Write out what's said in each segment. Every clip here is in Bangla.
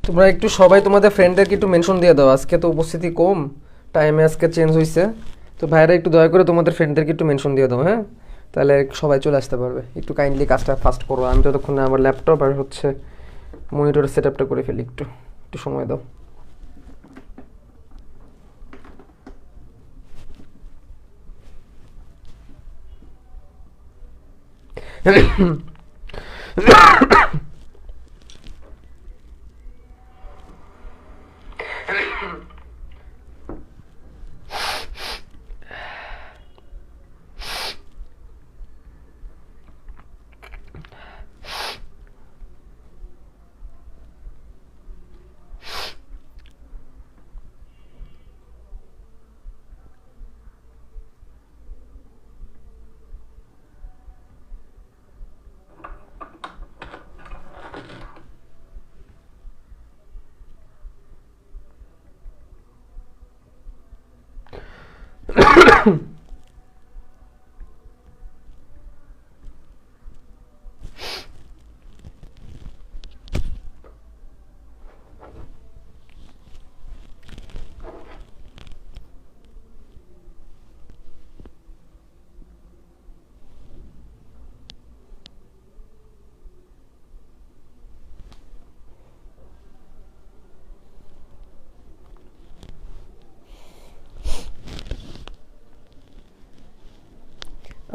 তোমরা একটু সবাই তোমাদের ফ্রেন্ডদেরকে একটু মেনশন দিয়ে দাও, আজকে তো উপস্থিতি কম, টাইমে আজকে চেঞ্জ হয়েছে। তো ভাইরা একটু দয়া করে তোমাদের ফ্রেন্ডদেরকে একটু মেনশন দিয়ে দাও, হ্যাঁ? তাহলে সবাই চলে আসতে পারবে। একটু কাইন্ডলি কাজটা ফাস্ট করো, আমি ততক্ষণে আমার ল্যাপটপ আর হচ্ছে মনিটরের সেট আপটা করে ফেলি। একটু একটু সময় দাও।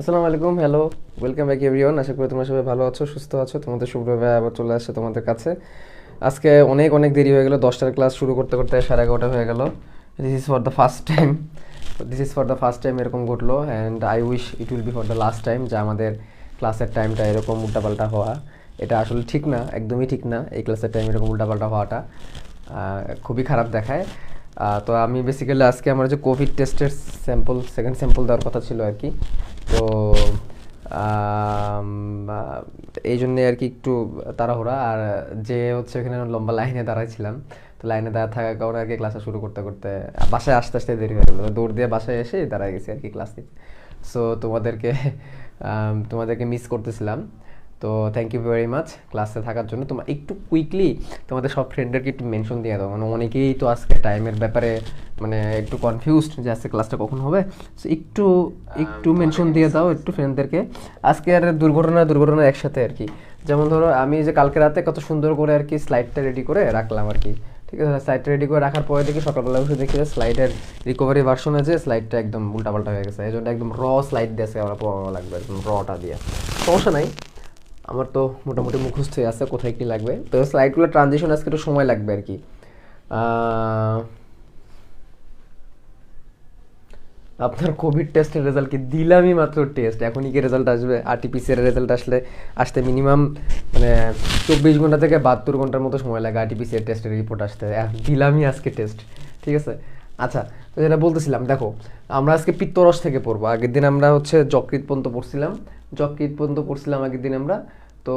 আসসালামু আলাইকুম, হ্যালো, ওয়েলকাম ব্যাক এভরিওয়ান। আশা করি তোমরা সবাই ভালো আছো, সুস্থ আছো। তোমাদের শুভ্রভাবে আবার চলে আসছে তোমাদের কাছে। আজকে অনেক অনেক দেরি হয়ে গেল, 10টার ক্লাস শুরু করতে করতে 11:30 হয়ে গেল। This is for the first time এরকম ঘটলো, and I wish it will be for the last time, যে আমাদের ক্লাসের টাইমটা এরকম উল্টাপাল্টা হওয়া এটা আসলে ঠিক না, একদমই ঠিক না। এই ক্লাসের টাইম এরকম উল্টাপাল্টা হওয়াটা খুবই খারাপ দেখায়। তো আমি বেসিক্যালি আজকে আমার যে কোভিড টেস্টের সেকেন্ড স্যাম্পল দেওয়ার কথা ছিল আর কি। তো আম, এই জন্যে আর কি একটু তাড়াহুড়া, আর যে হচ্ছে এখানে লম্বা লাইনে দাঁড়াইছিলাম, তো লাইনে দাঁড়া থাকার কারণে আর কি ক্লাসটা শুরু করতে করতে বাসায় আসতে আসতে দেরি হয়ে গেলো। দৌড় দিয়ে বাসায় এসে দাঁড়ায় গেছি আর কি ক্লাস নিতে। সো তোমাদেরকে মিস করতেছিলাম। তো থ্যাংক ইউ ভেরি মাচ ক্লাসে থাকার জন্য। তোমরা একটু কুইকলি তোমাদের সব ফ্রেন্ডদেরকে একটু মেনশন দিয়ে দাও, মানে অনেকেই তো আজকে টাইমের ব্যাপারে মানে একটু কনফিউজড যে আজকে ক্লাসটা কখন হবে। সো একটু একটু মেনশন দিয়ে দাও একটু ফ্রেন্ডদেরকে। আজকে আর দুর্ঘটনা একসাথে আর কি। যেমন ধরো আমি যে কালকে রাতে কত সুন্দর করে আর কি স্লাইডটা রেডি করে রাখলাম আর কি, ঠিক আছে। স্লাইডটা রেডি করে রাখার পরে দেখি সকালবেলা বসে দেখি যে স্লাইডের রিকভারি ভার্সন আছে, স্লাইডটা একদম উল্টাপাল্টা হয়ে গেছে। এই জন্য একদম স্লাইড দিয়ে আজকে আমরা পড়ানো লাগবে, একদম টা দিয়ে। সমস্যা নাই, আমার তো মোটামুটি মুখস্থই আছে কোথায় কী লাগবে। তো স্লাইডগুলো ট্রানজিশন আজকে একটু সময় লাগবে আর কি। আপনার কোভিড টেস্টের রেজাল্ট কি? দিলামই মাত্র টেস্ট, এখনই কি রেজাল্ট আসবে? আরটিপিসিআর রেজাল্ট আসতে মিনিমাম মানে 24 ঘন্টা থেকে 72 ঘন্টার মতো সময় লাগে আরটিপিসিআর টেস্টের রিপোর্ট আসতে। দিলামই আজকে টেস্ট, ঠিক আছে। আচ্ছা, তো যেটা বলতেছিলাম, দেখো আমরা আজকে পিত্তরস থেকে পড়বো। আগের দিন আমরা হচ্ছে যকৃৎ পর্যন্ত পড়ছিলাম আগের দিন আমরা। তো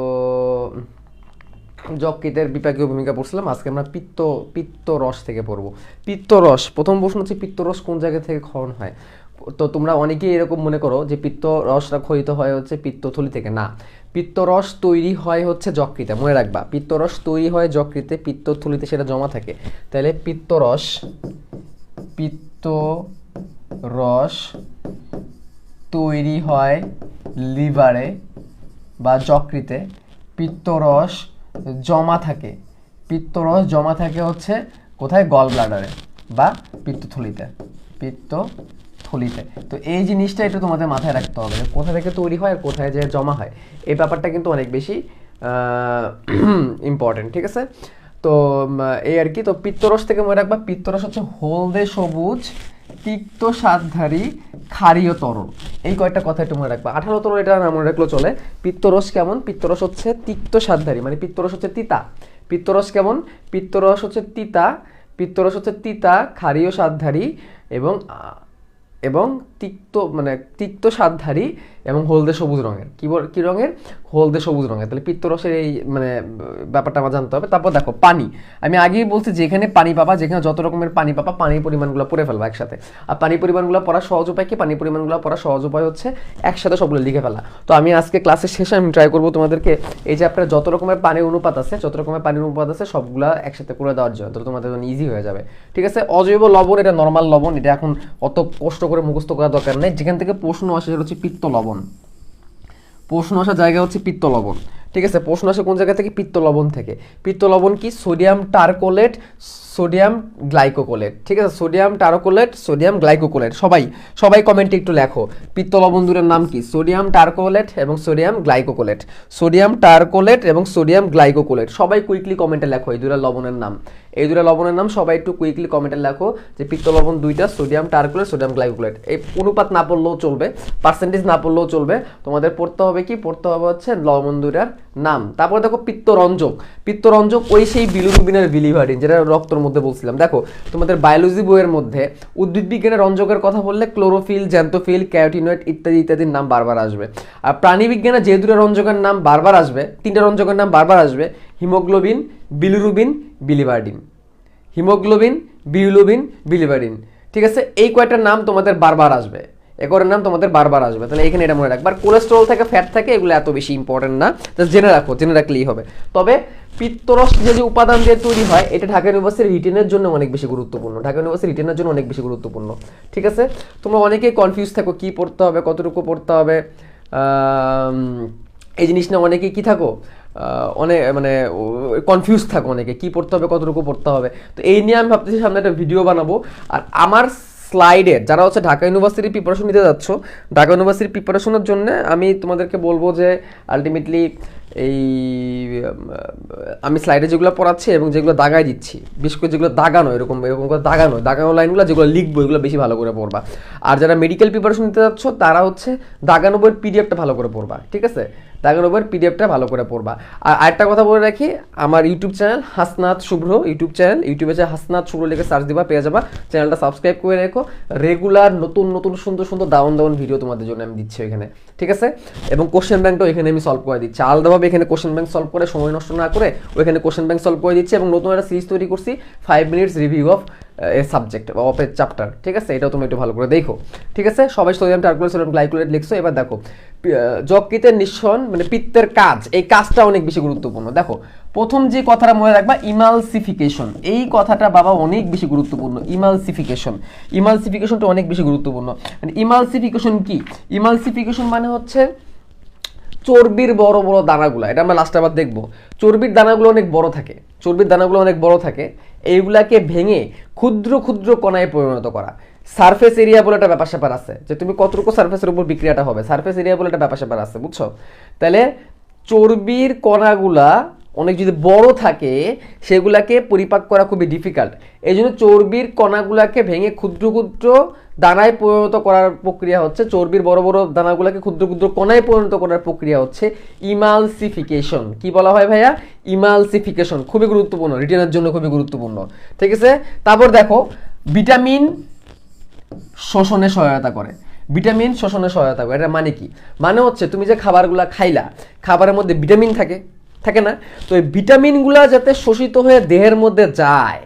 যকৃতের বিপাকীয় ভূমিকা পড়ছিলাম। আজকে আমরা পিত্তরস থেকে পড়বো। পিত্তরস, প্রথম প্রশ্ন হচ্ছে পিত্তরস কোন জায়গা থেকে ক্ষরণ হয়? তো তোমরা অনেকেই এরকম মনে করো যে পিত্তরসটা ক্ষরিত হয় হচ্ছে পিত্তথলি থেকে। না, পিত্তরস তৈরি হয় হচ্ছে যকৃতে, মনে রাখবা। পিত্তরস তৈরি হয় যকৃতে, পিত্তথলিতে সেটা জমা থাকে। তাহলে পিত্তরস তৈরি হয় লিভারে বা যকৃতে। পিত্তরস জমা থাকে হচ্ছে কোথায়? গল ব্লাডারে বা পিত্তথলিতে। তো এই জিনিসটা একটু তোমাদের মাথায় রাখতে হবে, কোথা থেকে তৈরি হয় আর কোথায় যে জমা হয়। এই ব্যাপারটা কিন্তু অনেক বেশি ইম্পর্টেন্ট, ঠিক আছে। তো এই আর কি। তো পিত্তরস থেকে মনে রাখবা, পিত্তরস হচ্ছে হলদে সবুজ তিক্ত স্বাদধারী ক্ষারীয় তরল। এই কয়েকটা কথা একটু মনে রাখবা। 18 তরল এটা না মনে রাখলেও চলে। পিত্তরস কেমন? পিত্তরস হচ্ছে তিক্ত স্বাদধারী, মানে পিত্তরস হচ্ছে তিতা। পিত্তরস কেমন? পিত্তরস হচ্ছে তিতা ক্ষারীয় স্বাদধারী এবং এবং তিক্ত স্বাদধারী এবং হলদে সবুজ রঙের। কি রঙের? হলদে সবুজ রঙের। তাহলে পিত্তরসের এই মানে ব্যাপারটা আমার জানতে হবে। তারপর দেখো পানি, আমি আগেই বলছি যেখানে পানি পাবা, যেখানে যত রকমের পানি পাবা, পানির পরিমাণগুলো পড়ে ফেলবা একসাথে। আর পানির পরিমাণগুলো পড়ার সহজ উপায় কি? পানির পরিমাণগুলো পড়ার সহজ উপায় হচ্ছে একসাথে সবগুলো লিখে ফেলা। তো আমি আজকে ক্লাসের শেষে আমি ট্রাই করবো তোমাদেরকে এই চ্যাপ্টারে যত রকমের পানির অনুপাত আছে, সবগুলা একসাথে করে দেওয়ার জন্য, তো তোমাদের জন্য ইজি হয়ে যাবে। ঠিক আছে? অজৈব লবণ, এটা নর্মাল লবণ, এটা এখন অত কষ্ট করে মুখস্থ করার দরকার নেই। যেখান থেকে প্রশ্ন আসে সেটা হচ্ছে পিত্ত লবণ। প্রশ্ন আসার জায়গা হচ্ছে পিত্ত লবণ। ঠিক আছে? প্রশ্ন আসে কোন জায়গা থেকে? পিত্ত লবণ থেকে। পিত্ত লবণ কি? Sodium taurocholate, sodium glycocholate. ঠিক আছে? Sodium taurocholate, sodium glycocholate. সবাই কমেন্টে একটু লেখো পিত্ত লবণ দুটোর নাম কি? সোডিয়াম টারকোলেট এবং সোডিয়াম গ্লাইকোকোলেট। সোডিয়াম টারকোলেট এবং সোডিয়াম গ্লাইকোকোলেট। সবাই কুইকলি কমেন্টে লেখো এই দুটো লবণের নাম। এই দুটো লবণের নাম সবাই একটু কুইকলি কমেন্টে লেখো যে পিত্ত লবণ দুইটা, সোডিয়াম টারকোলেট, সোডিয়াম গ্লাইকোকোলেট। এই অনুপাত না পড়লেও চলবে, পার্সেন্টেজ না পড়লেও চলবে, তোমাদের পড়তে হবে কি? পড়তে হবে হচ্ছে লবণ দুইটার নাম। তারপর দেখো পিত্তরঞ্জক। পিত্তরঞ্জক ওই সেই বিলিরুবিনের বিলিভারিন, যেটা রক্তর মধ্যে বলছিলাম। দেখো তোমাদের বায়োলজি বইয়ের মধ্যে উদ্ভিদ বিজ্ঞানের রঞ্জকের কথা বললে ক্লোরোফিল, জ্যান্থোফিল, ক্যারোটিনয়েড ইত্যাদি ইত্যাদির নাম বারবার আসবে। আর প্রাণী বিজ্ঞানে যে দুটো রঞ্জকের নাম বারবার আসবে, তিনটা রঞ্জকের নাম বারবার আসবে, haemoglobin, bilirubin, biliverdin. Haemoglobin, bilirubin, biliverdin. ঠিক আছে? এই কয়টার নাম তোমাদের বারবার আসবে, এগুলোর নাম তোমাদের বারবার আসবে। তাহলে এখানে এটা মনে রাখবে। আর কোলেস্টেরল থেকে ফ্যাট থাকে, এগুলো এত বেশি ইম্পর্টেন্ট না, জাস্ট জেনে রাখো, জেনে রাখলেই হবে। তবে পিত্তরস যে উপাদান দিয়ে তৈরি হয়, এটা ঢাকা ইউনিভার্সিটির রিটেনের জন্য অনেক বেশি গুরুত্বপূর্ণ। ঢাকা ইউনিভার্সিটির রিটেনের জন্য অনেক বেশি গুরুত্বপূর্ণ। ঠিক আছে? তোমরা অনেকেই কনফিউজ থাকো কি পড়তে হবে, কতটুকু পড়তে হবে, এই জিনিস না অনেকেই কি থাকো, অনেক মানে কনফিউজ থাকো অনেকে, কি পড়তে হবে, কতটুকু পড়তে হবে। তো এই নিয়ে আমি ভাবতেছি সামনে একটা ভিডিও বানাবো। আর আমার স্লাইডের যারা হচ্ছে ঢাকা ইউনিভার্সিটির প্রিপারেশন নিতে যাচ্ছ, ঢাকা ইউনিভার্সিটির প্রিপারেশনের জন্য আমি তোমাদেরকে বলবো যে আলটিমেটলি এই আমি স্লাইডে যেগুলো পড়াচ্ছি এবং যেগুলো দাগাই দিচ্ছি, বিশেষ করে যেগুলো দাগানো, এরকম করে দাগানো লাইনগুলো যেগুলো লিখবো, এগুলো বেশি ভালো করে পড়বা। আর যারা মেডিকেল প্রিপারেশন নিতে যাচ্ছ তারা হচ্ছে দাগানো বইয়ের পিডিএফটা ভালো করে পড়বা। ঠিক আছে? দাগানো বইয়ের পিডিএফটা ভালো করে পড়বা। আর আরেকটা কথা বলে রাখি, আমার ইউটিউব চ্যানেল হাসনাত শুভ্র ইউটিউব চ্যানেল, ইউটিউবে যে হাসনাত শুভ্র লিখে সার্চ দিবা, পেয়ে যাবা। চ্যানেলটা সাবস্ক্রাইব করে রেখো। রেগুলার নতুন সুন্দর দারুণ ভিডিও তোমাদের জন্য আমি দিচ্ছি এখানে। ঠিক আছে? এবং কোশ্চেন ব্যাংকটাও এখানে আমি সলভ করে দিচ্ছি আলাদাভাবে। এখানে কোশ্চেন ব্যাংক সলভ করে সময় নষ্ট না করে ওইখানে কোশ্চেন ব্যাংক সলভ করে দিচ্ছি। এবং নতুন একটা সিরিজ তৈরি করছি 5 minutes review of A subject of A chapter. ঠিক আছে? এটাও তুমি একটু ভালো করে দেখো। ঠিক আছে? সবাই সোডিয়াম টারকোলেট, সোডিয়াম গ্লাইকোলেট লিখছো। এবার দেখো যকৃতের নিঃসরণ মানে পিত্তের কাজ, এই কাজটা অনেক বেশি গুরুত্বপূর্ণ। দেখো প্রথম যে কথাটা মনে রাখবা, ইমালসিফিকেশন। এই কথাটা বাবা অনেক বেশি গুরুত্বপূর্ণ। ইমালসিফিকেশনটা অনেক বেশি গুরুত্বপূর্ণ। মানে ইমালসিফিকেশন কি? ইমালসিফিকেশন মানে হচ্ছে চর্বির বড় বড় দানাগুলো, এটা আমরা লাস্টে আবার দেখবো। চর্বির দানাগুলো অনেক বড় থাকে, এইগুলাকে ভেঙে ক্ষুদ্র কণায় পরিণত করা। সারফেস এরিয়া বলে একটা ব্যাপার স্যাপার আছে, যে তুমি কতটুকু সারফেসের উপর বিক্রিয়াটা হবে, সারফেস এরিয়া বলে একটা ব্যাপার স্যাপার আছে, বুঝছো? তাহলে চর্বির কণাগুলা অনেক যদি বড় থাকে, সেগুলাকে পরিপাক করা খুবই ডিফিকাল্ট। এই জন্য চর্বির কণাগুলাকে ভেঙে ক্ষুদ্র দানায় পরিণত করার প্রক্রিয়া হচ্ছে, চর্বির বড় দানাগুলোকে ক্ষুদ্র কণায় পরিণত করার প্রক্রিয়া হচ্ছে ইমালসিফিকেশন। কি বলা হয় ভাইয়া? ইমালসিফিকেশন। খুবই গুরুত্বপূর্ণ, রিটেনের জন্য খুবই গুরুত্বপূর্ণ। ঠিক আছে? তারপর দেখো ভিটামিন শোষণে সহায়তা করে। এটা মানে কি? মানে হচ্ছে তুমি যে খাবারগুলা খাইলা, খাবারের মধ্যে ভিটামিন থাকে না? তো এই ভিটামিনগুলা যাতে শোষিত হয়ে দেহের মধ্যে যায়,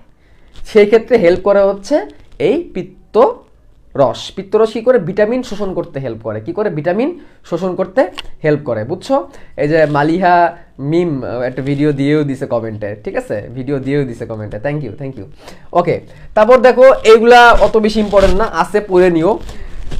সেই ক্ষেত্রে হেল্প করে হচ্ছে এই পিত্তরস। কি করে? ভিটামিন শোষণ করতে হেল্প করে। কি করে? ভিটামিন শোষণ করতে হেল্প করে, বুঝছো? এই যে মালিহা মিম একটা ভিডিও দিয়েও দিছে কমেন্টে। ঠিক আছে? Thank you. ওকে, তারপর দেখো এইগুলা অত বেশি ইম্পর্টেন্ট না, আছে পড়ে নিও।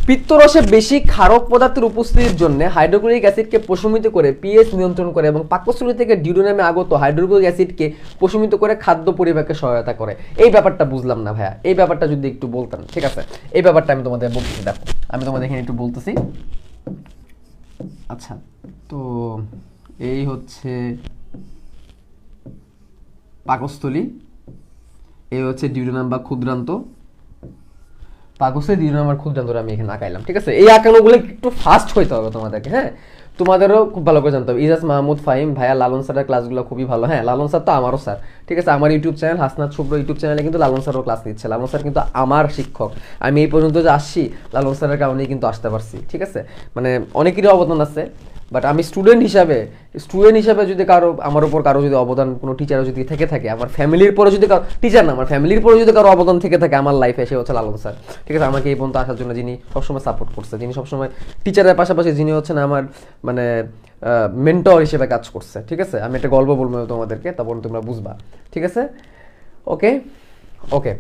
পিত্তরসে বেশি ক্ষারক পদার্থের উপস্থিতির জন্য হাইড্রোক্লোরিক অ্যাসিডকে প্রশমিত করে পিএইচ নিয়ন্ত্রণ করে এবং পাকস্থলী থেকে ডিউডেনামে আগত হাইড্রোক্লোরিক অ্যাসিডকে প্রশমিত করে খাদ্য পরিপাকে সহায়তা করে। এই ব্যাপারটা বুঝলাম না ভাইয়া, এই ব্যাপারটা যদি একটু বলতাম। ঠিক আছে? এই ব্যাপারটা আমি তোমাদের বলতেছি। দেখো আমি তোমাদের এখানে একটু বলতেছি। আচ্ছা, তো এই হচ্ছে পাকস্থলী, এই হচ্ছে ডিউডেনাম বা ক্ষুদ্রান্ত। পাকস্থলী ডিউডেনাম আর ক্ষুদ্রান্তটা আমি এখানে আঁকাইলাম। ঠিক আছে? এই আঁকানোগুলো একটু ফাস্ট হইতে হবে তোমাদেরকে। হ্যাঁ, তোমাদেরও খুব ভালো করে জানতে হবে। ইজাজ মাহমুদ ফাহিম ভাইয়া, লালন স্যারের ক্লাসগুলো খুবই ভালো। হ্যাঁ, লালন স্যার তো আমারও স্যার, ঠিক আছে। আমার ইউটিউব চ্যানেল হাসনাত শুভ্র ইউটিউব চ্যানেলে কিন্তু লালন স্যারও ক্লাস নিচ্ছে। লালন স্যার কিন্তু আমার শিক্ষক। আমি এই পর্যন্ত যে আসছি লালন স্যারের কারণেই কিন্তু আসতে পারছি, ঠিক আছে। মানে অনেকেরই অবদান আছে, বাট আমি স্টুডেন্ট হিসাবে যদি কারো আমার উপর কারো যদি অবদান, কোনো টিচারও যদি থেকে থাকে, আমার ফ্যামিলির পরে যদি কারো টিচার না, আমার ফ্যামিলির পরে যদি কারো অবদান থেকে থাকে আমার লাইফে, সে হচ্ছে লালন স্যার, ঠিক আছে। আমাকে এই পর্যন্ত আসার জন্য যিনি সবসময় সাপোর্ট করছে, যিনি সবসময় টিচারের পাশাপাশি যিনি হচ্ছেন আমার মানে মেন্টর হিসেবে কাজ করছে, ঠিক আছে। আমি একটা গল্প বলবো তোমাদেরকে, তারপর তোমরা বুঝবা, ঠিক আছে। ওকে ওকে,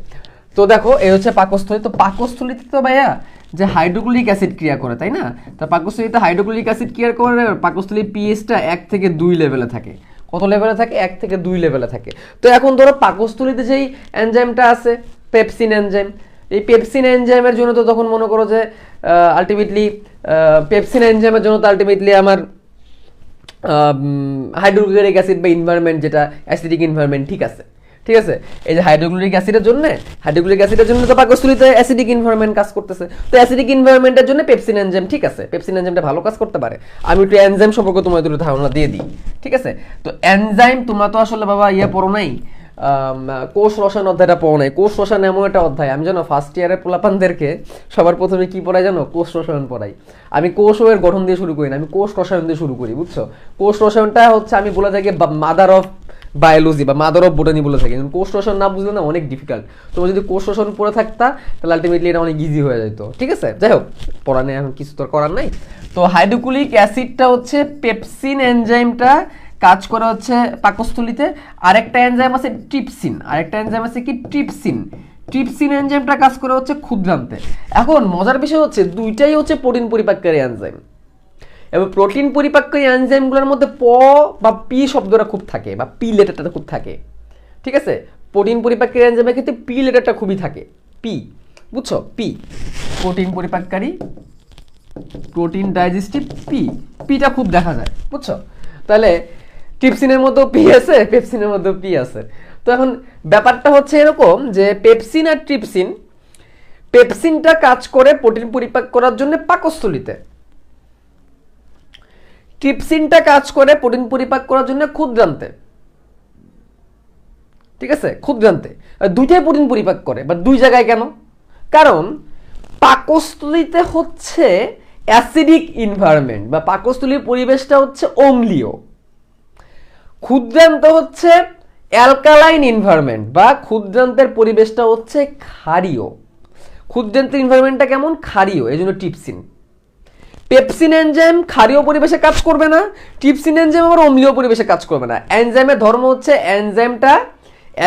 তো দেখো এই হচ্ছে পাকস্থলী। তো পাকস্থলীতে তো ভাইয়া যে হাইড্রোক্লোরিক অ্যাসিড ক্রিয়া করে, তাই না? তা পাকস্থলীতে হাইড্রোক্লোরিক অ্যাসিড ক্রিয়া করে, পাকস্থলীর পিএইচটা 1 থেকে 2 লেভেলে থাকে। কত লেভেলে থাকে? 1 থেকে 2 লেভেলে থাকে। তো এখন ধরো পাকস্থলীতে যেই এনজাইমটা আছে পেপসিন এনজাইম, এই পেপসিন এনজাইমের জন্য তো তখন মনে করো যে আলটিমেটলি পেপসিন এনজাইমের জন্য তো আলটিমেটলি আমার হাইড্রোক্লোরিক অ্যাসিড বা এনভায়রনমেন্ট, যেটা অ্যাসিডিক এনভায়রনমেন্ট, ঠিক আছে, ঠিক আছে। এই যে হাইড্রোক্লোরিক অ্যাসিডের জন্য তো পাকস্থলীতে অ্যাসিডিক এনভায়রনমেন্ট কাজ করতেছে। তো অ্যাসিডিক এনভায়রনমেন্টের জন্য পেপসিন এনজাইম, ঠিক আছে, পেপসিন এনজাইমটা ভালো কাজ করতে পারে। আমি একটু এনজাইম সম্পর্কে তোমাদের একটু ধারণা দিয়ে দিই, ঠিক আছে। তো এনজাইম তোমরা তো আসলে বাবা পড়ো নাই, কোষ রসায়ন অধ্যায়টা পড়ো নাই। কোষ রসায়ন এমন একটা অধ্যায়, আমি জানো ফার্স্ট ইয়ারের পোলাপানদেরকে সবার প্রথমে কি পড়াই জানো? কোষ রসায়ন পড়াই। আমি কোষ এর গঠন দিয়ে শুরু করি না, আমি কোষ রসায়ন দিয়ে শুরু করি, বুঝছো। কোষ রসায়নটা হচ্ছে আমি বলে থাকি মাদার অফ বায়োলজি বা মাদার অফ বোটানি বলে থাকি। কোষ রসায়ন না বুঝলে না অনেক ডিফিকাল্ট। তোমরা যদি কোষ রসায়ন পড়ে থাকতা তাহলে আলটিমেটলি এটা অনেক ইজি হয়ে যেত, ঠিক আছে। যাই হোক, পড়া নেই এখন, কিছু তো করার নাই। তো হাইড্রোক্লোরিক অ্যাসিডটা হচ্ছে পেপসিন এনজাইমটা কাজ করে হচ্ছে পাকস্থলীতে। আরেকটা এনজাইম আছে ট্রিপসিন, কি ট্রিপসিন এনজাইমটা কাজ করে হচ্ছে ক্ষুদ্রান্তে। এখন মজার বিষয় হচ্ছে দুইটাই হচ্ছে প্রোটিন পরিপাককারী এনজাইম, এবং প্রোটিন পরিপাককারী এনজাইমগুলোর মধ্যে প বা পি শব্দটা খুব থাকে, বা পি লেটারটা খুব থাকে, ঠিক আছে। প্রোটিন পরিপাককারী এনজাইমের ক্ষেত্রে পি লেটারটা খুবই থাকে, পি, বুঝছো, পি প্রোটিন পরিপাককারী, প্রোটিন ডাইজেস্টিভ, পিটা খুব দেখা যায়, বুঝছো। তাহলে ট্রিপসিনের মধ্যেও পি আছে, পেপসিনের মধ্যেও পি আছে। তো এখন ব্যাপারটা হচ্ছে এরকম যে পেপসিন আর পেপসিনটা কাজ করে প্রোটিন পরিপাক করার জন্য পাকস্থলীতে, ট্রিপসিনটা কাজ করে প্রোটিন পরিপাক করার জন্য ক্ষুদ্রান্তে, ঠিক আছে, ক্ষুদ্রান্তে। দুইটাই প্রোটিন পরিপাক করে, বা দুই জায়গায় কেন? কারণ পাকস্থলীতে হচ্ছে অ্যাসিডিক এনভায়রনমেন্ট, বা পাকস্থলীর পরিবেশটা হচ্ছে অম্লীয়। ক্ষুদ্রান্ত হচ্ছে অ্যালকালাইন এনভায়রনমেন্ট, বা ক্ষুদ্রান্তের পরিবেশটা হচ্ছে ক্ষারীয়। ক্ষুদ্রান্তের এনভায়রনমেন্টটা কেমন? ক্ষারীয়, এই জন্য ট্রিপসিন। পেপসিন এনজাইম ক্ষারীয় পরিবেশে কাজ করবে না, ট্রিপসিন এনজাইম আবার অম্লীয় পরিবেশে কাজ করবে না। এনজাইমের ধর্ম হচ্ছে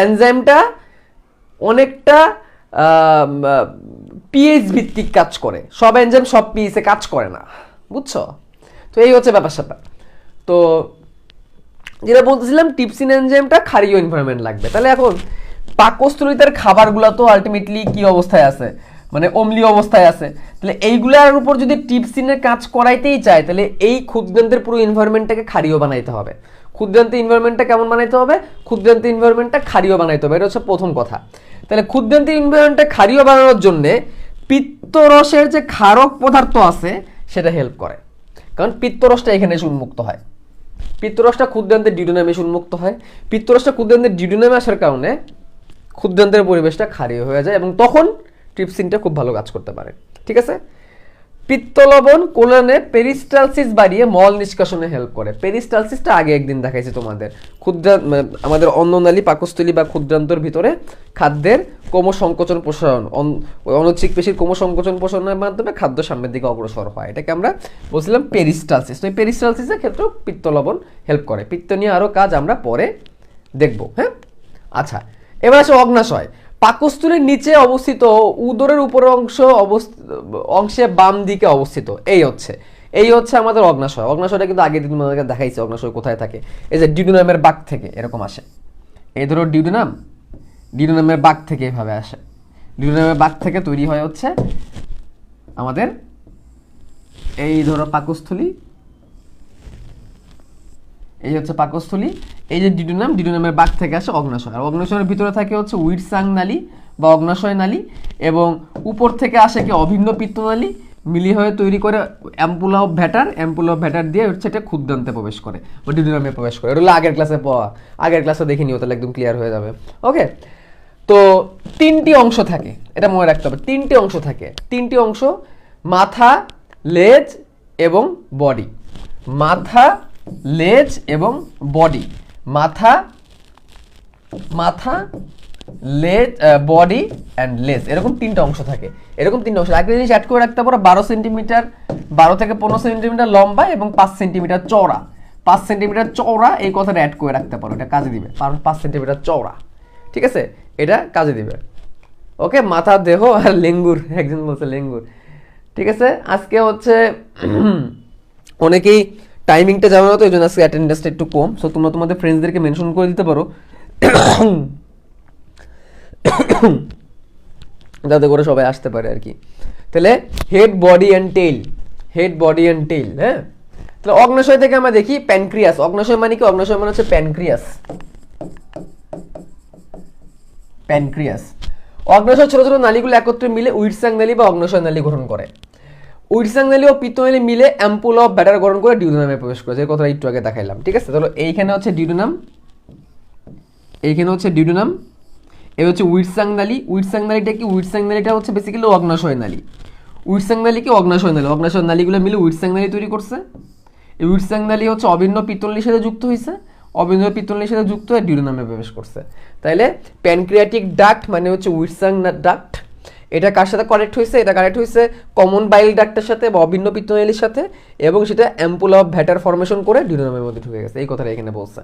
এনজাইমটা অনেকটা পিএইচ ভিত্তিক কাজ করে। সব এনজাইম সব পিএইচে কাজ করে না, বুঝছো। তো এই হচ্ছে ব্যাপার স্যাপার। তো যেটা বলতেছিলাম, ট্রিপসিন এনজাইমটা ক্ষারীয় এনভায়রনমেন্ট লাগবে। তাহলে এখন পাকস্থলীতে খাবারগুলো তো আলটিমেটলি কি অবস্থায় আছে? মানে অম্লীয় অবস্থায় আছে। তাহলে এইগুলার উপর যদি ট্রিপসিনের কাজ করাইতেই চায়, তাহলে এই ক্ষুদ্রান্তের পুরো এনভায়রনমেন্টটাকে ক্ষারীয় বানাইতে হবে। ক্ষুদ্রান্তের এনভায়রনমেন্টটা কেমন বানাইতে হবে? ক্ষুদ্রান্তের এনভায়রনমেন্টটা ক্ষারীয় বানাইতে হবে, এটা হচ্ছে প্রথম কথা। তাহলে ক্ষুদ্রান্তের এনভায়রনমেন্টটা ক্ষারীয় বানানোর জন্য পিত্তরসের যে ক্ষারক পদার্থ আছে সেটা হেল্প করে, কারণ পিত্তরসটা এখানে এসে উন্মুক্ত হয়। পিত্তরসটা ক্ষুদ্রান্তের ডিউডিনামে এসে উন্মুক্ত হয়। পিত্তরসটা ক্ষুদ্রান্তের ডিউডিনামে আসার কারণে ক্ষুদ্রান্তের পরিবেশটা ক্ষারীয় হয়ে যায়, এবং তখন ট্রিপসিনটা খুব ভালো কাজ করতে পারে, ঠিক আছে। পিত্তলবণ কোলনে পেরিস্টালসিস বাড়িয়ে মল নিষ্কাশনে হেল্প করে। পেরিস্টালসিসটা আগে একদিন দেখাইছি তোমাদের। আমাদের অন্ননালী, পাকস্থলী বা ক্ষুদ্রান্তর ভিতরে খাদ্যের ক্রমসংকোচন প্রসারণ, অনুচ্ছিক পেশির ক্রমসংকোচন প্রসারণের মাধ্যমে খাদ্য সামনের দিকে অগ্রসর হয়, এটাকে আমরা বলছিলাম পেরিস্টালসিস। তো এই পেরিস্টালসিসের ক্ষেত্রেও পিত্তলবণ হেল্প করে। পিত্ত নিয়ে আরও কাজ আমরা পরে দেখব, হ্যাঁ। আচ্ছা, এবার আসে অগ্নাশয়। পাকস্থলীর নিচে অবস্থিত, উদরের উপর অংশে বাম দিকে অবস্থিত। এই হচ্ছে আমাদের অগ্নাশয়। অগ্নাশয়টা কিন্তু আগে দিন আমাদেরকে দেখাইছে অগ্নাশয় কোথায় থাকে। এই যে ডিউডিনামের বাক থেকে এরকম আসে। এই ধরো ডিউডিনামের বাক থেকে এভাবে আসে। ডিউডিনামের বাক থেকে তৈরি হয় হচ্ছে আমাদের এই ধরো পাকস্থলী। এই হচ্ছে পাকস্থলী। এই যে ডিউডিনামের বাক থেকে আসে অগ্নাশয়। আর অগ্নাশয়ের ভিতরে থাকে হচ্ছে উইটসাং নালী বা অগ্নাশয় নালী, এবং উপর থেকে আসে কি অভিন্ন পিত্তনালী, মিলিয়ে হয়ে তৈরি করে অ্যাম্পুলা অফ ভ্যাটার, অ্যাম্পুলা অফ ভ্যাটার দিয়ে হচ্ছে এটা ক্ষুদ্রান্তে প্রবেশ করে বা ডিউডিনামে প্রবেশ করে। এটা হলো আগের ক্লাসে পাওয়া, আগের ক্লাসে দেখে নিও, তাহলে একদম ক্লিয়ার হয়ে যাবে। ওকে, তো তিনটি অংশ থাকে, এটা মনে রাখতে হবে, তিনটি অংশ থাকে, তিনটি অংশ, মাথা, লেজ এবং বডি। মাথা, লেজ এবং বডি। মাথা, মাথা, লেজ, বডি অ্যান্ড লেজ, এরকম তিনটা অংশ থাকে। এরকম তিনটা অংশ, একটা জিনিস অ্যাড করে রাখতে পারো, 12 সেন্টিমিটার, 12 থেকে 15 সেন্টিমিটার লম্বা এবং 5 সেন্টিমিটার চওড়া। 5 সেন্টিমিটার চওড়া এই কথাটা অ্যাড করে রাখতে পারো, এটা কাজে দিবে। 5 সেন্টিমিটার চওড়া, ঠিক আছে, এটা কাজে দিবে। ওকে, মাথা, দেহ আর লেঙ্গুর, একজন বলছে লেঙ্গুর, ঠিক আছে। আজকে হচ্ছে অনেকেই টাইমিংটা জানো না, তো এই জন্য আজকে অ্যাটেন্ডেন্সটা একটু কম। সো তোমরা তোমাদের ফ্রেন্ডসদেরকে মেনশন করে দিতে পারো যাতে করে সবাই আসতে পারে আর কি। তাহলে head, body and tail, head, body and tail. হ্যাঁ, তাহলে অগ্নাশয় থেকে আমরা দেখি প্যানক্রিয়াস। অগ্নাশয় মানে কি? অগ্নাশয় মানে হচ্ছে প্যানক্রিয়াস। প্যানক্রিয়াস, অগ্নাশয় ছোট ছোট নালীগুলো একত্রে মিলে উইটসাং নালী বা অগ্নাশয় নালী গঠন করে। উইটসাং নালী ও পিত্তনালী মিলে অ্যাম্পুল অফ ব্যাটার গঠন করে ডিউডেনামে প্রবেশ করে, যে কথা একটু আগে দেখাইলাম, ঠিক আছে। তাহলে এইখানে হচ্ছে ডিউডেনাম, এইখানে হচ্ছে ডিউডেনাম, এই হচ্ছে উইটসাং নালী। উইটসাং নালীটা কি? উইটসাং নালীটা হচ্ছে বেসিক্যালি অগ্নাশয় নালী। উইটসাং নালী কি? অগ্নাশয় নালী। অগ্নাশয় নালীগুলো মিলে উইটসাং নালী তৈরি করছে। এই উইটসাং নালী হচ্ছে অভিন্ন পিত্তনালীর সাথে যুক্ত হয়েছে, অভিন্ন পিত্তনালীর সাথে যুক্ত হয়ে ডিউডেনামে প্রবেশ করছে। তাইলে প্যানক্রিয়াটিক ডাক্ট মানে হচ্ছে উইটসাং ডাক্ট। এটা কার সাথে কানেক্ট হয়েছে? এটা কানেক্ট হয়েছে কমন বাইল ডাক্টের সাথে বা অভিন্ন পিত্তনালীর সাথে, এবং সেটা অ্যাম্পুলা অফ ভ্যাটার ফর্মেশন করে ডিউডেনামের মধ্যে ঢুকে গেছে, এই কথাটা এখানে বলছে,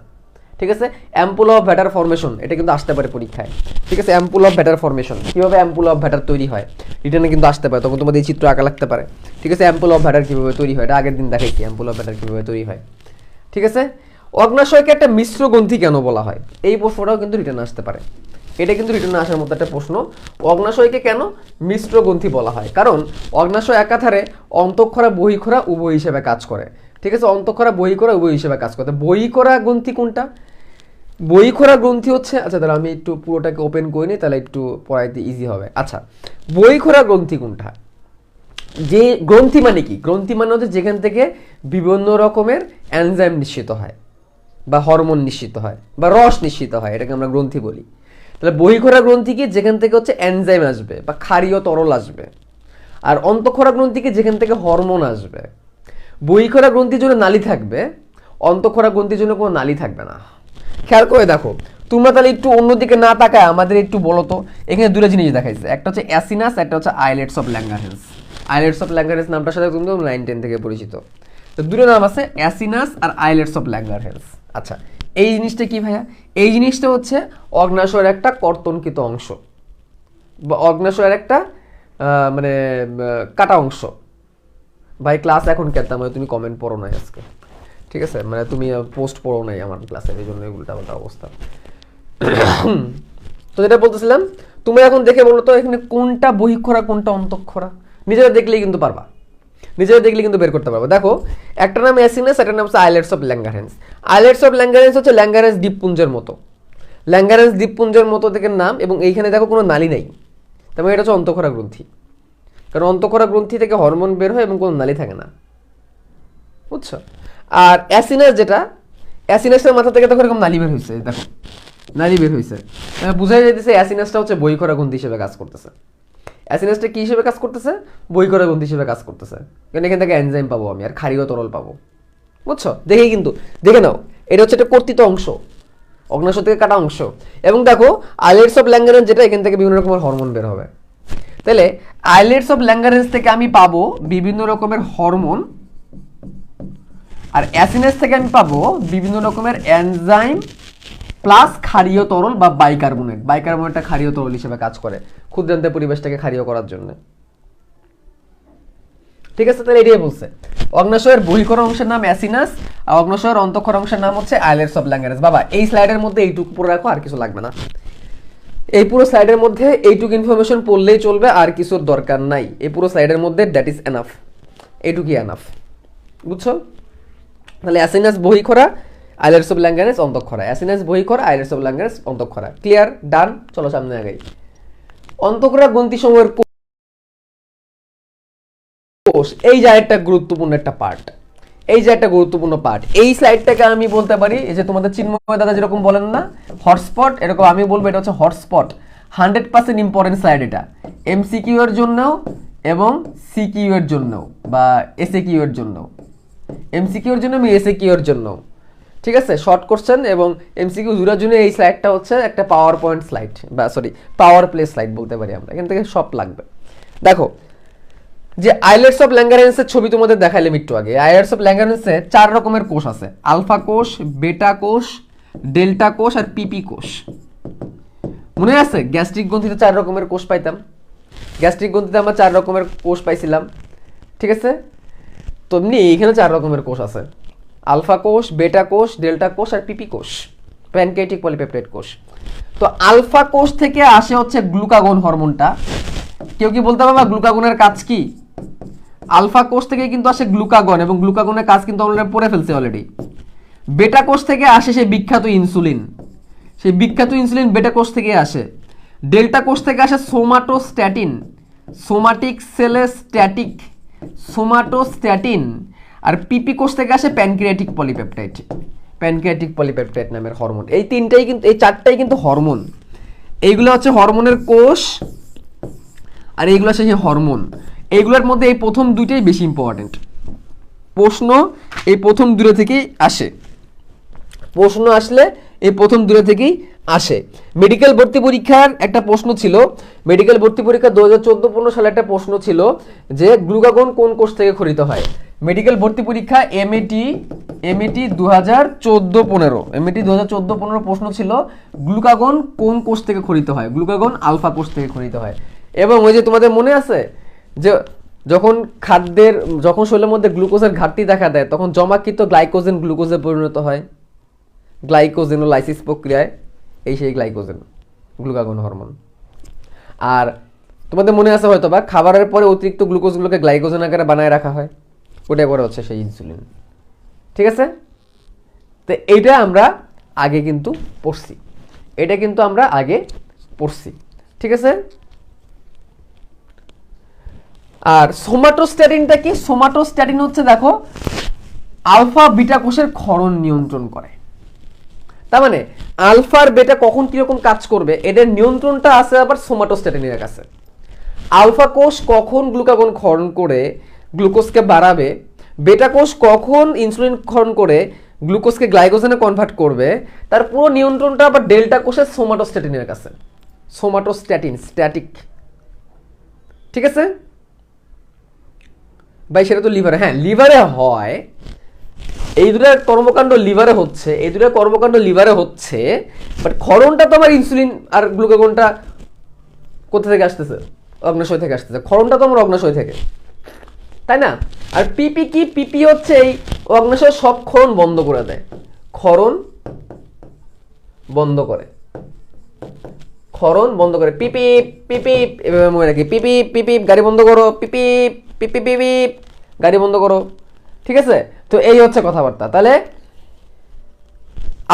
ঠিক আছে। অ্যাম্পুলা অফ ভ্যাটার ফর্মেশন, এটা কিন্তু আসতে পারে পরীক্ষায়, ঠিক আছে। অ্যাম্পুলা অফ ভ্যাটার ফর্মেশন, কীভাবে অ্যাম্পুলা অফ ভ্যাটার তৈরি হয় রিটার্নে কিন্তু আসতে পারে, তখন তোমাদের এই চিত্র আঁকা লাগতে পারে, ঠিক আছে। অ্যাম্পুলা অফ ভ্যাটার কীভাবে তৈরি হয়, এটা আগের দিন দেখাইছি, অ্যাম্পুলা অফ ভ্যাটার কীভাবে তৈরি হয়, ঠিক আছে। অগ্নাশয়কে একটা মিশ্র গ্রন্থি কেন বলা হয়, এই প্রশ্নটাও কিন্তু রিটার্নে আসতে পারে। এটা কিন্তু রিটার্নে আসার মতো একটা প্রশ্ন। অগ্নাশয়কে কেন মিশ্র গ্রন্থি বলা হয়? কারণ অগ্নাশয় একাধারে অন্তঃক্ষরা বহিঃক্ষরা উভয় হিসেবে কাজ করে, ঠিক আছে। অন্তঃক্ষরা বহিঃক্ষরা উভয় হিসেবে কাজ করে। বহিঃক্ষরা গ্রন্থি কোনটা? বহিঃক্ষরা গ্রন্থি হচ্ছে, আচ্ছা তাহলে আমি একটু পুরোটাকে ওপেন করে নিই, তাহলে একটু পড়াইতে ইজি হবে। আচ্ছা, বহিঃক্ষরা গ্রন্থি কোনটা? যে গ্রন্থি মানে কি? গ্রন্থি মানে হচ্ছে যেখান থেকে বিভিন্ন রকমের এনজাইম নিঃসৃত হয় বা হরমোন নিঃসৃত হয় বা রস নিঃসৃত হয়, এটাকে আমরা গ্রন্থি বলি। তাহলে বহিঃক্ষরা গ্রন্থি কি? যেখান থেকে হচ্ছে এনজাইম আসবে বা ক্ষারীয় তরল আসবে। আর অন্তঃক্ষরা গ্রন্থি কি? যেখান থেকে হরমোন আসবে। বহিঃক্ষরা গ্রন্থির জন্য নালী থাকবে, অন্তঃক্ষরা গ্রন্থির জন্য কোনো নালী থাকবে না। খেয়াল করে দেখো তোমরা, তাহলে একটু অন্যদিকে না তাকায় আমাদের একটু বলো তো, এখানে দুটো জিনিস দেখাইছে, একটা হচ্ছে অ্যাসিনাস, একটা হচ্ছে islets of Langerhans. Islets of Langerhans নামটার সাথে তুমি 9-10 থেকে পরিচিত। তো দুটো নাম আছে, অ্যাসিনাস আর আইলেটস অফ ল্যাঙ্গারহ্যান্স। আচ্ছা, এই জিনিসটা কি ভাইয়া? এই জিনিসটা হচ্ছে অগ্নাশয়ের একটা কর্তনকৃত অংশ বা অগ্নাশয়ের একটা মানে কাটা অংশ। ভাই ক্লাস এখন কেতাম, মানে তুমি কমেন্ট পড়ো নাই আজকে, ঠিক আছে, মানে তুমি পোস্ট পড়ো নাই আমার ক্লাসে, এই জন্য উল্টাপাল্টা অবস্থা। তো যেটা বলতেছিলাম, তুমি এখন দেখে বলো তো এখানে কোনটা বহিঃক্ষরা কোনটা অন্তঃক্ষরা, নিজেরা দেখলেই কিন্তু পারবা, নিজেরা দেখলে কিন্তু বের করতে পারবো। দেখো, একটা নাম অ্যাসিনাস, একটা নাম হচ্ছে islets of Langerhans. Islets of Langerhans হচ্ছে ল্যাঙ্গারহ্যান্স দ্বীপপুঞ্জের মতো, ল্যাঙ্গারহ্যান্স দ্বীপপুঞ্জের মতো থেকে নাম, এবং এইখানে দেখো কোনো নালী নেই, তারপরে এটা হচ্ছে অন্তঃক্ষরা গ্রন্থি, কারণ অন্তঃক্ষরা গ্রন্থি থেকে হরমোন বের হয় এবং কোনো নালী থাকে না, বুঝছো। আর অ্যাসিনাস যেটা, অ্যাসিনাসের মাথা থেকে দেখো এরকম নালী বের হয়েছে, দেখো নালী বের হয়েছে, বুঝাই যাইতেছে অ্যাসিনাসটা হচ্ছে বহিঃক্ষরা গ্রন্থি হিসেবে কাজ করতেছে। অ্যাসিনাসটা কি হিসেবে কাজ করতেছে? বহিঃক্ষরা গ্রন্থি হিসেবে কাজ করতেছে, কারণ এখান থেকে এনজাইম পাবো আমি আর ক্ষারীয় তরল পাবো, বুঝছো। দেখেই কিন্তু দেখে নাও, এটা হচ্ছে একটা কর্তিত অংশ, অগ্নাশয় থেকে কাটা অংশ। এবং দেখো আইলেটস অফ ল্যাঙ্গারহ্যান্স যেটা, এখান থেকে বিভিন্ন রকমের হরমোন বের হবে। তাহলে আইলেটস অফ ল্যাঙ্গারহ্যান্স থেকে আমি পাবো বিভিন্ন রকমের হরমোন, আর অ্যাসিনাস থেকে আমি পাবো বিভিন্ন রকমের এনজাইম প্লাস ক্ষারীয় তরল বা বাইকার্বনেট। বাইকার্বনেটটা ক্ষারীয় তরল হিসেবে কাজ করে ক্ষুদ্রান্তে পরিবেশটাকে ক্ষারীয় করার জন্য, ঠিক আছে। তাহলে এটাই বলছে, অগ্নাশয়ের বহিঃক্ষরা অংশের নাম অ্যাসিনাস আর অগ্নাশয়ের অন্তঃক্ষরা অংশের নাম হচ্ছে আইলেটস অফ ল্যাঙ্গারহ্যান্স। বাবা এই স্লাইডের মধ্যে এইটুকু পুরো রাখো, আর কিছু লাগবে না। এই পুরো স্লাইডের মধ্যে এইটুকু ইনফরমেশন পড়লেই চলবে, আর কিছুর দরকার নাই। এই পুরো স্লাইডের মধ্যে দ্যাট ইজ এনাফ, এইটুকুই এনাফ, বুঝছো। তাহলে অ্যাসিনাস বহিঃক্ষরা, আইলেটস অফ ল্যাঙ্গারহ্যান্স অন্তঃক্ষরা, অ্যাসিনাস বহিঃক্ষরা, আইলেটস অফ ল্যাঙ্গারহ্যান্স অন্তঃক্ষরা। ক্লিয়ার? ডান। চলো সামনে আগাই। অন্তঃক্ষরা গ্রন্থি সমূহের কোষ, এই যে একটা গুরুত্বপূর্ণ একটা পার্ট, এই যে একটা গুরুত্বপূর্ণ পার্ট, এই স্লাইডটাকে আমি বলতে পারি, এই যে তোমাদের চিন্ময় দাদা যেরকম বলেন না হটস্পট, এরকম আমি বলবো এটা হচ্ছে হটস্পট। 100% ইম্পর্টেন্ট স্লাইড এটা, এমসিকিউ এর জন্য এবং সিকিউ এর জন্য বা এসএকিউ এর জন্য, এমসিকিউ এর জন্য এবং এসএকিউ এর জন্য, ঠিক আছে। শর্ট কোশ্চেন এবং এমসিকিউ দুটোর জন্য এই স্লাইডটা হচ্ছে একটা পাওয়ার পয়েন্ট স্লাইড, বা সরি পাওয়ার প্লে স্লাইড বলতে পারি আমরা, এখান থেকে সব লাগবে। দেখো যে আইলেটস অফ ল্যাঙ্গারেন্সের ছবি তোমাদের দেখাইলাম একটু আগে, আইলেটস অফ ল্যাঙ্গারেন্সে 4 রকমের কোষ আছে, আলফা কোষ, বেটা কোষ, ডেল্টা কোষ আর পিপি কোষ। মনে আছে গ্যাস্ট্রিক গ্রন্থিতে 4 রকমের কোষ পাইতাম, গ্যাস্ট্রিক গ্রন্থিতে আমরা 4 রকমের কোষ পাইছিলাম, ঠিক আছে। তো এমনি এখানে 4 রকমের কোষ আছে, আলফা কোষ, বেটা কোষ, ডেল্টা কোষ আর পিপি কোষ, প্যানক্রিয়াটিক পলিপেপটাইড কোষ। তো আলফা কোষ থেকে আসে হচ্ছে গ্লুকাগন হরমোনটা। কেউ কি বলতে পারবা গ্লুকাগনের কাজ কি? আলফা কোষ থেকে কিন্তু আসে গ্লুকাগন, এবং গ্লুকাগনের কাজ কিন্তু আমরা পড়ে ফেলছি অলরেডি। বেটা কোষ থেকে আসে সেই বিখ্যাত ইনসুলিন, সেই বিখ্যাত ইনসুলিন বেটা কোষ থেকে আসে। ডেল্টা কোষ থেকে আসে সোমাটোস্ট্যাটিন, সোমাটিক সেলে স্ট্যাটিক, সোমাটোস্ট্যাটিন। আর পিপি কোষ থেকে আসে প্যানক্রিয়াটিক পলিপেপটাইড, প্যানক্রিয়াটিক পলিপেপটাইড নামের হরমোন। এই তিনটাই কিন্তু, এই 4টাই কিন্তু হরমোন, এইগুলো হচ্ছে হরমোনের কোষ, আর এইগুলো হচ্ছে সেই হরমোন। এইগুলোর মধ্যে এই প্রথম 2টাই বেশি ইম্পর্টেন্ট। প্রশ্ন এই প্রথম 2টা থেকেই আসে, প্রশ্ন আসলে এই প্রথম 2টা থেকেই আসে। মেডিকেল ভর্তি পরীক্ষার একটা প্রশ্ন ছিল, মেডিকেল ভর্তি পরীক্ষা 2014-15 সালে একটা প্রশ্ন ছিল যে গ্লুকাগন কোন কোষ থেকে খরিত হয়। মেডিকেল ভর্তি পরীক্ষা এমএটি 2014-15, এমএটি 2014-15 প্রশ্ন ছিল গ্লুকাগন কোন কোষ থেকে খরিত হয়, গ্লুকাগন আলফা কোষ থেকে খরিত হয়। এবং ওই যে তোমাদের মনে আছে যে যখন খাদ্যের, যখন শরীরের মধ্যে গ্লুকোজের ঘাটতি দেখা দেয় তখন জমাকৃত গ্লাইকোজেন গ্লুকোজে পরিণত হয়, গ্লাইকোজেনোলাইসিস প্রক্রিয়ায়, এই সেই গ্লাইকোজেন গ্লুকাগন হরমোন। আর তোমাদের মনে আছে হয়তো বা খাবারের পরে অতিরিক্ত গ্লুকোজগুলোকে গ্লাইকোজেন আকারে বানায় রাখা হয়, ওটাই পরে হচ্ছে সেই ইনসুলিন, ঠিক আছে। তো এইটা আমরা আগে কিন্তু পড়ছি, এটা কিন্তু আমরা আগে পড়ছি, ঠিক আছে। আর সোমাটোস্ট্যাটিনটা কি? সোমাটোস্ট্যাটিন হচ্ছে দেখো আলফা বিটা কোষের ক্ষরণ নিয়ন্ত্রণ করে। তার মানে আলফা আর বেটা কখন কিরকম কাজ করবে এদের নিয়ন্ত্রণটা আছে আবার সোমাটোস্ট্যাটিনের কাছে। আলফা কোষ কখন গ্লুকাগন ক্ষরণ করে গ্লুকোজকে বাড়াবে, বেটা কোষ কখন ইনসুলিন ক্ষরণ করে গ্লুকোজকে গ্লাইকোজেনে কনভার্ট করবে, তার পুরো নিয়ন্ত্রণটা আবার ডেল্টা কোষের সোমাটোস্ট্যাটিনের কাছে। সোমাটোস্ট্যাটিন স্ট্যাটিক, ঠিক আছে ভাই। সেটা তো লিভারে, হ্যাঁ লিভারে হয়, এই দুটার কর্মকাণ্ড লিভারে হচ্ছে, এই দুটার কর্মকাণ্ড লিভারে হচ্ছে, বাট ক্ষরণটা তো আমার ইনসুলিন আর গ্লুকাগনটা কোথা থেকে আসতেছে? অগ্নাশয় থেকে আসতেছে, ক্ষরণটা তো আমার অগ্নাশয় থেকে, তাই না? আর পিপি কি? পিপি হচ্ছে এই অগ্নাশয় সব ক্ষরণ বন্ধ করে দেয়, ক্ষরণ বন্ধ করে, ক্ষরণ বন্ধ করে। পিপি পিপি এভাবে মনে রাখি, পিপি পিপি গাড়ি বন্ধ করো, পিপি পিপি পিপি গাড়ি বন্ধ করো, ঠিক আছে। তো এই হচ্ছে কথাবার্তা। তাহলে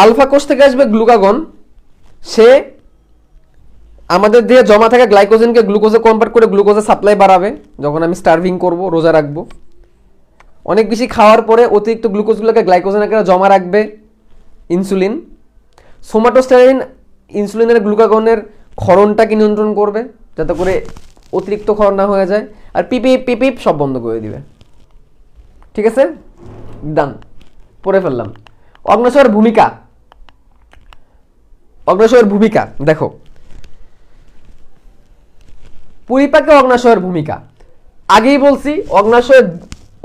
আলফা কোষ থেকে আসবে গ্লুকাগন, সে আমাদের দেহে জমা থাকা গ্লাইকোজেনকে গ্লুকোজে কনভার্ট করে গ্লুকোজের সাপ্লাই বাড়াবে যখন আমি স্টার্ভিং করব, রোজা রাখবো। অনেক বেশি খাওয়ার পরে অতিরিক্ত গ্লুকোজগুলোকে গ্লাইকোজেন আকারে জমা রাখবে ইনসুলিন। সোমাটোস্ট্যাটিন ইনসুলিনের গ্লুকাগনের ক্ষরণটাকে নিয়ন্ত্রণ করবে যাতে করে অতিরিক্ত ক্ষরণ না হয়ে যায়। আর পিপিপ পিপিপ সব বন্ধ করে দিবে, ঠিক আছে। ডান, পড়ে ফেললাম। অগ্নাশয়ের ভূমিকা, অগ্নাশয়ের ভূমিকা দেখো, পরিপাকে অগ্নাশয়ের ভূমিকা আগেই বলছি।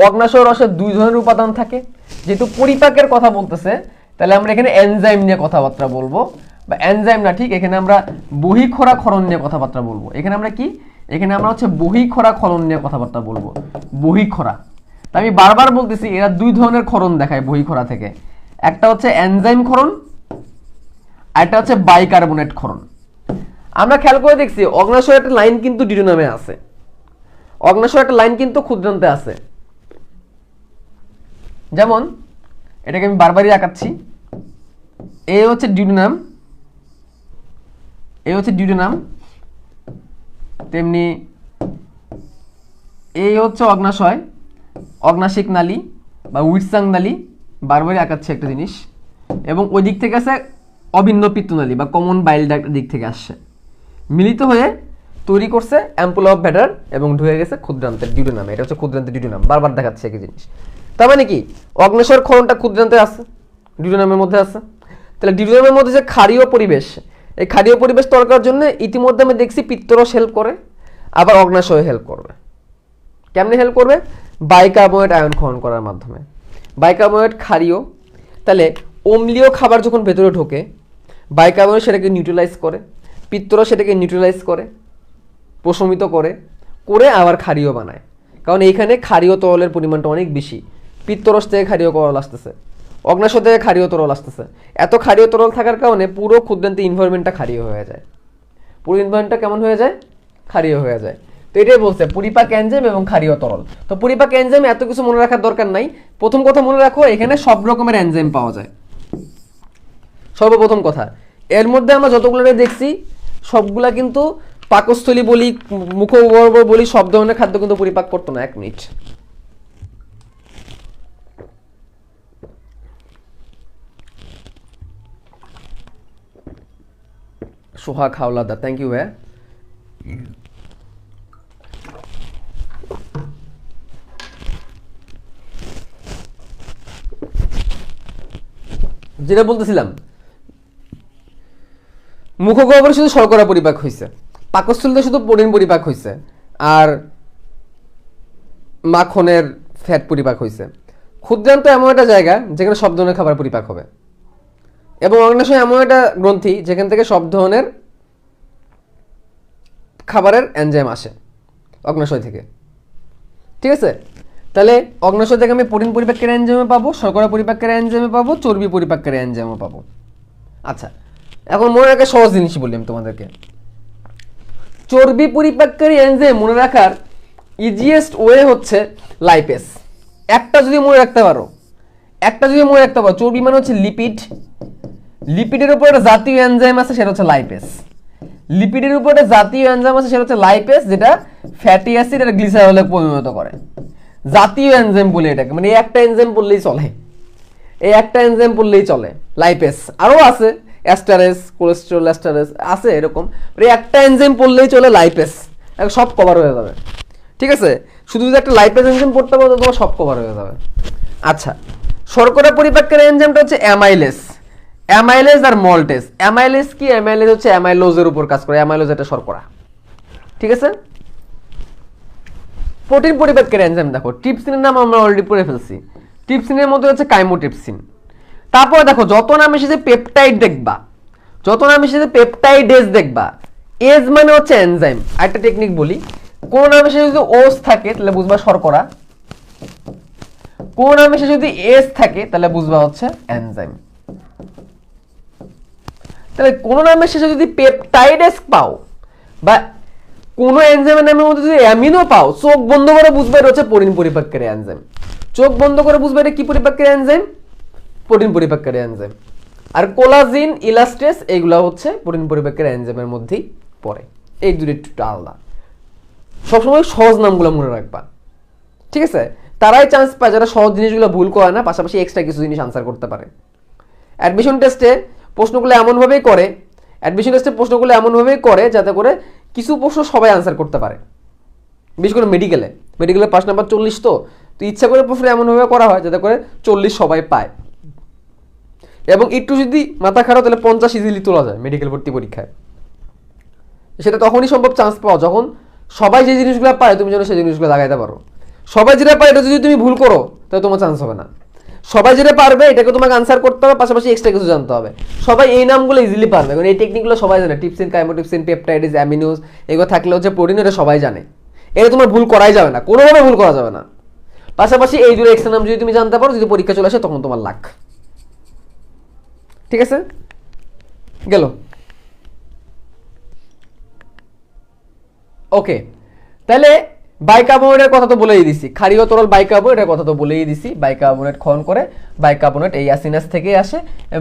অগ্নাশয় রসের 2 ধরনের উপাদান থাকে। যেহেতু পরিপাকের কথা বলতেছে তাহলে আমরা এখানে এনজাইম নিয়ে কথাবার্তা বলবো, বা এনজাইম না ঠিক, এখানে আমরা বহিঃক্ষরা ক্ষরণ নিয়ে কথাবার্তা বলবো। এখানে আমরা কি, এখানে আমরা হচ্ছে বহিঃক্ষরা ক্ষরণ নিয়ে কথাবার্তা বলবো, বহিঃক্ষরা। তা আমি বারবার বলতেছি এরা 2 ধরনের ক্ষরণ দেখায় বহিঃক্ষরা থেকে, একটা হচ্ছে এনজাইম ক্ষরণ আর একটা হচ্ছে বাইকার্বনেট ক্ষরণ। আমরা খেয়াল করে দেখছি অগ্নাশয়ের একটা লাইন কিন্তু ডিউডিনামে আছে, অগ্নাশয়ের একটা লাইন কিন্তু ক্ষুদ্রান্তে আছে। যেমন এটাকে আমি বারবারই আঁকাচ্ছি, এ হচ্ছে ডিউডিনাম, এ হচ্ছে ডিউডিনাম, তেমনি এই হচ্ছে অগ্নাশয়, অগ্নাশিক নালী বা উইটসাং নালী, বারবারই আঁকাচ্ছে একটা জিনিস, এবং ওই দিক থেকে আছে অভিন্ন পিত্তনালী বা কমন বাইল ডাক্টের দিক থেকে আসছে, মিলিত হয়ে তৈরি করছে অ্যাম্পুল অফ ব্যাটার এবং ঢুকে গেছে ক্ষুদ্রান্তের ডিউডেনামে। এটা হচ্ছে ক্ষুদ্রান্তের ডিউডেনাম, বারবার দেখাচ্ছে একই জিনিস। তার মানে কি অগ্নাশয়ের ক্ষরণটা ক্ষুদ্রান্তে আছে, ডিউডেনামের মধ্যে আছে। তাহলে ডিউডেনামের মধ্যে যে ক্ষারীয় পরিবেশ, এই ক্ষারীয় পরিবেশ তৈরি করার জন্য ইতিমধ্যে আমি দেখছি পিত্তরস হেল্প করে, আবার অগ্নাশয় হেল্প করবে। কেমনে হেল্প করবে? বাইকার্বনেট আয়ন ক্ষরণ করার মাধ্যমে। বাইকার্বনেট ক্ষারীয়, তাহলে অম্লীয় খাবার যখন ভেতরে ঢোকে বাইকার্বনেট সেটাকে নিউট্রালাইজ করে, পিত্তরস সেটাকে নিউট্রালাইজ করে, প্রশমিত করে, করে আবার ক্ষারীয় বানায়। কারণ এইখানে ক্ষারীয় তরলের পরিমাণটা অনেক বেশি, পিত্তরস থেকে ক্ষারীয় তরল আসতেছে, অগ্নাশয় থেকে ক্ষারীয় তরল আসতেছে। এত ক্ষারীয় তরল থাকার কারণে পুরো ক্ষুদ্রান্তে ইনভায়রনমেন্টটা ক্ষারীয় হয়ে যায়, পুরো ইনভায়রনমেন্টটা কেমন হয়ে যায়? ক্ষারীয় হয়ে যায়। তো এটাই বলছে পরিপাক এনজাইম এবং ক্ষারীয় তরল। তো পরিপাক এনজাইম এত কিছু মনে রাখার দরকার নাই। প্রথম কথা মনে রাখো, এখানে সব রকমের এনজাইম পাওয়া যায়। সর্বপ্রথম কথা, এর মধ্যে আমরা যতগুলো দেখছি সবগুলা কিন্তু পাকস্থলী বলি, মুখগহ্বর বলি, সব ধরনের খাদ্য কিন্তু পরিপাক করতো না। 1 minute. Sohag Howlader, thank you ভাইয়া। যেটা বলতেছিলাম, মুখগহ্বরে শুধু শর্করা পরিপাক হয়েছে, পাকস্থলীতে শুধু প্রোটিন পরিপাক হয়েছে, আর মাখনের ফ্যাট পরিপাক হয়েছে। ক্ষুদ্রান্ত এমন একটা জায়গা যেখানে সব ধরনের খাবার পরিপাক হবে, এবং অগ্নাশয় এমন একটা গ্রন্থি যেখান থেকে সব ধরনের খাবারের এনজাইম আসে অগ্নাশয় থেকে। ঠিক আছে, তাহলে অগ্নাশয় থেকে আমি প্রোটিন পরিপাকের এনজাইমে পাবো, শর্করা পরিপাকের এনজাইমে পাবো, চর্বি পরিপাকের এনজাইমে পাবো। আচ্ছা, এখন মনে রাখার সহজ জিনিস বলি আমি তোমাদেরকে। চর্বি পরিপাককারী এনজাইম মনে রাখার ইজিয়েস্ট ওয়ে হচ্ছে লাইপেস। একটা যদি মনে রাখতে পারো, চর্বি মানে হচ্ছে লিপিড, লিপিডের উপর একটা জাতীয় এনজাইম আছে সেটা হচ্ছে লাইপেস, লিপিডের উপর একটা জাতীয় এনজাইম আছে সেটা হচ্ছে লাইপেস, যেটা ফ্যাটি অ্যাসিড আর গ্লিসারলে পরিণত করে। জাতীয় এনজাইম বলে এটাকে, মানে একটা এনজাইম বললেই চলে, এই একটা এনজাইম বললেই চলে, লাইপেস। আরও আছে অ্যাস্টারেস, কোলেস্টেরল অ্যাস্টারেস আছে এরকম, একটা এনজাইম পড়লেই চলে, লাইপেস, সব কভার হয়ে যাবে। ঠিক আছে, শুধু যদি একটা লাইপেস এনজাইম পড়তে পারো তোমার সব কভার হয়ে যাবে। আচ্ছা, শর্করা পরিপাকের এনজাইমটা হচ্ছে অ্যামাইলেস, অ্যামাইলেজ আর মল্টেজ। অ্যামাইলেজ কি? অ্যামাইলেজ হচ্ছে অ্যামাইলোজের উপর কাজ করে, অ্যামাইলোজ একটা শর্করা। ঠিক আছে, প্রোটিন পরিপাকের এনজাইম দেখো, ট্রিপসিনের নাম আমরা অলরেডি পড়ে ফেলছি। ট্রিপসিনের মধ্যে হচ্ছে কাইমোট্রিপসিন। তারপরে দেখো যত নাম এসেছে পেপটাইড দেখবা, যত নাম এসেছে পেপটাইডেজ দেখবা। এজ মানে হচ্ছে এনজাইম। একটা টেকনিক বলি, কোন নাম এসে যদি ওস থাকে তাহলে বুঝবা শর্করা, কোন নাম এসে যদি এস থাকে তাহলে বুঝবা হচ্ছে এনজাইম। তাহলে কোন নামের শেষে যদি পেপটাইডেস পাও বা কোন এনজাইমের নামের মধ্যে যদি অ্যামিনো পাও, চোখ বন্ধ করে বুঝবে এটা হচ্ছে প্রোটিন পরিপাককারী এনজাইম। চোখ বন্ধ করে বুঝবে এটা কি পরিপাককারী এনজাইম? প্রোটিন পরিপাককারী এনজাইম। আর কোলাজিন, ইলাস্টেস এগুলো হচ্ছে প্রোটিন পরিপাককারী এনজাইমের মধ্যেই পড়ে। এই দুটো একটু আলাদা। সবসময় সহজ নামগুলো মনে রাখবা, ঠিক আছে? তারাই চান্স পায় যারা সহজ জিনিসগুলো ভুল করে না, পাশাপাশি এক্সট্রা কিছু জিনিস আনসার করতে পারে। অ্যাডমিশন টেস্টে প্রশ্নগুলো এমনভাবেই করে, যাতে করে কিছু প্রশ্ন সবাই আনসার করতে পারে। বিশেষ করে মেডিকেলে পাস নাম্বার 40, তো ইচ্ছা করে প্রশ্ন এমনভাবে করা হয় যাতে করে 40 সবাই পায়। এবং একটু যদি মাথা খারাপ তাহলে 50 ইজিলি তোলা যায় মেডিকেল ভর্তি পরীক্ষায়। সেটা তখনই সম্ভব চান্স পাওয়া যখন সবাই যে জিনিসগুলো পায় তুমি যেন সেই জিনিসগুলো লাগাইতে পারো। সবাই যেটা পায় এটা যদি তুমি ভুল করো তাহলে তোমার চান্স হবে না। সবাই যেটা পারবে এটাকে তোমাকে আনসার করতে হবে, পাশাপাশি এক্সট্রা কিছু জানতে হবে। সবাই এই নামগুলো ইজিলি পারবে, কারণ এই টেকনিকগুলো সবাই জানে। ট্রিপসিন, কাইমোট্রিপসিন, পেপটাইডেজ, অ্যামিনোজ এগুলো থাকলে হচ্ছে প্রোটিন, এটা সবাই জানে। এটা তোমার ভুল করাই যাবে না, কোনোভাবে ভুল করা যাবে না। পাশাপাশি এই দুটো এক্সট্রা নাম যদি তুমি জানতে পারো, যদি পরীক্ষা চলে আসে তখন তোমার লাখ। ঠিক আছে, গেল। ওকে, তাহলে বাইকার্বনেটের কথা তো বলেই দিছি, ক্ষারীয় তরল বাইকার্বনেটের কথা তো বলেই দিছি। বাইকার্বনেট ক্ষরণ করে, বাইকার্বনেট এই অ্যাসিনাস থেকে আসে।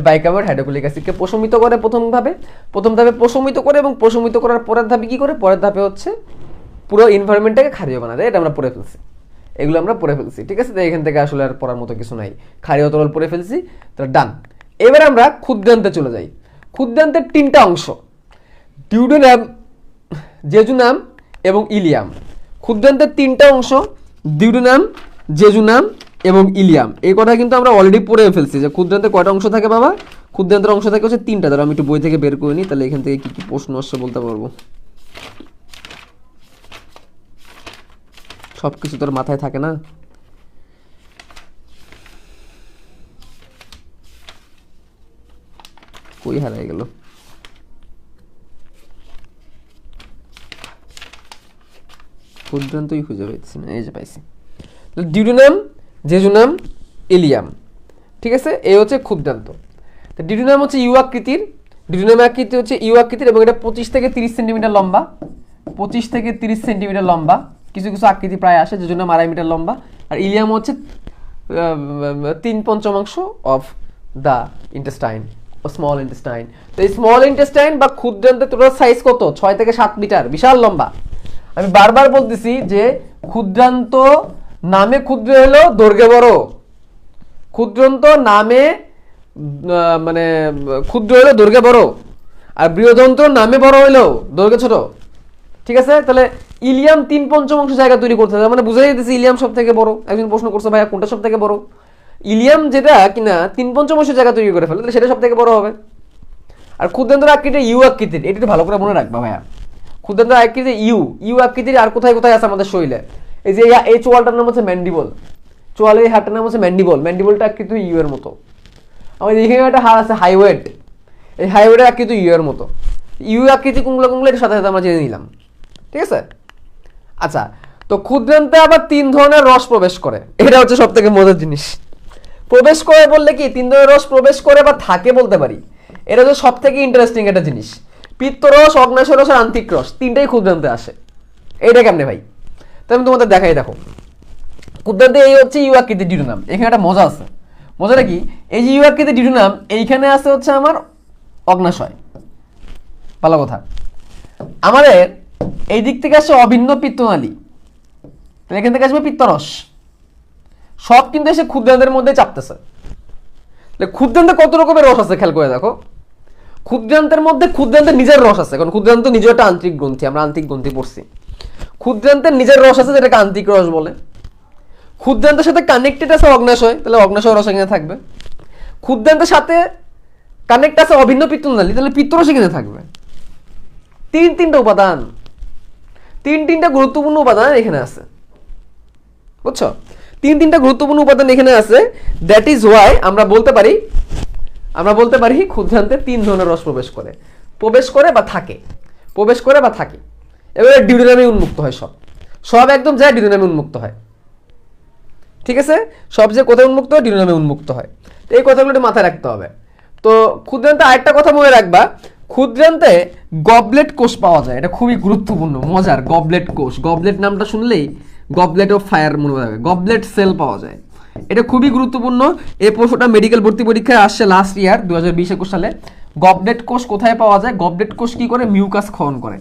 বাইকার্বনেট হাইড্রোক্লোরিক অ্যাসিডকে প্রশমিত করে প্রথম ধাপে প্রশমিত করে, এবং প্রশমিত করার পরের ধাপে কি করে? পরের ধাপে হচ্ছে পুরো এনভায়রনমেন্টটাকে ক্ষারীয় বানায় দেয়, এটা আমরা পড়ে ফেলছি, এগুলো আমরা পড়ে ফেলছি, ঠিক আছে। তো এখান থেকে আসলে আর পড়ার মতো কিছু নাই, ক্ষারীয় তরল পড়ে ফেলছি, তো ডান। এবার আমরা ক্ষুদ্রান্তে চলে যাই। ক্ষুদ্রান্তের 3টা অংশ, ডিউডেনাম, জেজুনাম এবং ইলিয়াম। ক্ষুদ্রান্তের 3টা অংশ, ডিউডেনাম, জেজুনাম এবং ইলিয়াম। এই কথা কিন্তু আমরা অলরেডি পড়ে ফেলছি যে ক্ষুদ্রান্তের কয়টা অংশ থাকে বাবা, ক্ষুদ্রান্তের অংশ থাকে হচ্ছে 3টা। ধরো আমি একটু বই থেকে বের করে নিই, তাহলে এখান থেকে কি কি প্রশ্ন আসছে বলতে পারবো। সব কিছু তোর মাথায় থাকে না। কই হারাই গেল, ক্ষুদ্রান্তই খুঁজে পাইছি না, এই যে পাইছি। ডিউডেনাম, জেজুনাম, ইলিয়াম, ঠিক আছে, এই হচ্ছে ক্ষুদ্রান্ত। তো ডিউডেনাম হচ্ছে ইউ আকৃতির, ডিউডেনাম আকৃতি হচ্ছে ইউ আকৃতির এবং এটা 25 থেকে 30 সেন্টিমিটার লম্বা, 25 থেকে 30 সেন্টিমিটার লম্বা, কিছু কিছু আকৃতি প্রায় আসে, জেজুনাম 2.5 মিটার লম্বা, আর ইলিয়াম হচ্ছে 3/5 of the intestine, small intestine. তো এই স্মল ইন্টেস্টাইন বা ক্ষুদ্রান্তের টোটাল সাইজ কত, 6 থেকে 7 মিটার, বিশাল লম্বা। আমি বারবার বলতেছি যে ক্ষুদ্রান্ত নামে ক্ষুদ্র হলো দৈর্ঘ্যে বড়, ক্ষুদ্রান্ত নামে মানে ক্ষুদ্র হলো দৈর্ঘ্যে বড়, আর বৃহদন্ত্র নামে বড় হইলো দৈর্ঘ্যে ছোট, ঠিক আছে। তাহলে ইলিয়াম 3/5 জায়গা তৈরি করতে হবে, মানে বুঝাই দিতেছি ইলিয়াম সব থেকে বড়। একজন প্রশ্ন করছে ভাইয়া কোনটা সব থেকে বড়, ইলিয়াম যেটা কিনা 3/5 জায়গা তৈরি করে ফেলে, তাহলে সেটা সব থেকে বড় হবে। আর ক্ষুদ্রান্তর আকৃতি ইউ আকৃতির, এটা একটু ভালো করে মনে রাখবা ভাইয়া। ক্ষুদ্রান্ত আকৃতি ইউ, ইউ আকৃতির আর কোথায় কোথায় আছে আমাদের শরীরে, এই যে এই চোয়ালটার নাম হচ্ছে ম্যান্ডিবল, চোয়ালের এই হাড়টার নাম হচ্ছে ম্যান্ডিবল, ম্যান্ডিবলটা আকৃতি ইউ এর মতো। আমাদের এখানে একটা হাড় আছে হাইওয়েড, এই হাইওয়েডের আকৃতি ইউ এর মতো। ইউ আকৃতি কোনগুলো কোনগুলো এর সাথে সাথে আমরা জেনে নিলাম, ঠিক আছে। আচ্ছা, তো ক্ষুদ্রান্তে আবার 3 ধরনের রস প্রবেশ করে, এটা হচ্ছে সব থেকে মজার জিনিস। প্রবেশ করে বললে কি 3 ধরনের রস প্রবেশ করে বা থাকে বলতে পারি, এটা হচ্ছে সব থেকে ইন্টারেস্টিং একটা জিনিস। পিত্তরস, অগ্ন্যাশয় রস আর আন্তিক রস, 3টাই ক্ষুদ্রান্তে আসে। এইটা কেমনে ভাই, তো আমি তোমাদের দেখাই, দেখো ক্ষুদ্রান্তে এই হচ্ছে ইউ আকৃতির ডিউডেনাম। এখানে একটা মজা আছে, মজাটা কি, এই যে ইউ আকৃতির ডিউডেনাম, এইখানে আছে হচ্ছে আমার অগ্ন্যাশয়, ভালো কথা। আমাদের এই দিক থেকে আসছে অভিন্ন পিত্তনালী, এখান থেকে আসবে পিত্তরস, সব কিন্তু এসে ক্ষুদ্রান্তের মধ্যে চাপতেছে। ক্ষুদ্রান্তে কত রকমের রস আছে খেয়াল করে দেখো। ক্ষুদ্রান্তের মধ্যে ক্ষুদ্রান্তের নিজের রস আছে, কারণ ক্ষুদ্রান্ত নিজের একটা আন্তরিক গ্রন্থি, আমরা আন্তরিক গ্রন্থি পড়ছি। ক্ষুদ্রান্তের নিজের রস আছে যেটাকে আন্তরিক রস বলে। ক্ষুদ্রান্তের সাথে কানেক্টেড আছে অগ্ন্যাশয়, তাহলে অগ্ন্যাশয় রস এখানে থাকবে। ক্ষুদ্রান্তের সাথে কানেক্ট আছে অভিন্ন পিত্তনালী, তাহলে পিত্তরস এখানে থাকবে। 3টা উপাদান, 3টা গুরুত্বপূর্ণ উপাদান এখানে আছে, বুঝছো? 3টা গুরুত্বপূর্ণ উপাদান এখানে আছে। দ্যাট ইজ ওয়াই আমরা বলতে পারি ক্ষুদ্রান্তে 3 ধরনের রস প্রবেশ করে বা থাকে, প্রবেশ করে বা থাকে। এবারে ডিউডেনামে উন্মুক্ত হয়, সব একদম যায় ডিউডেনামে উন্মুক্ত হয়, ঠিক আছে। সব যে কোথায় উন্মুক্ত হয়, ডিউডেনামে উন্মুক্ত হয়। তো এই কথাগুলো একটু মাথায় রাখতে হবে। তো ক্ষুদ্রান্তে আরেকটা কথা মনে রাখবা, ক্ষুদ্রান্তে গবলেট কোষ পাওয়া যায়, এটা খুবই গুরুত্বপূর্ণ, মজার। গবলেট কোষ, গবলেট নামটা শুনলেই গবলেট অফ ফায়ার মনে রাখবে, গবলেট সেল পাওয়া যায়, এটা খুবই গুরুত্বপূর্ণ। এই প্রশ্নটা মেডিকেল ভর্তি পরীক্ষায় আসছে লাস্ট ইয়ার 2020-21 সালে। গবলেট কোষ কোথায় পাওয়া যায়? গবলেট কোষ কি করে? মিউকাস ক্ষরণ করে।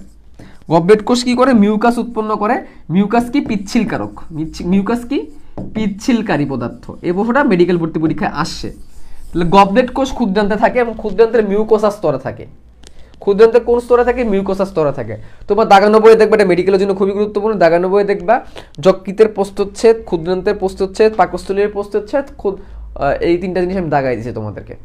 গবলেট কোষ কি করে? মিউকাস উৎপন্ন করে। মিউকাস কি? পিচ্ছিলকারক। মিউকাস কি? পিচ্ছিলকারী পদার্থ। এই প্রশ্নটা মেডিকেল ভর্তি পরীক্ষায় আসছে। তাহলে গবলেট কোষ ক্ষুদ্রান্তে থাকে এবং ক্ষুদ্রান্তের মিউকোসা স্তরে থাকে। ক্ষুদ্রান্তের কোন স্তরে থাকে? মিউকোসা স্তরে থাকে। তোমার দাগানো বইয়ে দেখবা, এটা মেডিকেলের জন্য খুবই গুরুত্বপূর্ণ। দাগানো বইয়ে দেখবা যকৃতের প্রস্থচ্ছেদ, ক্ষুদ্রান্তের প্রস্থচ্ছেদ, পাকস্থলীর প্রস্থচ্ছেদ, এই 3টা জিনিস আমি দাগাই দিয়েছি তোমাদেরকে,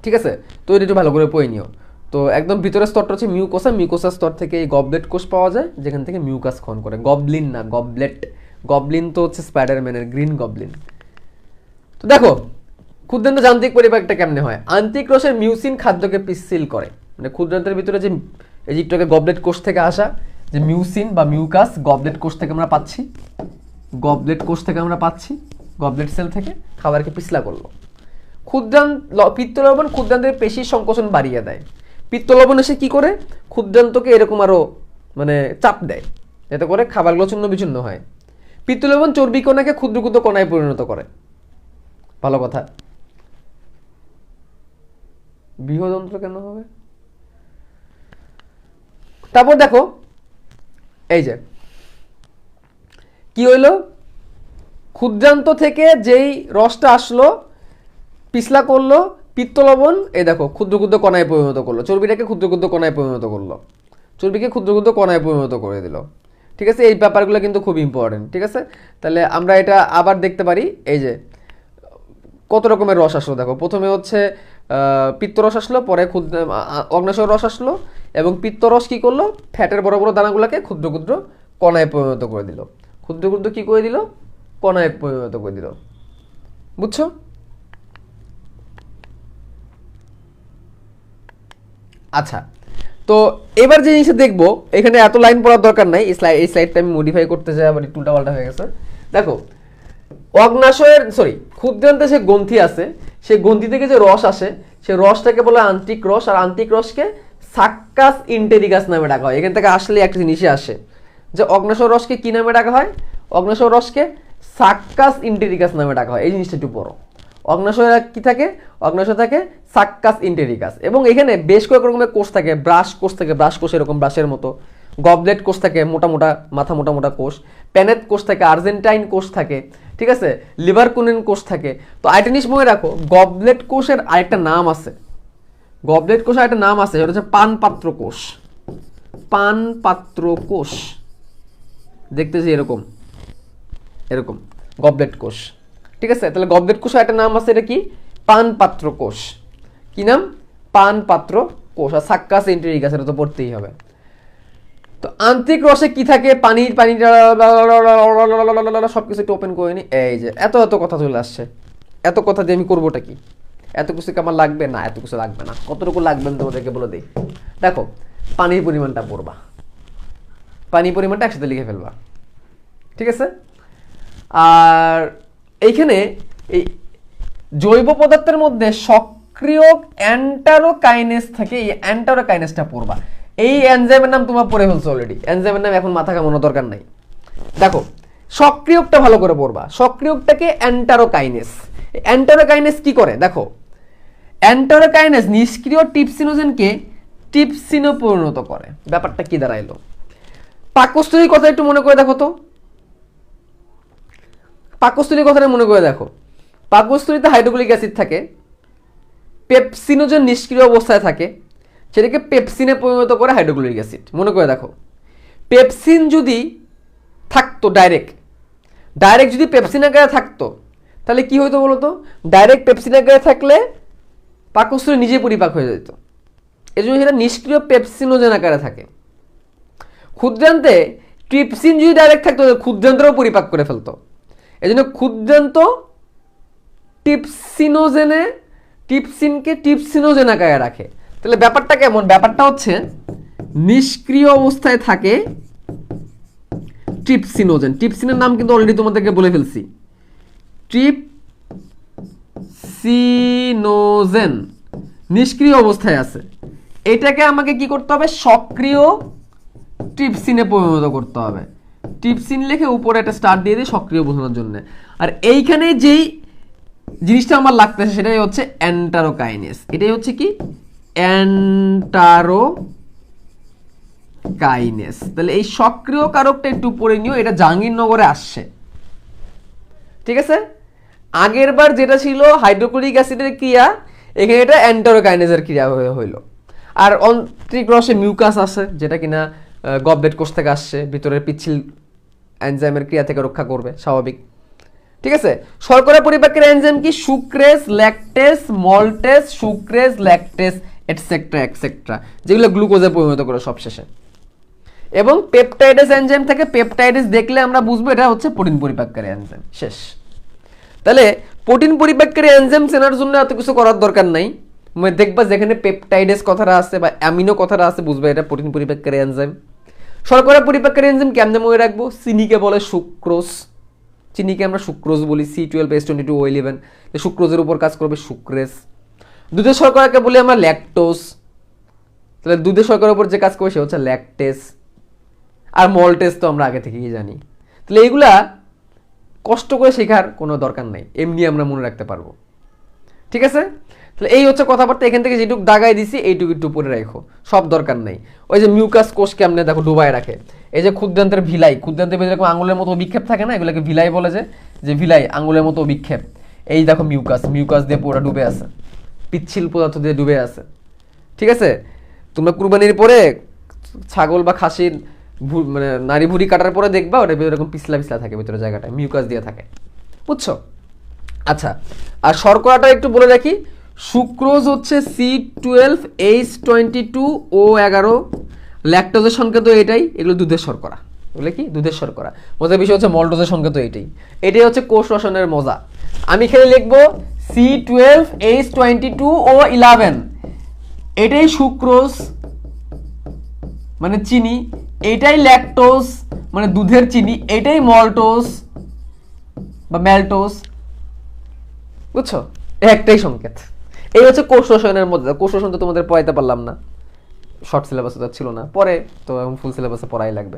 ঠিক আছে? তো এটা একটু ভালো করে পড়ে নিও। তো একদম ভিতরের স্তরটা হচ্ছে মিউকোসা, মিউকোসা স্তর থেকে এই গবলেট কোষ পাওয়া যায়, যেখান থেকে মিউকাস ক্ষরণ করে। গবলিন না, গবলেট। গবলিন তো হচ্ছে স্পাইডারম্যানের গ্রিন গবলিন। তো দেখো ক্ষুদ্রান্ত যান্ত্রিক পরিপাকটা কেমনে হয়। আন্তিক রসের মিউসিন খাদ্যকে পিচ্ছিল করে, মানে ক্ষুদ্রান্তের ভিতরে যে এই জিনিসটাকে গবলেট কোষ থেকে আসা যে মিউসিন বা মিউকাস, গবলেট কোষ থেকে আমরা পাচ্ছি, গবলেট কোষ থেকে আমরা পাচ্ছি, গবলেট সেল থেকে খাবারকে পিছলা করলো। পিত্তলবণ ক্ষুদ্রান্তের পেশির সংকোচন বাড়িয়ে দেয়। পিত্তলবণ এসে কি করে? ক্ষুদ্রান্তকে এরকম আরো মানে চাপ দেয়, যাতে করে খাবারগুলো চূর্ণ বিচূর্ণ হয়। পিত্তলবণ চর্বি কণাকে ক্ষুদ্র ক্ষুদ্র কণায় পরিণত করে, ভালো কথা। বৃহদন্ত্র কেন হবে? তারপর দেখো এই যে কি হইলো, ক্ষুদ্রান্ত থেকে যেই রসটা আসলো পিছলা করলো, পিত্ত লবণ এই দেখো ক্ষুদ্র ক্ষুদ্র কণায় পরিণত করলো, চর্বিটাকে ক্ষুদ্র ক্ষুদ্র কণায় পরিণত করলো, চর্বিকে ক্ষুদ্র ক্ষুদ্র কণায় পরিণত করে দিল। ঠিক আছে, এই ব্যাপারগুলো কিন্তু খুব ইম্পর্টেন্ট। ঠিক আছে, তাহলে আমরা এটা আবার দেখতে পারি। এই যে কত রকমের রস আসলো দেখো, প্রথমে হচ্ছে পিত্তরস আসলো, পরে অগ্ন্যাশয় রস আসলো, এবং পিত্তরস কি করলো, ফ্যাটের বড় বড় দানাগুলোকে ক্ষুদ্র ক্ষুদ্র কণায় পরিণত করে দিল, ক্ষুদ্র ক্ষুদ্র কি করে দিল, কণায় পরিণত করে দিল। বুঝছো? আচ্ছা, তো এবার যে জিনিসটা দেখবো, এখানে এত লাইন পড়ার দরকার নাই, এই স্লাইডটা আমি মডিফাই করতে যাই, আবার একটু উল্টাপাল্টা হয়ে গেছে। দেখো অগ্ন্যাশয়ের ক্ষুদ্রান্তে যে গ্রন্থি আছে, সেই গ্রন্থি থেকে যে রস আসে, সেই রসটাকে বলে আন্ত্রিক রস, আর আন্ত্রিক রসকে সাক্কাস ইন্টেরিকাস নামে ডাকা হয়। এখান থেকে আসলে একটা জিনিসই আসে যে অগ্ন্যাশয় রসকে কি নামে ডাকা হয়, অগ্ন্যাশয় রসকে সাক্কাস ইন্টেরিকাস নামে ডাকা হয়। এই জিনিসটা একটু পড়ো। অগ্ন্যাশয় কি থাকে, অগ্ন্যাশয় থাকে সাক্কাস ইন্টেরিকাস, এবং এখানে বেশ কয়েক রকমের কোষ থাকে, ব্রাশ কোষ থাকে, ব্রাশ কোষ এরকম ব্রাশের মতো, গবলেট কোষ থাকে, মোটা মোটা মাথা মোটা মোটা কোষ, প্যানেট কোষ থাকে, আর্জেন্টাইন কোষ থাকে, ঠিক আছে, লিভার কুনিন কোষ থাকে। তো আরেকটা জিনিস মনে রাখো, গবলেট কোষের আরেকটা নাম আছে, গবলেট কোষের আরেকটা নাম আছে, সেটা হচ্ছে পানপাত্র কোষ। পানপাত্র কোষ দেখতেছি এরকম এরকম গবলেট কোষ। ঠিক আছে, তাহলে গবলেট কোষের একটা নাম আছে, এটা কি, পানপাত্র কোষ। কি নাম, পানপাত্র কোষ। আর সাক্কাস ইন্টেরিকাস এটা তো পড়তেই হবে। তো আন্তরিক রসে কি থাকে, পানি পানি সবকিছু একটু ওপেন করে নি। এই যে এত এত কথা চলে আসছে, এত কথা দিয়ে আমি করবোটা কি, এত কিছু কি আমার লাগবে না, এত কিছু লাগবে না, কতটুকু লাগবে তোমাদেরকে বলে দিই। দেখো পানির পরিমাণটা পড়বা, পানির পরিমাণটা একসাথে লিখে ফেলবা। ঠিক আছে, আর এইখানে এই জৈব পদার্থের মধ্যে সক্রিয় অ্যান্টারোকাইনেস থাকে, এই অ্যান্টারোকাইনেসটা পড়বা। এই এনজাইমের নাম তোমার পড়ে ফেলছো অলরেডি, এনজাইমের নাম এখন মাথা কামানোর দরকার নাই। দেখো সক্রিয়কটা ভালো করে পড়বা, সক্রিয়কটাকে অ্যান্টারোকাইনেস। অ্যান্টারোকাইনেস কি করে দেখো, অ্যান্টারোকাইনেস নিষ্ক্রিয় ট্রিপসিনোজেনকে ট্রিপসিনে পরিণত করে। ব্যাপারটা কি দাঁড়াইলো, পাকস্থলীর কথা একটু মনে করে দেখো তো, পাকস্থলীর কথাটা মনে করে দেখো। পাকস্থলীতে হাইড্রোক্লোরিক অ্যাসিড থাকে, পেপসিনোজেন নিষ্ক্রিয় অবস্থায় থাকে, সেটাকে পেপসিনে পরিণত করে হাইড্রোক্লোরিক অ্যাসিড। মনে করে দেখো, পেপসিন যদি থাকতো ডাইরেক্ট যদি পেপসিন আকারে থাকতো, তাহলে কি হইতো বলতো, ডাইরেক্ট পেপসিন আকারে থাকলে পাকস্থলী নিজে পরিপাক হয়ে যেত, এই জন্য সেটা নিষ্ক্রিয় পেপসিনোজেন আকারে থাকে। ক্ষুদ্রান্তে ট্রিপসিন যদি ডাইরেক্ট থাকতো, ক্ষুদ্রান্তরেও পরিপাক করে ফেলতো, এই জন্য ক্ষুদ্রান্ত ট্রিপসিনকে ট্রিপসিনোজেন আকারে রাখে। তাহলে ব্যাপারটা কেমন, ব্যাপারটা হচ্ছে নিষ্ক্রিয় অবস্থায় থাকে ট্রিপসিনোজেন, ট্রিপসিনের নাম কিন্তু অলরেডি তোমাদেরকে বলে ফেলছি, ট্রিপসিনোজেন নিষ্ক্রিয় অবস্থায় আছে। এটাকে আমাকে কি করতে হবে, সক্রিয় ট্রিপসিনে পরিণত করতে হবে। ট্রিপসিন লিখে উপরে একটা স্টার দিয়ে দিই সক্রিয় বোঝানোর জন্য। আর এইখানে যেই জিনিসটা আমার লাগতেছে সেটাই হচ্ছে অ্যান্টারোকাইনেস। এটাই হচ্ছে কি, অ্যান্টারোকাইনেস। তাহলে এই সক্রিয় কারকটা একটু পড়ে নিও, এটা জাহাঙ্গীরনগরে আসছে। ঠিক আছে, আগের বার যেটা ছিল হাইড্রোক্লোরিক অ্যাসিডের ক্রিয়া, এখানে এটা অ্যান্টারোকাইনেসের ক্রিয়া হইলো। আর আন্তরিক রসে মিউকাস আছে, যেটা কিনা গবলেট কোষ থেকে আসছে, ভিতরের পিচ্ছিল এনজাইমের ক্রিয়া থেকে রক্ষা করবে, স্বাভাবিক। ঠিক আছে, শর্করা পরিপাকের এনজাইম কি, sucrase, lactase, maltase, sucrase, lactase etcetera etcetera, যেগুলো গ্লুকোজে পরিণত করে সবশেষে। এবং পেপটাইডেস এনজাইম থেকে, পেপটাইডেস দেখলে আমরা বুঝবো এটা হচ্ছে প্রোটিন পরিপাককারী এনজাইম। শেষ। তাহলে প্রোটিন পরিপাককারী এনজাইম চেনার জন্য এত কিছু করার দরকার নাই, দেখবা যেখানে পেপটাইডেস কথাটা আছে বা অ্যামিনো কথাটা আছে, বুঝবা এটা প্রোটিন পরিপাককারী এনজাইম। শর্করা পরিপাককারী এনজাইম কেমনে মনে রাখবো, চিনিকে বলে সুক্রোজ, চিনিকে আমরা সুক্রোজ বলি, C12H22O11, সুক্রোজের উপর কাজ করবে সুক্রেজ। দুধের শর্করাকে বলি আমরা ল্যাকটোজ, তাহলে দুধের শর্করার উপর যে কাজ করবে সে হচ্ছে ল্যাকটেজ। আর মল্টেজ তো আমরা আগে থেকেই জানি। তাহলে এইগুলা কষ্ট করে শেখার কোনো দরকার নাই, এমনি আমরা মনে রাখতে পারবো। ঠিক আছে, তাহলে এই হচ্ছে কথাবার্তা। এখান থেকে যেটুকু দাগাই দিছি এইটুকু একটু উপরে রাখো, সব দরকার নাই। ওই যে মিউকাস কোষ কেমনে দেখো ডুবাই রাখে, এই যে ক্ষুদ্রান্তের ভিলাই, ক্ষুদ্রান্তের ভিতরে এরকম আঙুলের মতো বিক্ষেপ থাকে না, এগুলোকে ভিলাই বলে, যে ভিলাই আঙুলের মতো বিক্ষেপ। এই দেখো মিউকাস, মিউকাস দিয়ে পুরোটা ডুবে আছে, পিচ্ছিল পদার্থ দিয়ে ডুবে আছে। ঠিক আছে, তোমরা কুরবানির পরে ছাগল বা খাসির মানে নাড়ি ভুড়ি কাটার পরে দেখবা ওটা এরকম পিছলা পিছলা থাকে, ভিতরে জায়গাটা মিউকাস দিয়ে থাকে, বুঝছো? আচ্ছা, আর শর্করাটা একটু বলে রাখি, সুক্রোজ হচ্ছে C12H22O11, ল্যাকটোজের সংকেত এটাই, এগুলো দুধের শর্করা, বলে কি দুধের শর্করা। মজার বিষয় হচ্ছে মল্টোজের সংকেত এটাই হচ্ছে কোষ রসায়নের মজা। আমি খেলে লিখবো C12H22O11, এটাই সুক্রোজ মানে চিনি, এটাই ল্যাকটোজ মানে দুধের চিনি, এটাই মল্টোজ বা ম্যালটোজ, বুঝছো? একটাই সংকেত। এই হচ্ছে কোষ রসায়নের মধ্যে। কোষ রসায়ন তো তোমাদের পড়াইতে পারলাম না, শর্ট সিলেবাসে তো ছিল না, পরে তো এখন ফুল সিলেবাসে পড়াই লাগবে।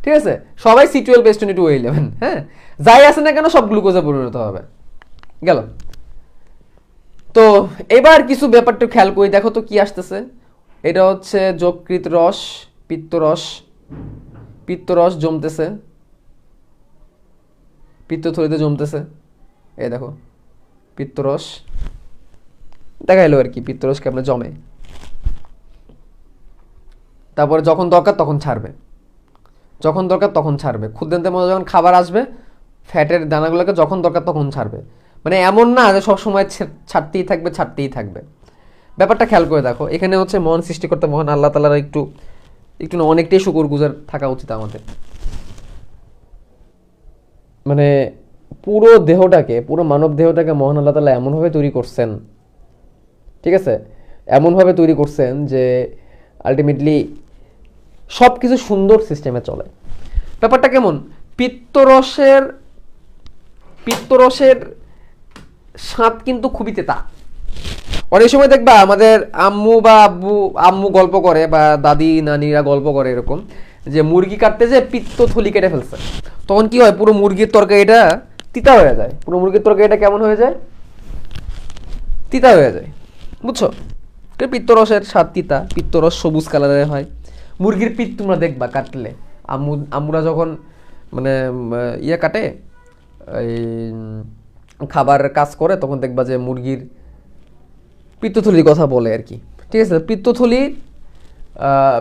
ঠিক আছে, সবাই C12H22O11, হ্যাঁ, যাই আছে না কেন সব গ্লুকোজে পরিণত হবে। গেল। তো এবার কিছু ব্যাপারটা খেয়াল করি, দেখো তো কি আসতেছে। এটা হচ্ছে যকৃৎ রস, পিত্তরস, পিত্তরস জমতেছে, পিত্তথলিতে জমতেছে, এই দেখো পিত্তরস দেখাইলো আর কি, পিত্তরস কেমন জমে। তারপরে যখন দরকার তখন ছাড়বে, যখন দরকার তখন ছাড়বে। ক্ষুদ্রান্তের মধ্যে যখন খাবার আসবে ফ্যাটের দানাগুলোকে যখন দরকার তখন ছাড়বে, মানে এমন না যে সবসময় ছাড়তেই থাকবে ছাড়তেই থাকবে। ব্যাপারটা খেয়াল করে দেখো, এখানে হচ্ছে মহান সৃষ্টিকর্তা মহান আল্লাহ তাআলার একটু না অনেকটাই শুকরগুজার থাকা উচিত আমাদের। মানে পুরো দেহটাকে, পুরো মানব দেহটাকে মহান আল্লাহ তাআলা এমনভাবে তৈরি করছেন, ঠিক আছে, এমনভাবে তৈরি করছেন যে আলটিমেটলি সব কিছু সুন্দর সিস্টেমে চলে। ব্যাপারটা কেমন, পিত্তরসের স্বাদ কিন্তু খুবই তেতা। অনেক সময় দেখবা আমাদের আম্মু বা আম্মু গল্প করে বা দাদি নানিরা গল্প করে এরকম, যে মুরগি কাটতে যে পিত্তথলি কেটে ফেলছে, তখন কি হয়, পুরো মুরগির তরকারিটা তিতা হয়ে যায়। পুরো মুরগির তরকারিটা কেমন হয়ে যায়, তিতা হয়ে যায়, বুঝছো? পিত্তরসের স্বাদ তিতা, পিত্তরস সবুজ কালারের হয়। মুরগির পিত্ত তোমরা দেখবা কাটলে, আম্মুরা যখন মানে ইয়ে কাটে, এই খাবার কাজ করে, তখন দেখবা যে মুরগির পিত্তথলির কথা বলে আর কি। ঠিক আছে,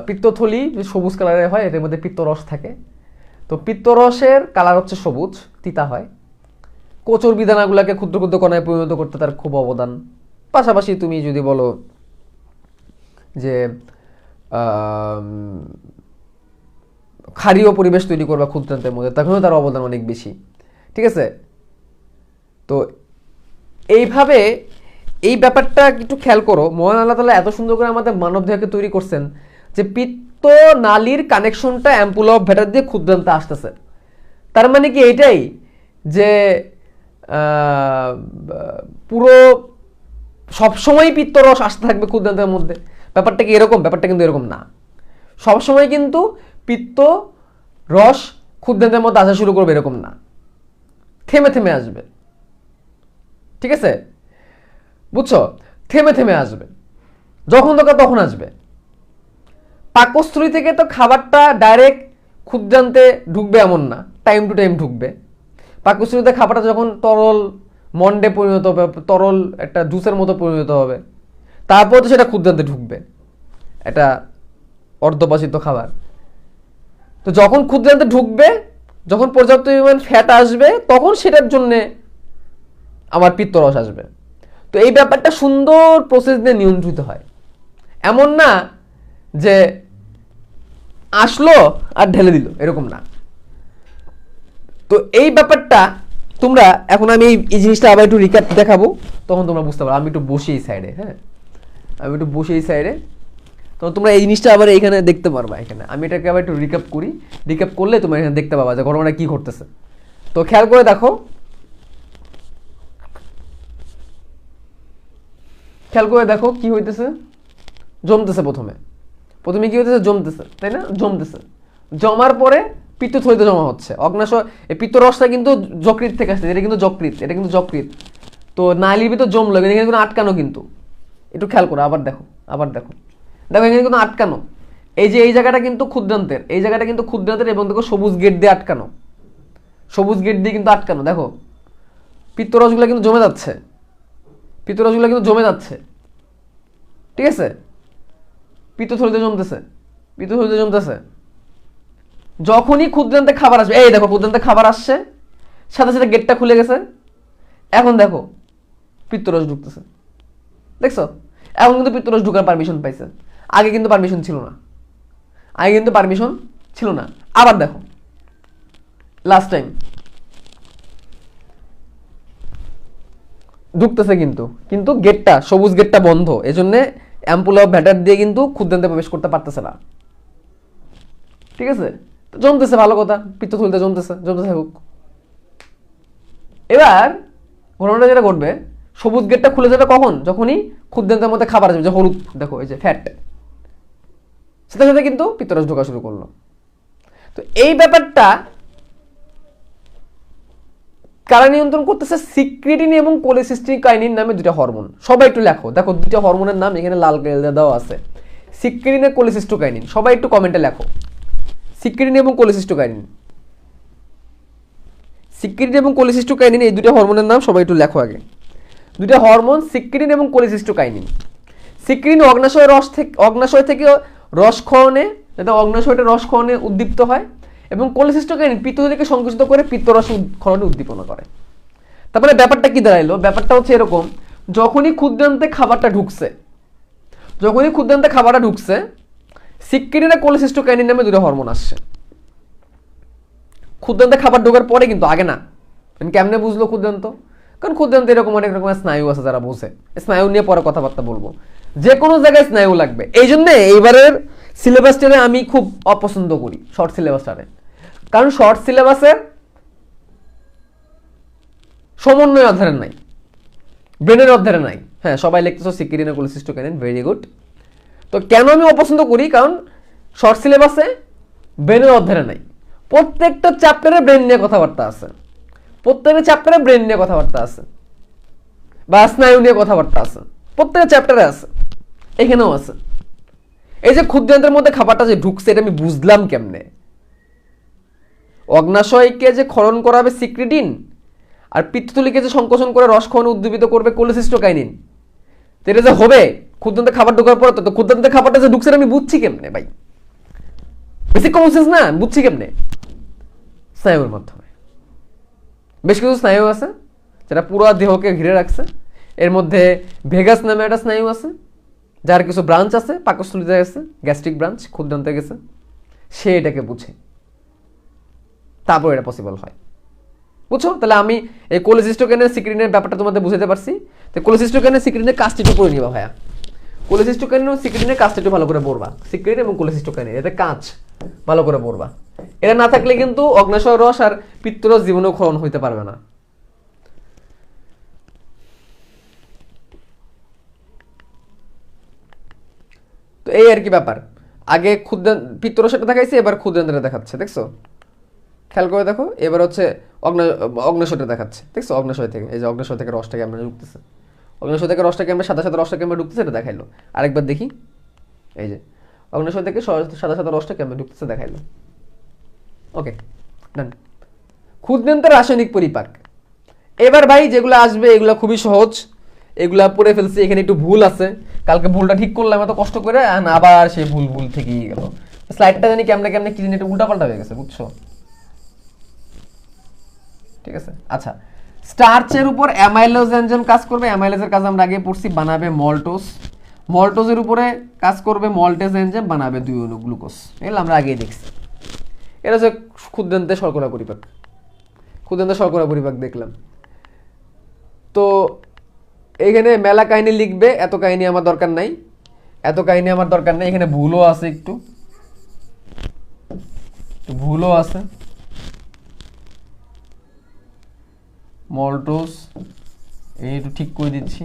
পিত্তথলি সবুজ কালারের হয়, এর মধ্যে পিত্তরস থাকে। তো পিত্তরসের কালার হচ্ছে সবুজ, তিতা হয়। কোচর বিদানাগুলোকে ক্ষুদ্র ক্ষুদ্র কণায় পরিণত করতে তার খুব অবদান। পাশাপাশি তুমি যদি বলো যে ক্ষারীয় পরিবেশ তৈরি করবা ক্ষুদ্রান্তের মধ্যে, তখনও তার অবদান অনেক বেশি। ঠিক আছে, তো এইভাবে এই ব্যাপারটা একটু খেয়াল করো। মহান আল্লাহ তাআলা এত সুন্দর করে আমাদের মানব দেহকে তৈরি করছেন যে পিত্ত নালীর কানেকশনটা অ্যাম্পুল অফ ভ্যাটার দিয়ে ক্ষুদ্রান্তে আসতেছে। তার মানে কি এইটাই যে পুরো সবসময় পিত্তরস আসতে থাকবে ক্ষুদ্রান্তের মধ্যে? ব্যাপারটা কি এরকম? ব্যাপারটা কিন্তু এরকম না। সবসময় কিন্তু পিত্ত রস ক্ষুদ্রান্তের মধ্যে আসা শুরু করবে এরকম না, থেমে থেমে আসবে। ঠিক আছে, বুঝছো? থেমে থেমে আসবে, যখন দরকার তখন আসবে। পাকস্থলী থেকে তো খাবারটা ডাইরেক্ট ক্ষুদ্রান্তে ঢুকবে এমন না, টাইম টু টাইম ঢুকবে। পাকস্থলীতে খাবারটা যখন তরল মন্ডে পরিণত হবে, তরল একটা জুসের মতো পরিণত হবে, তারপর তো সেটা ক্ষুদ্রান্তে ঢুকবে, এটা অর্ধপাচিত খাবার। তো যখন ক্ষুদ্রান্তে ঢুকবে, যখন পর্যাপ্ত পরিমাণ ফ্যাট আসবে, তখন সেটার জন্যে আমার পিত্তরস আসবে। তো এই ব্যাপারটা সুন্দর প্রসেস দিয়ে নিয়ন্ত্রিত হয়, এমন না যে আসলো আর ঢেলে দিল, এরকম না। তো এই ব্যাপারটা তোমরা এখন, আমি এই জিনিসটা আবার একটু রিক্যাপ দেখাবো, তখন তোমরা বুঝতে পারো। আমি একটু বসি এই সাইডে, হ্যাঁ, আমি একটু বসি এই সাইডে, তো তোমরা এই জিনিসটা আবার এইখানে দেখতে পারবা। এখানে আমি এটাকে আবার একটু রিক্যাপ করি, রিক্যাপ করলে তোমরা এখানে দেখতে পাবা যে ঘটনাটা কি ঘটতেছে। তো খেয়াল করে দেখো, খেয়াল করে দেখো কি হইতেছে। জমতেছে, প্রথমে কি হইতেছে, জমতেছে, তাই না? জমতেছে, জমার পরে পিত্তথলিতে জমা হচ্ছে অগ্নাশয়। এই পিত্তরসটা কিন্তু যকৃৎ থেকে আসছে, এটা কিন্তু যকৃৎ। তো নালীর ভিতর জমলো, এখানে কোনো আটকানো কিন্তু, একটু খেয়াল করো, আবার দেখো, আবার দেখো, দেখো এখানে কিন্তু আটকানো, এই যে এই জায়গাটা কিন্তু ক্ষুদ্রান্তের, এই জায়গাটা কিন্তু ক্ষুদ্রান্তের, এবং দেখো সবুজ গেট দিয়ে আটকানো, সবুজ গেট দিয়ে কিন্তু আটকানো, দেখো পিত্তরসগুলো কিন্তু জমে যাচ্ছে, পিত্তরসগুলো কিন্তু জমে যাচ্ছে, ঠিক আছে, পিত্তথলিতে জমতেছে, পিত্তথলিতে জমতেছে। যখনই ক্ষুদ্রান্তে খাবার আসবে, এই দেখো ক্ষুদ্রান্তে খাবার আসছে, সাথে সাথে গেটটা খুলে গেছে, এখন দেখো পিত্তরস ঢুকতেছে, দেখছো, এখন কিন্তু পিত্তরস ঢুকার পারমিশন পাইছে, আগে কিন্তু পারমিশন ছিল না, আগে কিন্তু পারমিশন ছিল না। আবার দেখো লাস্ট টাইম ঢুকতেছে, কিন্তু কিন্তু গেটটা, সবুজ গেটটা বন্ধ, এজন্য অ্যাম্পুল অফ ভ্যাটার দিয়ে কিন্তু ক্ষুদ্রান্তে প্রবেশ করতে পারতেছে না, ঠিক আছে, তো জমতেছে, ভালো কথা, পিত্তথলিতে জমতেছে, জমতে থাকুক। এবার ঘটনাটা যেটা ঘটবে, সবুজ গেটটা খুলে যাবে কখন, যখনই ক্ষুদ্রান্তের মধ্যে খাবার আসবে, যে হলুদ দেখো এই যে ফ্যাট, সাথে সাথে কিন্তু পিত্তরস ঢোকা শুরু করলো। তো এই ব্যাপারটা কারা নিয়ন্ত্রণ করতেছে, সিক্রিটিন এবং কোলেসিস্টিকাইনিন নামে দুটো হরমোন। সবাই একটু লেখো, দেখো দুটো হরমোনের নাম এখানে লাল কালি দেওয়া আছে, সিক্রিটিন আর কোলেসিস্টোকাইনিন, সবাই একটু কমেন্টে লেখো, সিক্রিটিন এবং কোলেসিস্টোকাইনিন, সিক্রিটিন এবং কোলেসিস্টোকাইনিন এই দুটো হরমোনের নাম সবাই একটু লেখো আগে। দুটো হরমোন সিক্রিটিন এবং কোলেসিস্টোকাইনিন। সিক্রিটিন অগ্নাশয় থেকে রস ক্ষরণে, যাতে অগ্নাশয়টা রস ক্ষরণে উদ্দীপ্ত হয়, এবং কোলেসিস্টোকাইনিন পিত্তথলিকে সংকুচিত করে পিত্তরস ক্ষরণে উদ্দীপনা করে। তারপরে ব্যাপারটা কি দাঁড়াইলো, ব্যাপারটা হচ্ছে এরকম, যখনই ক্ষুদ্রান্তে খাবারটা ঢুকছে, যখনই ক্ষুদ্রান্তে খাবারটা ঢুকছে, সিক্রিটিন আর কোলেসিস্টোকাইনিন নামে দুটো হরমোন আসছে। ক্ষুদ্রান্তে খাবার ঢোকার পরে, কিন্তু আগে না। কেমনে বুঝলো ক্ষুদ্রান্ত, কারণ ক্ষুদ্রান্তে এরকম অনেক রকমের স্নায়ু আছে, যারা বোঝে, স্নায়ু নিয়ে পরে কথাবার্তা বলবো, যে কোনো জায়গায় স্নায়ু লাগবে। এই জন্য এইবারের সিলেবাসটারে আমি খুব অপছন্দ করি, শর্ট সিলেবাসটারে, কারণ শর্ট সিলেবাসে সমন্বয় অধ্যায়ের নাই, ব্রেনের অধ্যায়ের নাই। হ্যাঁ, সবাই লিখতেছো সিক্রিটিন আর কোলেসিস্টোকাইনিন, ভেরি গুড। তো কেন আমি অপছন্দ করি, কারণ শর্ট সিলেবাসে ব্রেনের অধ্যায়ের নাই, প্রত্যেকটা চ্যাপ্টারে ব্রেন নিয়ে কথাবার্তা আছে, প্রত্যেকটা চ্যাপ্টারে ব্রেন নিয়ে কথাবার্তা আছে, বা স্নায়ু নিয়ে কথাবার্তা আছে, প্রত্যেকটা চ্যাপ্টারে আছে, এখানেও আছে। এই যে ক্ষুদ্রান্তের মধ্যে খাবারটা যে ঢুকছে, এটা আমি বুঝলাম কেমনে, অগ্নাশয়কে যে ক্ষরণ করাবে সিক্রিটিন, আর পিত্তথলিকে যে সংকোচন করে রস ক্ষরণে উদ্দীপিত করবে কোলেসিস্টোকাইনিন, এটা যে হবে ক্ষুদ্রান্তে খাবার ঢোকার পর, তো ক্ষুদ্রান্তে খাবারটা যে ঢুকছে আমি বুঝছি কেমনে ভাই, বেসিক কমন সেন্স না, বুঝছি কেমনে, স্নায়ুর মাধ্যমে। বেশ কিছু স্নায়ু আছে যেটা পুরো দেহকে ঘিরে রাখছে, এর মধ্যে ভেগাস নামে একটা স্নায়ু আছে, যার কিছু ব্রাঞ্চ আছে, পাকস্থলীতে গেছে, গ্যাস্ট্রিক ব্রাঞ্চ ক্ষুদ্রান্তে গেছে, সে এটাকে বুঝে, তারপর এটা পসিবল হয়, বুঝছো? তাহলে আমি এই কোলেসিস্টোকাইনিন সিক্রিটিনের ব্যাপারটা তোমাদের বুঝাতে পারছি। তো কোলেসিস্টোকাইনিন সিক্রিটিনের কাজটা একটু করে নিবা ভাইয়া, কোলেসিস্টোকাইনিন ও সিক্রিটিনের কাজটা একটু ভালো করে পড়বা, সিক্রিটিন এবং কোলেসিস্টোকাইনিন এদের কাজ ভালো করে পড়বা। এটা না থাকলে কিন্তু অগ্নাশয় রস আর পিত্তরস জীবনেও ক্ষরণ হইতে পারবে না। তো এই আর কি ব্যাপার, আগে পিত্তরসটা দেখাইছে, এবার ক্ষুদ্রান্তেটা দেখাচ্ছে, দেখছো, খেয়াল করে দেখো। এবার হচ্ছে অগ্নাশয়টা দেখাচ্ছে, দেখছো, অগ্নাশয় থেকে, এই যে অগ্নাশয় থেকে রসটাকে আমরা ঢুকতেছে, অগ্নাশয় থেকে রসটাকে আমরা সাদা সাদা রসটাকে আমরা ঢুকতেছে, এটা দেখাইলো। আরেকবার দেখি, এই যে অগ্নাশয় থেকে সাদা সাদা রসটাকে আমরা ঢুকতেছে, দেখাইলো। ওকে, ডান। ক্ষুদ্রান্তের রাসায়নিক পরিপাক। এবার ভাই যেগুলো আসবে এগুলো খুবই সহজ, এগুলা পড়ে ফেলছি, এখানে একটু ভুল আছে, কালকে ভুলটা ঠিক করলাম এত কষ্ট করে, আবার সেই ভুল ভুল থেকেই গেল, স্লাইডটা জানি কেমনে কেমনে কি জানি একটু উল্টাপাল্টা হয়ে গেছে, বুঝছো? ঠিক আছে, আচ্ছা, স্টার্চের উপর অ্যামাইলোজ এনজাইম কাজ করবে, অ্যামাইলোজের কাজ আমরা আগে পড়ছি, বানাবে মল্টোজ, মল্টোজের উপরে কাজ করবে মল্টেজ এনজাইম, বানাবে 2 অণু গ্লুকোজ, এগুলো আমরা আগেই দেখছি। এটা হচ্ছে ক্ষুদ্রান্তে শর্করা পরিপাক, ক্ষুদ্রান্তে শর্করা পরিপাক দেখলাম। তো এইখানে মেলা কাহিনী লিখবে, এত কাহিনী আমার দরকার নাই, এত কাহিনী আমার দরকার নেই, এখানে ভুলও আছে, একটু ভুলও আছে। মল্টোজ এই একটু ঠিক করে দিচ্ছি,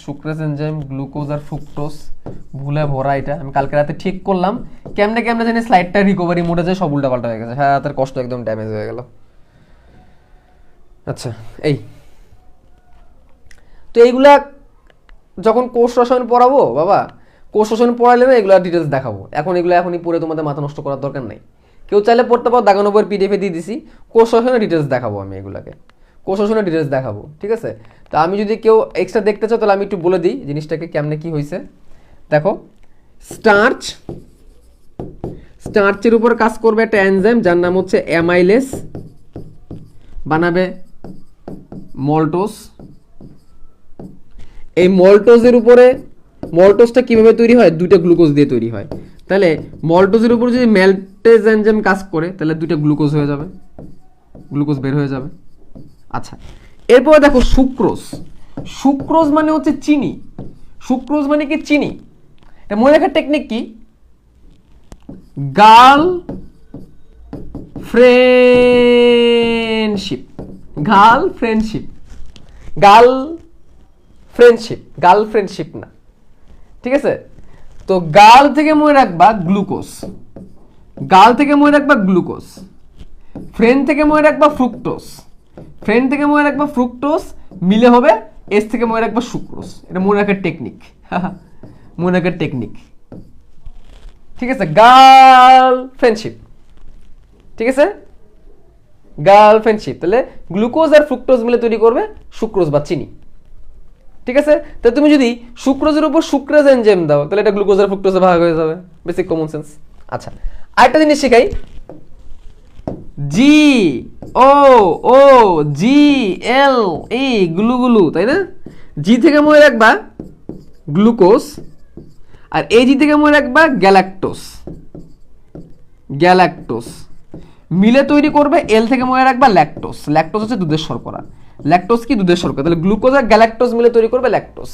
সুক্রোজ এনজাইম, গ্লুকোজ আর ফ্রুক্টোজ ভুলে ভরা, এটা আমি কালকে রাতে ঠিক করলাম, কেমনে কেমনে জানি স্লাইডটা রিকভারি মোডে যায়, সব উল্টাপাল্টা হয়ে গেছে, হ্যাঁ তার কষ্ট একদম ড্যামেজ হয়ে গেল। আচ্ছা, এই তো এইগুলা যখন কোষ রসায়ন পড়াবো বাবা, কোষ রসায়ন পড়াইলে না এগুলো ডিটেলস দেখাবো। এখন এগুলো এখনই পড়ে তোমাদের মাথা নষ্ট করার দরকার নাই। কেউ চাইলে পড়তে পারো, দাগানো বইয়ের পিডিএফে দিয়ে দিছি, কোষ রসায়নের ডিটেলস দেখাবো আমি এগুলোকে, কোষ রসায়নের ডিটেলস দেখাবো, ঠিক আছে। তো আমি যদি কেউ এক্সট্রা দেখতে চাও তাহলে আমি একটু বলে দিই জিনিসটাকে কেমনে কি হয়েছে। দেখো, স্টার্চের উপর কাজ করবে একটা এনজাইম যার নাম হচ্ছে অ্যামাইলেস, বানাবে মল্টোজ। এই মল্টোজের উপরে, মল্টোজটা কিভাবে তৈরি হয়, দুইটা গ্লুকোজ দিয়ে তৈরি হয়। তাহলে মল্টোজের উপর যদি ম্যালটেজ এনজাইম কাজ করে তাহলে দুইটা গ্লুকোজ হয়ে যাবে, গ্লুকোজ বের হয়ে যাবে। আচ্ছা, এরপরে দেখো সুক্রোজ। সুক্রোজ মানে হচ্ছে চিনি। সুক্রোজ মানে কি চিনি। এটা মনে রাখার টেকনিক কি, girl friendship, girl friendship, girl friendship, girl friendship না, ঠিক আছে। তো গার্ল থেকে মনে রাখবা গ্লুকোজ, গার্ল থেকে মনে রাখবা গ্লুকোজ, ফ্রেন্ড থেকে মনে রাখবা ফ্রুক্টোজ, ফ্রেন্ড থেকে মনে রাখবা ফ্রুক্টোজ, মিলে হবে এস থেকে মনে রাখবা সুক্রোজ। এটা মনে রাখার টেকনিক, মনে রাখার টেকনিক, ঠিক আছে। গার্ল ফ্রেন্ডশিপ, ঠিক আছে, গার্ল ফ্রেন্ডশিপ। তাহলে গ্লুকোজ আর ফ্রুক্টোজ মিলে তৈরি করবে সুক্রোজ বা চিনি, ঠিক আছে। তো তুমি যদি সুক্রোজের উপর সুক্রেজ এনজাইম দাও তাহলে এটা গ্লুকোজ আর ফ্রুক্টোজে ভাগ হয়ে যাবে, বেসিক কমন সেন্স। আচ্ছা, আরেকটা জিনিস শেখাই, জি ও ও জি এল ই, গ্লুগুলু, তাই না। জি থেকে মনে রাখবা গ্লুকোজ, আর এই জি থেকে মনে রাখবা গ্যালাক্টোজ, গ্যালাক্টোজ মিলে তৈরি করবে এল থেকে মনে রাখবা ল্যাকটোজ। ল্যাকটোজ হচ্ছে দুধের শর্করা, ল্যাকটোজ কি দুধের শর্করা। তাহলে গ্লুকোজ আর গ্যালাক্টোজ মিলে তৈরি করবে ল্যাকটোজ,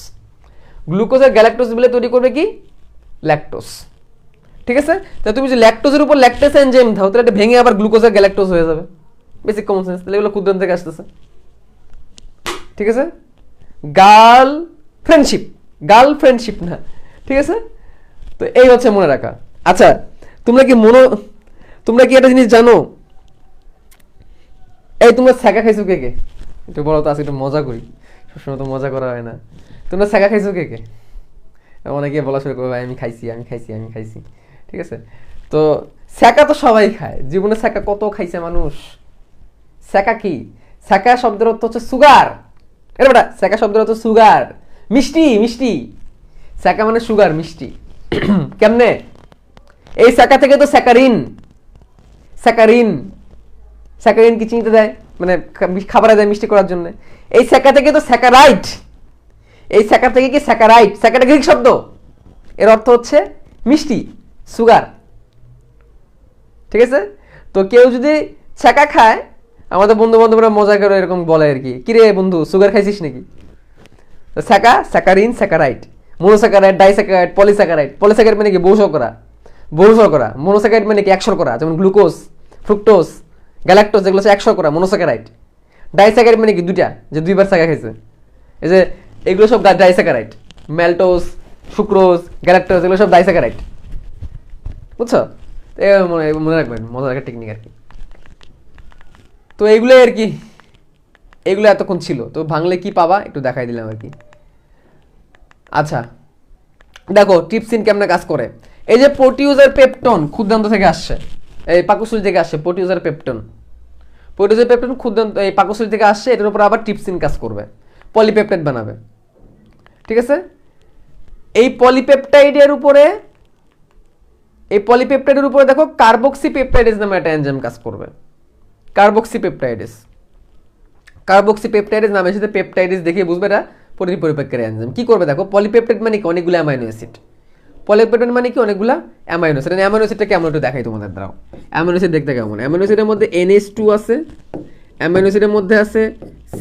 গ্লুকোজ আর গ্যালাক্টোজ মিলে তৈরি করবে কি ল্যাকটোজ, ঠিক আছে। তাহলে তুমি যদি ল্যাকটোজের উপর ল্যাকটেজ এনজাইম দাও তাহলে এটা ভেঙে আবার গ্লুকোজ আর গ্যালাক্টোজ হয়ে যাবে, বেসিক কমন সেন্স। তাহলে এগুলো ক্ষুদ্রান্ত থেকে আসতেছে, ঠিক আছে। গার্ল ফ্রেন্ডশিপ, গার্ল ফ্রেন্ডশিপ না, ঠিক আছে। তো এই হচ্ছে মনে রাখা। আচ্ছা, তোমরা কি একটা জিনিস জানো, এই তোমরা ছ্যাঁকা খাইছো কে কে, একটু বলো তো, আজকে একটু মজা করি, সবসময় তো মজা করা হয় না। তোমরা ছ্যাঁকা খাইছো কে কে, অনেকে বলা শুরু করবে আমি খাইছি, আমি খাইছি, আমি খাইছি, ঠিক আছে। তো ছ্যাঁকা তো সবাই খায়, জীবনে ছ্যাঁকা কত খাইছে মানুষ। ছ্যাঁকা কি, ছ্যাঁকা শব্দের অর্থ হচ্ছে সুগার, এটা বেটা ছ্যাঁকা শব্দের অর্থ সুগার, মিষ্টি, মিষ্টি। ছ্যাঁকা মানে সুগার, মিষ্টি। কেমনে, এই ছ্যাঁকা থেকে তো স্যাকারিন, স্যাকারিন, স্যাকারিন কি চিনতে দেয়, মানে খাবারে দেয় মিষ্টি করার জন্য। এই ছ্যাঁকা থেকে তো স্যাকারাইট, এই ছ্যাঁকা থেকে কি স্যাকারাইট, স্যাকাটা গ্রিক শব্দ, এর অর্থ হচ্ছে মিষ্টি, সুগার, ঠিক আছে। তো কেউ যদি ছ্যাঁকা খায়, আমাদের বন্ধু বান্ধবরা মজা করে এরকম বলে আর কি, কিরে বন্ধু সুগার খাইছিস নাকি। তো ছ্যাঁকা, স্যাকারিন, স্যাকারাইট, মোনোস্যাকারাইট, ডাইস্যাকারাইট, পলিস্যাকারাইট। পলিস্যাকারাইট মানে কি বহু শর্করা, বহু শর্করা। মোনোস্যাকারাইট মানে কি এক শর্করা, যেমন গ্লুকোজ, ফ্রুক্টোজ, গ্যালাক্টোজ, যেগুলো হচ্ছে এক শর্করা, মোনোস্যাকারাইট। ডাইস্যাকারাইট মানে কি দুইটা, যে দুইবার ছ্যাঁকা খাইছে, এই যে এগুলো সব ডাইস্যাকারাইট। ম্যালটোজ, সুক্রোজ, গ্যালাক্টোজ, এগুলো সব ডাইস্যাকারাইট, বুঝছো। মনে রাখবেন, মজা রাখার টেকনিক আর কি। তো এইগুলোই আর কি, এগুলো এতক্ষণ ছিল। তো ভাঙলে কি পাবা একটু দেখাই দিলাম আর কি। আচ্ছা দেখো ট্রিপসিন কেমনে কাজ করে। এই যে প্রোটিউজার পেপটন ক্ষুদ্রান্ত থেকে আসছে, এই পাকস্থলী থেকে আসছে প্রোটিউজার পেপটন, প্রোটিউজার পেপটন ক্ষুদ্রান্ত এই পাকস্থলী থেকে আসছে, এটার উপর আবার ট্রিপসিন কাজ করবে, পলিপেপটাইড বানাবে, ঠিক আছে। এই পলিপেপটাইডের উপরে, এই পলিপেপটাইডের উপরে দেখো কার্বক্সি পেপটাইডেস নামে একটা এনজাইম কাজ করবে, কার্বক্সি পেপটাইডেস। কার্বক্সি পেপটাইডেস নামের সাথে পেপটাইডেস দেখে বুঝবে এটা পরিপরিপাকের এনজাইম। কি করবে দেখো, পলিপেপটাইড মানে কি অনেকগুলো অ্যামাইনো অ্যাসিড, পলিপেপটাইড মানে কি অনেকগুলো অ্যামাইনো অ্যাসিড। অ্যামাইনো অ্যাসিডটা কেমন একটু দেখাই তোমাদের দ্বারা। অ্যামাইনো অ্যাসিড দেখতে কেমন, অ্যামাইনো অ্যাসিডের মধ্যে NH2 আছে, অ্যামাইনো অ্যাসিডের মধ্যে আছে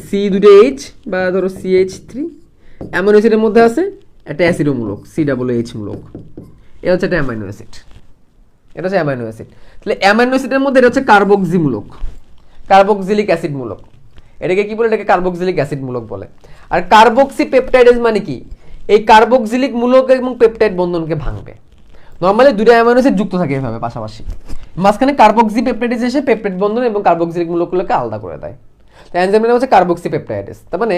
C2H বা ধরো CH3, অ্যামাইনো অ্যাসিডের মধ্যে আছে একটা অ্যাসিডোমূলক COOH মূলক, এটা হচ্ছে একটা অ্যামাইনো অ্যাসিড, এটা হচ্ছে অ্যামাইনো অ্যাসিড। তাহলে অ্যামাইনো অ্যাসিডের মধ্যে এটা হচ্ছে কার্বক্সি মূলক, কার্বক্সিলিক অ্যাসিড মূলক, এটাকে কি বলে, এটাকে কার্বক্সিলিক অ্যাসিড মূলক বলে। আর কার্বক্সি পেপটাইডেস মানে কি, এই কার্বক্সিলিক মূলক এবং পেপটাইড বন্ধনকে ভাঙবে। নরমালি দুটো অ্যামাইনো অ্যাসিড যুক্ত থাকে এভাবে পাশাপাশি, মাঝখানে কার্বক্সি পেপটাইডেস এসে পেপটাইড বন্ধন এবং কার্বক্সিলিক মূলকগুলোকে আলাদা করে দেয়। তো এনজাইমের নাম হচ্ছে কার্বক্সি পেপটাইডেস। তার মানে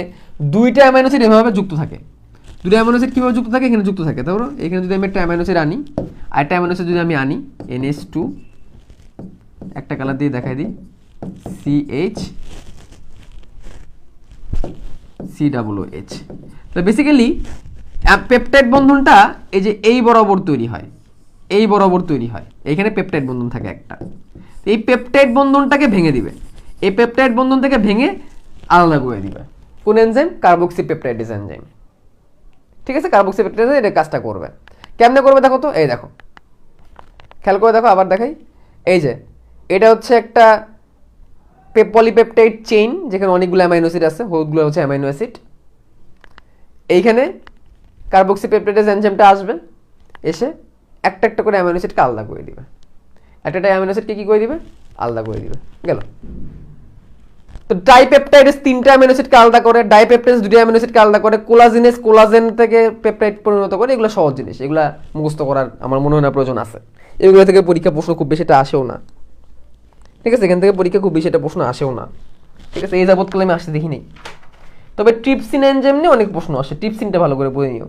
দুইটা অ্যামাইনো অ্যাসিড এভাবে যুক্ত থাকে, দুটো অ্যামাইনো অ্যাসিড কীভাবে যুক্ত থাকে, এখানে যুক্ত থাকে। তারপর এখানে যদি আমি একটা অ্যামাইনো অ্যাসিড আনি, আর একটা অ্যামাইনো অ্যাসিড যদি আমি আনি NH2, একটা কালার দিয়ে দেখাই দিই, CH, তো বেসিক্যালি পেপটাইড বন্ধনটা এই যে এই বরাবর তৈরি হয়, এই বরাবর তৈরি হয়, এইখানে পেপটাইড বন্ধন থাকে একটা। এই পেপটাইড বন্ধনটাকে ভেঙে দিবে, এই পেপটাইড বন্ধন থেকে ভেঙে আলাদা করে দিবে কোন এনজাইম, কার্বক্সি পেপটাইডেজ এনজাইম। ঠিক আছে, কার্বক্সি পেপটাইডেজ এটা কাজটা করবে। কেমনে করবে দেখো তো, এই দেখো, খেয়াল করে দেখো, আবার দেখাই। এই যে এটা হচ্ছে একটা পলিপেপটাইড চেইন, যেখানে অনেকগুলো অ্যামাইনো অ্যাসিড আছে, হলুদগুলো হচ্ছে অ্যামাইনো অ্যাসিড। এইখানে কার্বক্সি পেপটাইডেজ এনজাইমটা আসবে, এসে একটা একটা করে অ্যামাইনো অ্যাসিডকে আলাদা করে দিবে, একটা অ্যামাইনো অ্যাসিডকে কি করে দিবে, আলাদা করে দিবে, গেল। তো ডাইপেপটাইডেজ তিনটা অ্যামাইনো অ্যাসিডকে আলাদা করে, ডাইপেপটাইডেজ দুটো অ্যামাইনো অ্যাসিডকে আলাদা করে, কোলাজিনেজ কোলাজেন থেকে পেপটাইড পরিণত করে। এগুলো সহজ জিনিস, এগুলা মুখস্থ করার আমার মনে হয় না প্রয়োজন আছে। এগুলো থেকে পরীক্ষা প্রশ্ন খুব বেশি এটা আসেও না। ঠিক আছে, এখান থেকে পরীক্ষা খুব বেশি এটা প্রশ্ন আসেও না। ঠিক আছে, এই যাবৎকালে আমি আসতে দেখি নেই। তবে ট্রিপসিন এনজাইম নিয়ে অনেক প্রশ্ন আসে, ট্রিপসিনটা ভালো করে পড়ে নিও।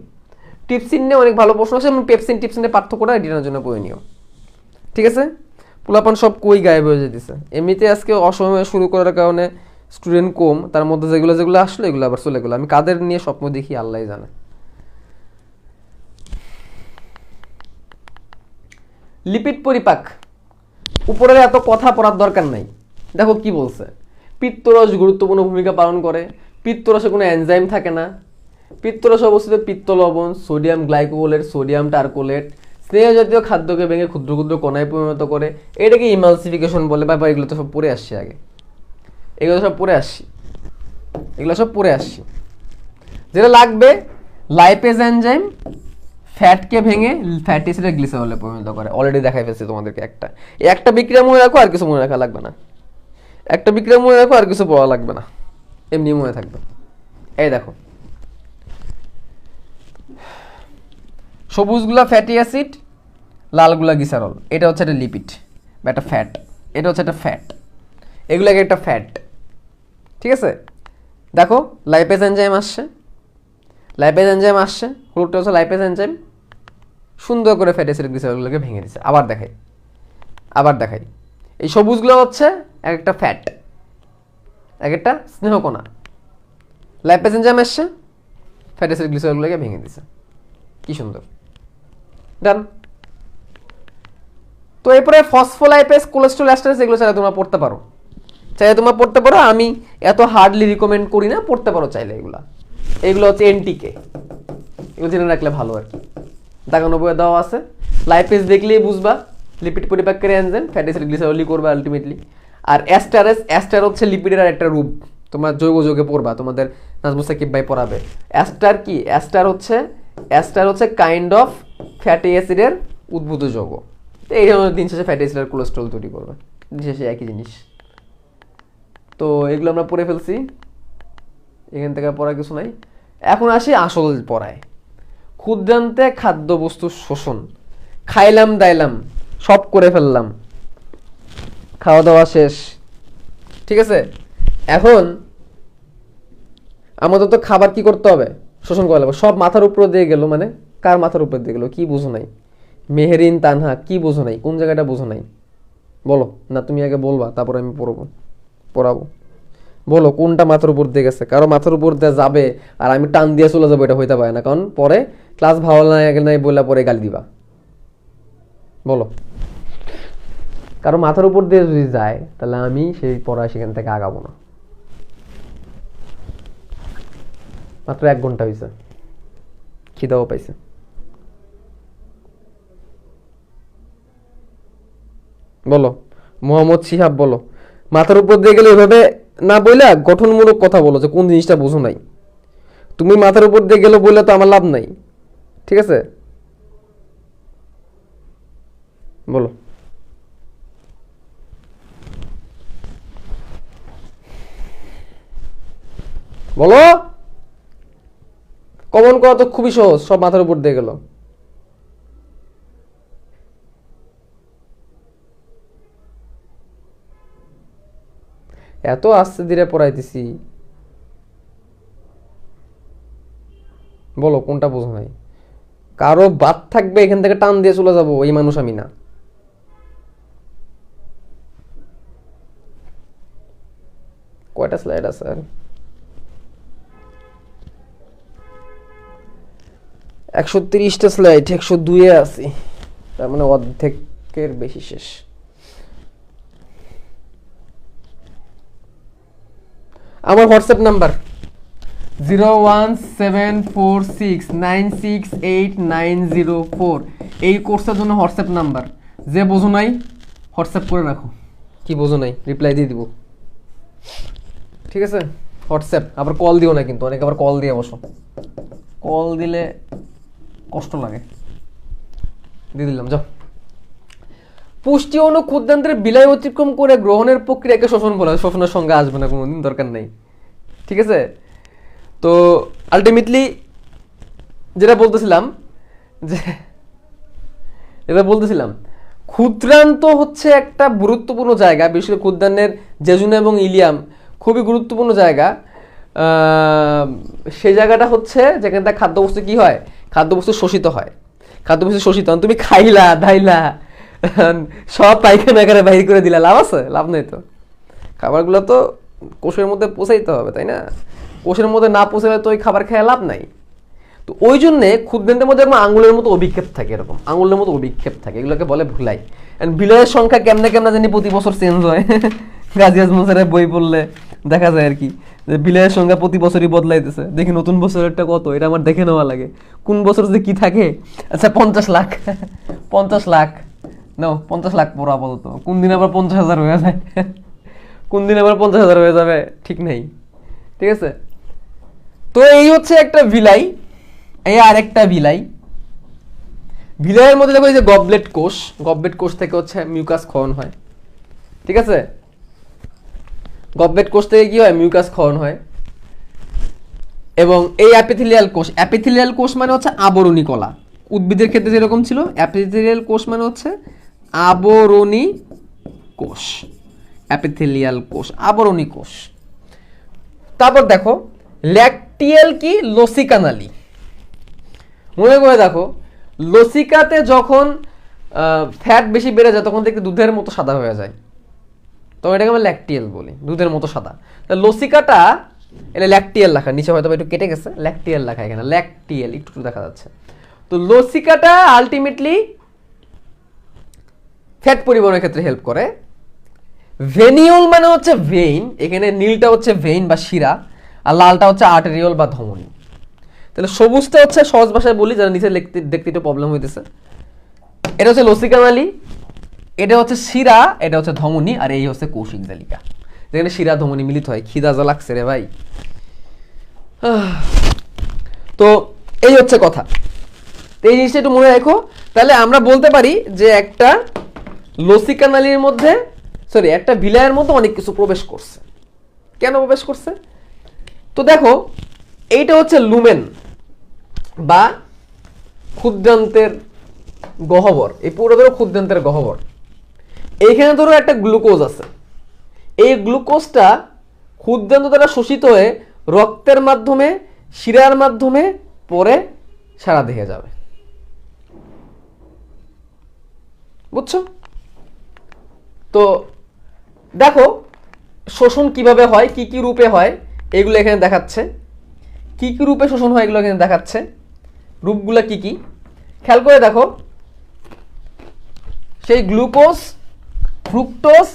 ট্রিপসিন নিয়ে অনেক ভালো প্রশ্ন আসে, এবং পেপসিন টিপসিনের পার্থক্যটা এটার জন্য পড়ে নিও। ঠিক আছে, পোলাপান সব কই গায়েব হয়ে যেতেছে। এমনিতে আজকে অসময়ে শুরু করার কারণে স্টুডেন্ট কম, তার মধ্যে যেগুলো যেগুলো আসলো এগুলো আবার চলে গেলো। আমি কাদের নিয়ে স্বপ্ন দেখি আল্লাহ জানে। লিপিড পরিপাক, উপরের এত কথা পড়ার দরকার নাই। দেখো কি বলছে, পিত্তরস গুরুত্বপূর্ণ ভূমিকা পালন করে। পিত্তরসে কোনো এনজাইম থাকে না। পিত্তরসে অবস্থিত পিত্ত লবণ, সোডিয়াম গ্লাইকোলেট, সোডিয়াম টার্কোলেট স্নেহ জাতীয় খাদ্যকে ভেঙে ক্ষুদ্র ক্ষুদ্র কণায় পরিণত করে। এটাকে ইমালসিফিকেশন বলে। বা এগুলো তো সব পড়ে আসছি আগে, এগুলো সব পড়ে আসছি। যেটা লাগবে, লাইপেজ এনজাইম ফ্যাটকে ভেঙে ফ্যাটি অ্যাসিডে গ্লিসারলে পরিণত করে। অলরেডি দেখাই ফেলছি তোমাদেরকে একটা বিক্রিয়া মনে রাখো, আর কিছু মনে রাখা লাগবে না। একটা বিক্রিয়া মনে রাখো, আর কিছু পড়া লাগবে না, এমনি মনে থাকবে। এই দেখো, সবুজগুলা ফ্যাটি অ্যাসিড, লালগুলা গ্লিসারল। এটা হচ্ছে একটা লিপিড বা একটা ফ্যাট, এটা হচ্ছে একটা ফ্যাট, এগুলোকে একটা ফ্যাট। ঠিক আছে, দেখো লাইপেজ এনজাইম আসছে, হলুদটা হচ্ছে লাইপেজ এনজাইম, সুন্দর করে ফ্যাটি অ্যাসিড গ্লিসারলগুলোকে ভেঙে দিচ্ছে। আবার দেখাই, এই সবুজগুলো হচ্ছে এক একটা ফ্যাট, এক একটা স্নেহকণা। লাইপেজ এনজাইম আসছে, ফ্যাটি অ্যাসিড গ্লিসারলগুলোকে ভেঙে দিচ্ছে। কি সুন্দর, ডান। তো এরপরে ফসফোলাইপেজ, কোলেস্ট্রল এস্টারেজ, এগুলো চাইলে তোমরা পড়তে পারো, আমি এত হার্ডলি রিকমেন্ড করি না, পড়তে পারো চাইলে। এগুলো হচ্ছে এনটিকে, এগুলো জেনে রাখলে ভালো আর কি। দাগানো বইয়ে দেওয়া আছে, লাইপেজ দেখলেই বুঝবা লিপিড পরিপাককারী এনজাইম, ফ্যাটি অ্যাসিড গ্লিসারলই করবে আলটিমেটলি। আর অ্যাস্টার হচ্ছে লিপিডের একটা রূপ, তোমরা যোগে পড়বা, তোমাদের নাজমুস সাকিব ভাই পড়াবে। অ্যাস্টার কি, অ্যাস্টার হচ্ছে কাইন্ড অফ ফ্যাটি অ্যাসিডের উদ্ভূত যৌগ। তো এই ধরনের দিন শেষে ফ্যাটি অ্যাসিড আর কোলেস্ট্রল তৈরি করবে, দিন শেষে একই জিনিস। তো এগুলো আমরা পড়ে ফেলছি, এখান থেকে পড়ার কিছু নাই। এখন আসি আসল পড়ায়। ক্ষুদ্রান্তে খাদ্যবস্তুর শোষণ, খাইলাম দাইলাম সব করে ফেললাম, খাওয়া দাওয়া শেষ। ঠিক আছে, এখন আমাদের তো খাবার কি করতে হবে, শোষণ করা লাগবে। সব মাথার উপর দিয়ে গেল, মানে কার মাথার উপর দিয়ে গেল, কি বুঝো নাই? মেহেরিন তানহা, কি বুঝো নাই? কোন জায়গাটা বুঝো নাই বলো না, তুমি আগে বলবা, তারপর আমি পড়াবো। বলো কোনটা মাথার উপর দিয়ে গেছে। কারো মাথার উপর দিয়ে যাবে আর আমি টান দিয়ে চলে যাবো, এটা হইতে পারে না, কারণ পরে ক্লাস ভালো নাই বললে পরে গালি দিবা। বলো, কারো মাথার উপর দিয়ে যদি যায় তাহলে আমি সেই পড়া সেখান থেকে আগাবো না। মাত্র 1 ঘন্টা হয়েছে, খিদাও পাইছে। বলো মোহাম্মদ শিহাব, বলো মাথার উপর দিয়ে গেলে এভাবে না বইলা গঠনমূলক কথা বলো, যে কোন জিনিসটা বুঝো নাই। তুমি মাথার উপর দিয়ে গেলে বললে তো আমার লাভ নাই। ঠিক আছে, বলো। বলো, কমন করা তো খুবই সহজ, সব মাথার উপর দিয়ে গেল। এত আস্তে ধীরে পড়াইতেছি, বলো কোনটা বোঝো নাই? কারো বাদ থাকবে এখান থেকে টান দিয়ে চলে যাবো, এই মানুষ আমি না। কয়টা স্লাইড আছে আর? 130টা স্লাইড, 102-এ আছি, তার মানে অর্ধেকের বেশি শেষ। আমার হোয়াটসঅ্যাপ নাম্বার 01746968904, এই কোর্সের জন্য হোয়াটসঅ্যাপ নাম্বার। যে বোঝো নাই হোয়াটসঅ্যাপ করে রাখো, কি বোঝো নাই রিপ্লাই দিয়ে দিব, ঠিক আছে? হোয়াটসঅ্যাপ, আবার কল দিও না কিন্তু, অনেকে আবার কল দিয়ে বসো, কল দিলে কষ্ট লাগে। দিয়ে দিলাম, যাও। পুষ্টি অণু ক্ষুদ্রান্তের বিলয় অতিক্রম করে গ্রহণের প্রক্রিয়াকে শোষণ বলা হয়। শোষণের সঙ্গে আসবে না কোনোদিন, দরকার নেই, ঠিক আছে? তো আলটিমেটলি যেটা বলতেছিলাম ক্ষুদ্রান্ত হচ্ছে একটা গুরুত্বপূর্ণ জায়গা, বিশেষ করে ক্ষুদ্রান্তের জেজুনা এবং ইলিয়াম খুবই গুরুত্বপূর্ণ জায়গা। সেই জায়গাটা হচ্ছে যেখানে তার খাদ্যবস্তু কি হয়, খাদ্যবস্তু শোষিত হয়। খাদ্যবস্তু শোষিত, তুমি খাইলা দাইলা সব পায়খানা করে বাইর করে দিলা, লাভ আছে? লাভ নেই তো। খাবারগুলো তো কোষের মধ্যে পৌঁছাইতে হবে, তাই না? কোষের মধ্যে না পৌঁছালে তো ওই খাবার খেয়ে লাভ নাই। তো ওই জন্যে ক্ষুদ্রান্তের মধ্যে এরকম আঙুলের মতো অভিক্ষেপ থাকে, এরকম আঙুলের মতো অভিক্ষেপ থাকে, এগুলোকে বলে ভুলাই। এন্ড বিলয়ের সংখ্যা কেমনে কেমনে জানি প্রতি বছর চেঞ্জ হয়। গাজী আজমল স্যারের বই পড়লে দেখা যায় আর কি, যে বিলয়ের সংখ্যা প্রতি বছরই বদলাইতেছে। দেখি নতুন বছরেরটা কত, এটা আমার দেখে নেওয়া লাগে, কোন বছর যে কি থাকে। আচ্ছা 50 লাখ, 50 লাখ নাও, 50 লাখ পড়ো আপাতত, কোন দিন আবার 50,000 হয়ে যায়, কোন দিন আবার 50,000 হয়ে যাবে ঠিক নেই, ঠিক আছে? তো এই হচ্ছে একটা ভিলাই, এই আরেকটা ভিলাই। ভিলাইয়ের মধ্যে দেখো এই যে গবলেট কোষ, গবলেট কোষ থেকে হচ্ছে মিউকাস ক্ষরণ হয়, ঠিক আছে? গবলেট কোষ থেকে কি হয়, মিউকাস ক্ষরণ হয়। এবং এই অ্যাপিথেলিয়াল কোষ, অ্যাপিথেলিয়াল কোষ মানে হচ্ছে আবরণী কলা। উদ্ভিদের ক্ষেত্রে যেরকম ছিল, অ্যাপিথেলিয়াল কোষ মানে হচ্ছে আবরণী কোষ, অ্যাপিথেলিয়াল কোষ, আবরণী কোষ। তারপর দেখো ল্যাকটিয়াল কি, লসিকা নালী। মনে করে দেখো, লসিকাতে যখন ফ্যাট বেশি বেড়ে যায় তখন দেখতে দুধের মতো সাদা হয়ে যায়, তো এটাকে আমরা ল্যাকটিয়াল বলি, দুধের মতো সাদা। লসিকাটা এটা ল্যাকটিয়াল লেখা, নিচে হয়তো একটু কেটে গেছে, ল্যাকটিয়াল লেখা এখানে, ল্যাকটিয়াল একটু দেখা যাচ্ছে। তো লসিকাটা আলটিমেটলি ফ্যাট পরিবহনের ক্ষেত্রে হেল্প করে। ভেনিউল মানে হচ্ছে ভেইন, এখানে নীলটা হচ্ছে ভেইন বা শিরা, আর লালটা হচ্ছে আর্টেরিওল বা ধমনী। তাহলে সবুজটা হচ্ছে, সহজ ভাষায় বলি যারা নিচে দেখতে একটু প্রবলেম হইতেছে, এটা হচ্ছে লসিকা নালী, এটা হচ্ছে শিরা, এটা হচ্ছে ধমনী, আর এই হচ্ছে কৌশিক জালিকা, যেখানে শিরা ধমনী মিলিত হয়। খিদা যা লাগছে রে ভাই। তো এই হচ্ছে কথা, এই জিনিসটা একটু মনে রাখো। তাহলে আমরা বলতে পারি যে একটা লসিকা নালীর মধ্যে, সরি, একটা ভিলাইয়ের মধ্যে অনেক কিছু প্রবেশ করছে। কেন প্রবেশ করছে? তো দেখো এইটা হচ্ছে লুমেন বা ক্ষুদ্রান্তের গহ্বর, এই পুরো ধরো ক্ষুদ্রান্তের গহ্বর। এইখানে ধরো একটা গ্লুকোজ আছে, এই গ্লুকোজটা ক্ষুদ্রান্ত দ্বারা শোষিত হয়ে রক্তের মাধ্যমে, শিরার মাধ্যমে পরে সারা দেহে যাবে, বুঝছো? তো দেখো শোষণ কিভাবে হয়, কি কি রূপে হয় এগুলো এখানে দেখাচ্ছে, কি কি রূপে শোষণ হয় এগুলো এখানে দেখাচ্ছে, রূপগুলো কি কি খেয়াল করে দেখো। সেই গ্লুকোজ, ফ্রুক্টোজ,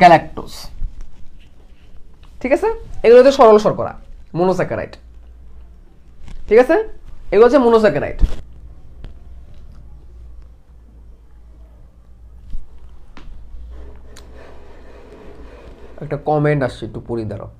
গ্যালাক্টোজ, ঠিক আছে? এগুলো হচ্ছে সরল শর্করা, মনোস্যাকারাইড, ঠিক আছে? এগুলো হচ্ছে মনোস্যাকারাইড। একটা কমেন্ট আসছে, একটু পড়ি দাঁড়াও।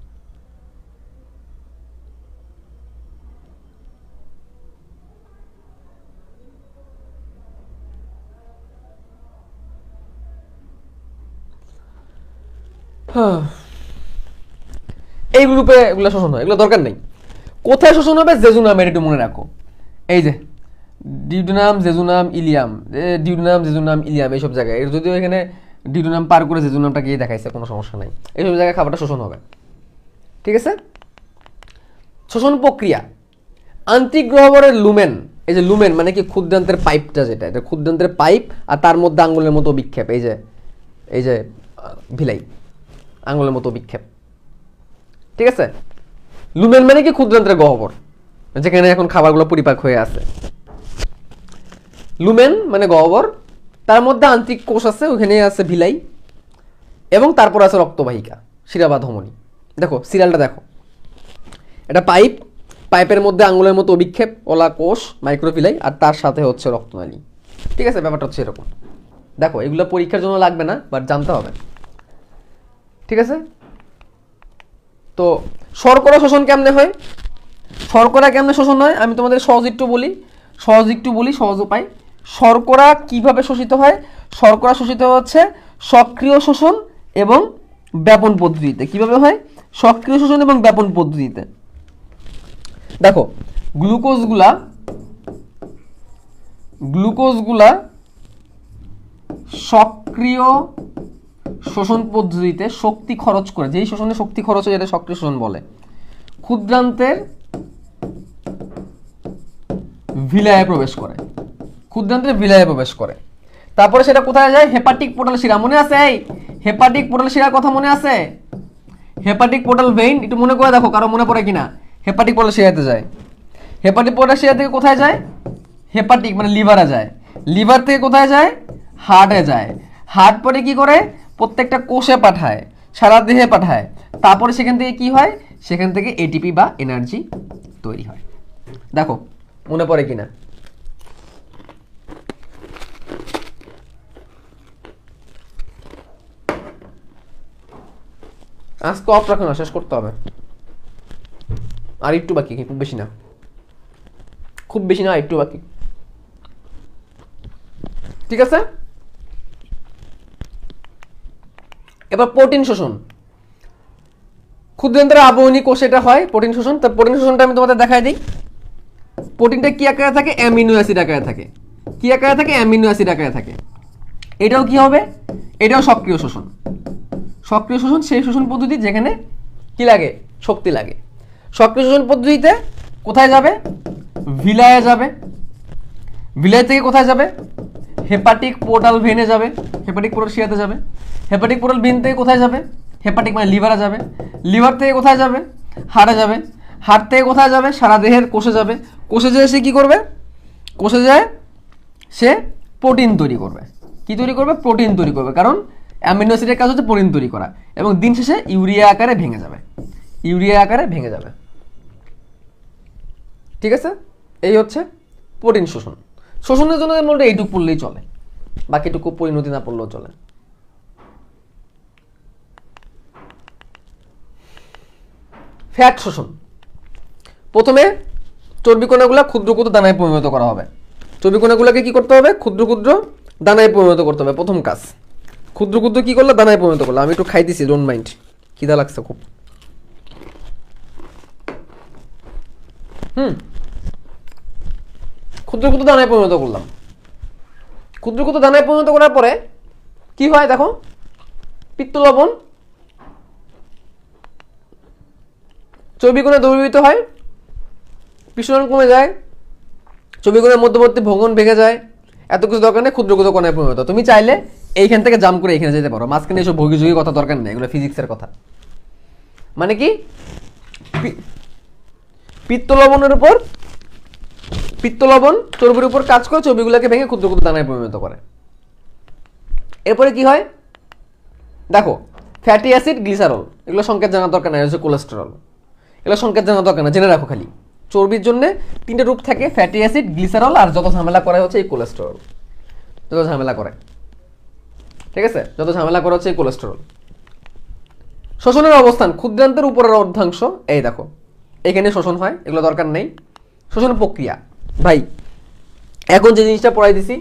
এই গ্রুপে এগুলো শোষণ হয়, এগুলো দরকার নেই। কোথায় শোষণ হবে? জেজুনাম, এটা একটু মনে রাখো। এই যে duodenum, jejunum, Ilium, duodenum, jejunum, Ilium, এইসব জায়গায়, যদিও এখানে ডিউডেনাম পার করে জেজুনামটা গিয়ে দেখাইছে, কোনো সমস্যা নাই, এইসব জায়গায় খাবারটা শোষণ হবে, ঠিক আছে? শোষণ প্রক্রিয়া, আন্তরিক গহ্বরের লুমেন, এই যে লুমেন মানে কি ক্ষুদ্রান্তের পাইপটা, যেটা এটা ক্ষুদ্রান্তের পাইপ আর তার মধ্যে আঙ্গুলের মতো বিক্ষেপ, এই যে ভিলাই আঙ্গুলের মতো বিক্ষেপ, ঠিক আছে। লুমেন মানে কি ক্ষুদ্রান্তের গহ্বর, যেখানে এখন খাবারগুলো পরিপাক হয়ে আছে। লুমেন মানে গহ্বর, তার মধ্যে আন্তরিক কোষ আছে, ওখানে আছে ভিলাই, এবং তারপর আছে রক্তবাহিকা, শিরা বা ধমনী। দেখো সিরিয়ালটা দেখো, এটা পাইপ, পাইপের মধ্যে আঙুলের মতো অভিক্ষেপ, ওলা কোষ, মাইক্রোভিলাই, আর তার সাথে হচ্ছে রক্তনালী, ঠিক আছে। ব্যাপারটা হচ্ছে এরকম। দেখো এগুলো পরীক্ষার জন্য লাগবে না, বাট জানতে হবে, ঠিক আছে। তো শর্করা শোষণ কেমনে হয়, শর্করা কেমনে শোষণ হয় আমি তোমাদের সহজ একটু বলি, সহজ উপায়। শর্করা কিভাবে শোষিত হয়? শর্করা শোষিত হচ্ছে সক্রিয় শোষণ এবং ব্যাপন পদ্ধতিতে। কিভাবে হয়? সক্রিয় শোষণ এবং ব্যাপন পদ্ধতিতে। দেখো গ্লুকোজগুলা সক্রিয় শোষণ পদ্ধতিতে শক্তি খরচ করে, যেই শোষণে শক্তি খরচ হয় যেটা সক্রিয় শোষণ বলে, ক্ষুদ্রান্তের ভিলায়ে প্রবেশ করে। তারপরে সেটা কোথায় যায়? হেপাটিক পোর্টাল শিরা। মনে আছে? এই হেপাটিক পোর্টাল শিরার কথা মনে আছে? হেপাটিক পোর্টাল ভেইন একটু মনে করে দেখো, কারো মনে পড়ে কিনা। হেপাটিক পোর্টাল শিরাতে যায়। হেপাটিক পোর্টাল শিরা থেকে কোথায় যায়? হেপাটিক মানে লিভারে যায়। লিভার থেকে কোথায় যায়? হার্টে যায়। হার্ট পরে কি করে? প্রত্যেকটা কোষে পাঠায়, সারা দেহে পাঠায়। তারপরে সেখান থেকে কি হয়? সেখান থেকে এটিপি বা এনার্জি তৈরি হয়। দেখো মনে পড়ে কিনা। আজকে অফ রাখো না, শেষ করতে হবে। আর একটু বাকি, খুব বেশি না, একটু বাকি, ঠিক আছে। এবার প্রোটিন শোষণ, ক্ষুদ্রান্তের আবরণী কোষে এটা হয় প্রোটিন শোষণ। তো প্রোটিন শোষণটা আমি তোমাদের দেখাই দিই। প্রোটিনটা কি আকারে থাকে? অ্যামিনো অ্যাসিড আকারে থাকে। কি আকারে থাকে? অ্যামিনো অ্যাসিড আকারে থাকে। এটাও কি হবে? এটাও সক্রিয় শোষণ। সক্রিয় শোষণ সেই শোষণ পদ্ধতি যেখানে কি লাগে? শক্তি লাগে। সক্রিয় শোষণ পদ্ধতিতে কোথায় যাবে? ভিলায়ে যাবে। ভিলাই থেকে কোথায় যাবে? হেপাটিক পোর্টাল ভেনে যাবে, হেপাটিক পোর্টাল শিরাতে যাবে। হেপাটিক পোর্টাল ভেন থেকে কোথায় যাবে? হেপাটিক মানে লিভারে যাবে। লিভার থেকে কোথায় যাবে? হাড়ে যাবে। হাড় থেকে কোথায় যাবে? সারা দেহের কোষে যাবে। কোষে যেয়ে সে কী করবে? কোষে যায় সে প্রোটিন তৈরি করবে। কি তৈরি করবে? প্রোটিন তৈরি করবে, কারণ অ্যামিনো অ্যাসিডের কাজ হচ্ছে প্রোটিন তৈরি করা। এবং দিন শেষে ইউরিয়া আকারে ভেঙে যাবে। ঠিক আছে, এই হচ্ছে প্রোটিন শোষণ। শোষণের জন্য মোটামুটি এইটুকু পড়লেই চলে, বাকিটুকু পরিণতি না পড়লেও চলে। ফ্যাট শোষণ, প্রথমে চর্বিকণাগুলো ক্ষুদ্র ক্ষুদ্র দানায় পরিণত করা হবে। চর্বিকণাগুলোকে কি করতে হবে? ক্ষুদ্র ক্ষুদ্র দানায় পরিণত করতে হবে। প্রথম কাজ, ক্ষুদ্র ক্ষুদ্র কি করলে? দানায় পরিণত করলো। আমি একটু খাইতেছি, ডোন্ট মাইন্ড, খিদা লাগছে খুব। ক্ষুদ্র ক্ষুদ্র দানায় পরিণত করলাম। ক্ষুদ্র ক্ষুদ্র দানায় পরিণত করার পরে কি হয় দেখো, পিত্ত লবণ চর্বিকণা দ্রবীভূত হয়, পিষ্টন কমে যায়, চর্বিকণার মধ্যবর্তী ভঙ্গন ভেঙে যায়। এত কিছু দরকার নেই, ক্ষুদ্র ক্ষুদ্র কণায় পরিণত। তুমি চাইলে এইখান থেকে জাম্প করে এখানে যেতে পারো, মাঝখানে এসব ভোগীযোগী কথা দরকার নেই, এগুলো ফিজিক্সের কথা। মানে কি, পিত্ত লবণের উপর, পিত্ত লবণ চর্বির উপর কাজ করে চর্বিগুলোকে ভেঙে ক্ষুদ্র ক্ষুদ্র দানায় পরিণত করে। এরপরে কি হয় দেখো, ফ্যাটি অ্যাসিড, গ্লিসারল, এগুলো সংকেত জানার দরকার নাই, হচ্ছে কোলেস্টেরল, এগুলো সংকেত জানার দরকার না, জেনে রাখো খালি। চর্বির জন্য তিনটে রূপ থাকে, ফ্যাটি অ্যাসিড, গ্লিসারল, আর যত ঝামেলা করে হচ্ছে এই কোলেস্টেরল। যত ঝামেলা করে, ঠিক আছে, যত ঝামেলা করে হচ্ছে এই কোলেস্টেরল। শোষণের অবস্থান, ক্ষুদ্রান্তের উপরের অর্ধাংশ, এই দেখো এখানে শোষণ হয়, এগুলো দরকার নেই। শোষণ প্রক্রিয়া, ভাই এখন যে জিনিসটা পড়াই দিছি,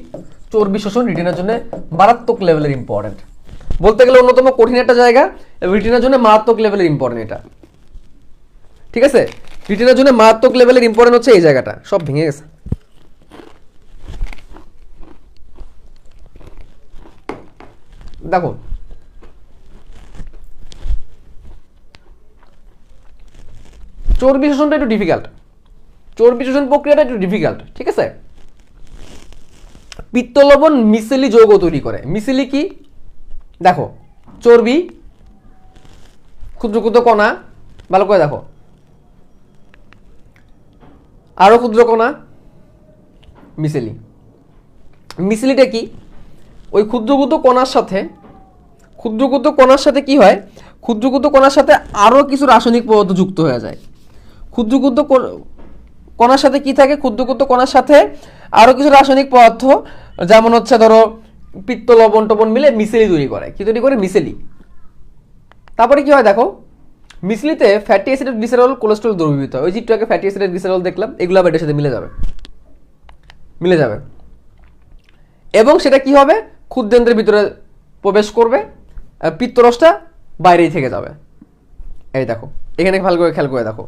চর্বি শোষণ রিটিনার জন্য মারাত্মক লেভেলের ইম্পর্টেন্ট, বলতে গেলে অন্যতম কঠিন একটা জায়গা, রিটিনার জন্য মারাত্মক লেভেলের ইম্পর্টেন্ট এটা, ঠিক আছে। রিটিনার জন্য মারাত্মক লেভেলের ইম্পর্টেন্ট হচ্ছে এই জায়গাটা। সব ভেঙে গেছে। দেখো চর্বি শোষণটা একটু ডিফিকাল্ট, চর্বি শোষণ প্রক্রিয়াটা একটু ডিফিকাল্ট, ঠিক আছে। পিত্ত লবণ মিসেলি যৌগ তৈরি করে। মিসেলি কি দেখো, চর্বি, ক্ষুদ্র ক্ষুদ্র কণা, ভালো করে দেখো, আরো ক্ষুদ্র কণা, মিসেলি। মিসেলিটা কি, ওই ক্ষুদ্র ক্ষুদ্র কণার সাথে কি হয়, ক্ষুদ্র ক্ষুদ্র কণার সাথে আরো কিছু রাসায়নিক পদার্থ যুক্ত হয়ে যায়। ক্ষুদ্র ক্ষুদ্র কণার সাথে কি থাকে, ক্ষুদ্র ক্ষুদ্র কণার সাথে আরো কিছু রাসায়নিক পদার্থ, যেমন হচ্ছে ধরো পিত্ত লবণ টবণ মিলে মিসেলি তৈরি করে। কি তৈরি করে, মিসেলি। তারপরে কি হয় দেখো, মিসেলিতে ফ্যাটি অ্যাসিড, গ্লিসারল, কোলেস্টেরল দ্রবীভূত হয়। ওই যে একটু আগে ফ্যাটি অ্যাসিড গ্লিসারল দেখলাম, এগুলো আবার এটার সাথে মিলে যাবে এবং সেটা কি হবে, ক্ষুদ্রান্ত্রের ভিতরে প্রবেশ করবে, পিত্তরসটা বাইরেই থেকে যাবে। এই দেখো এখানে ভালো করে খেয়াল করে দেখো,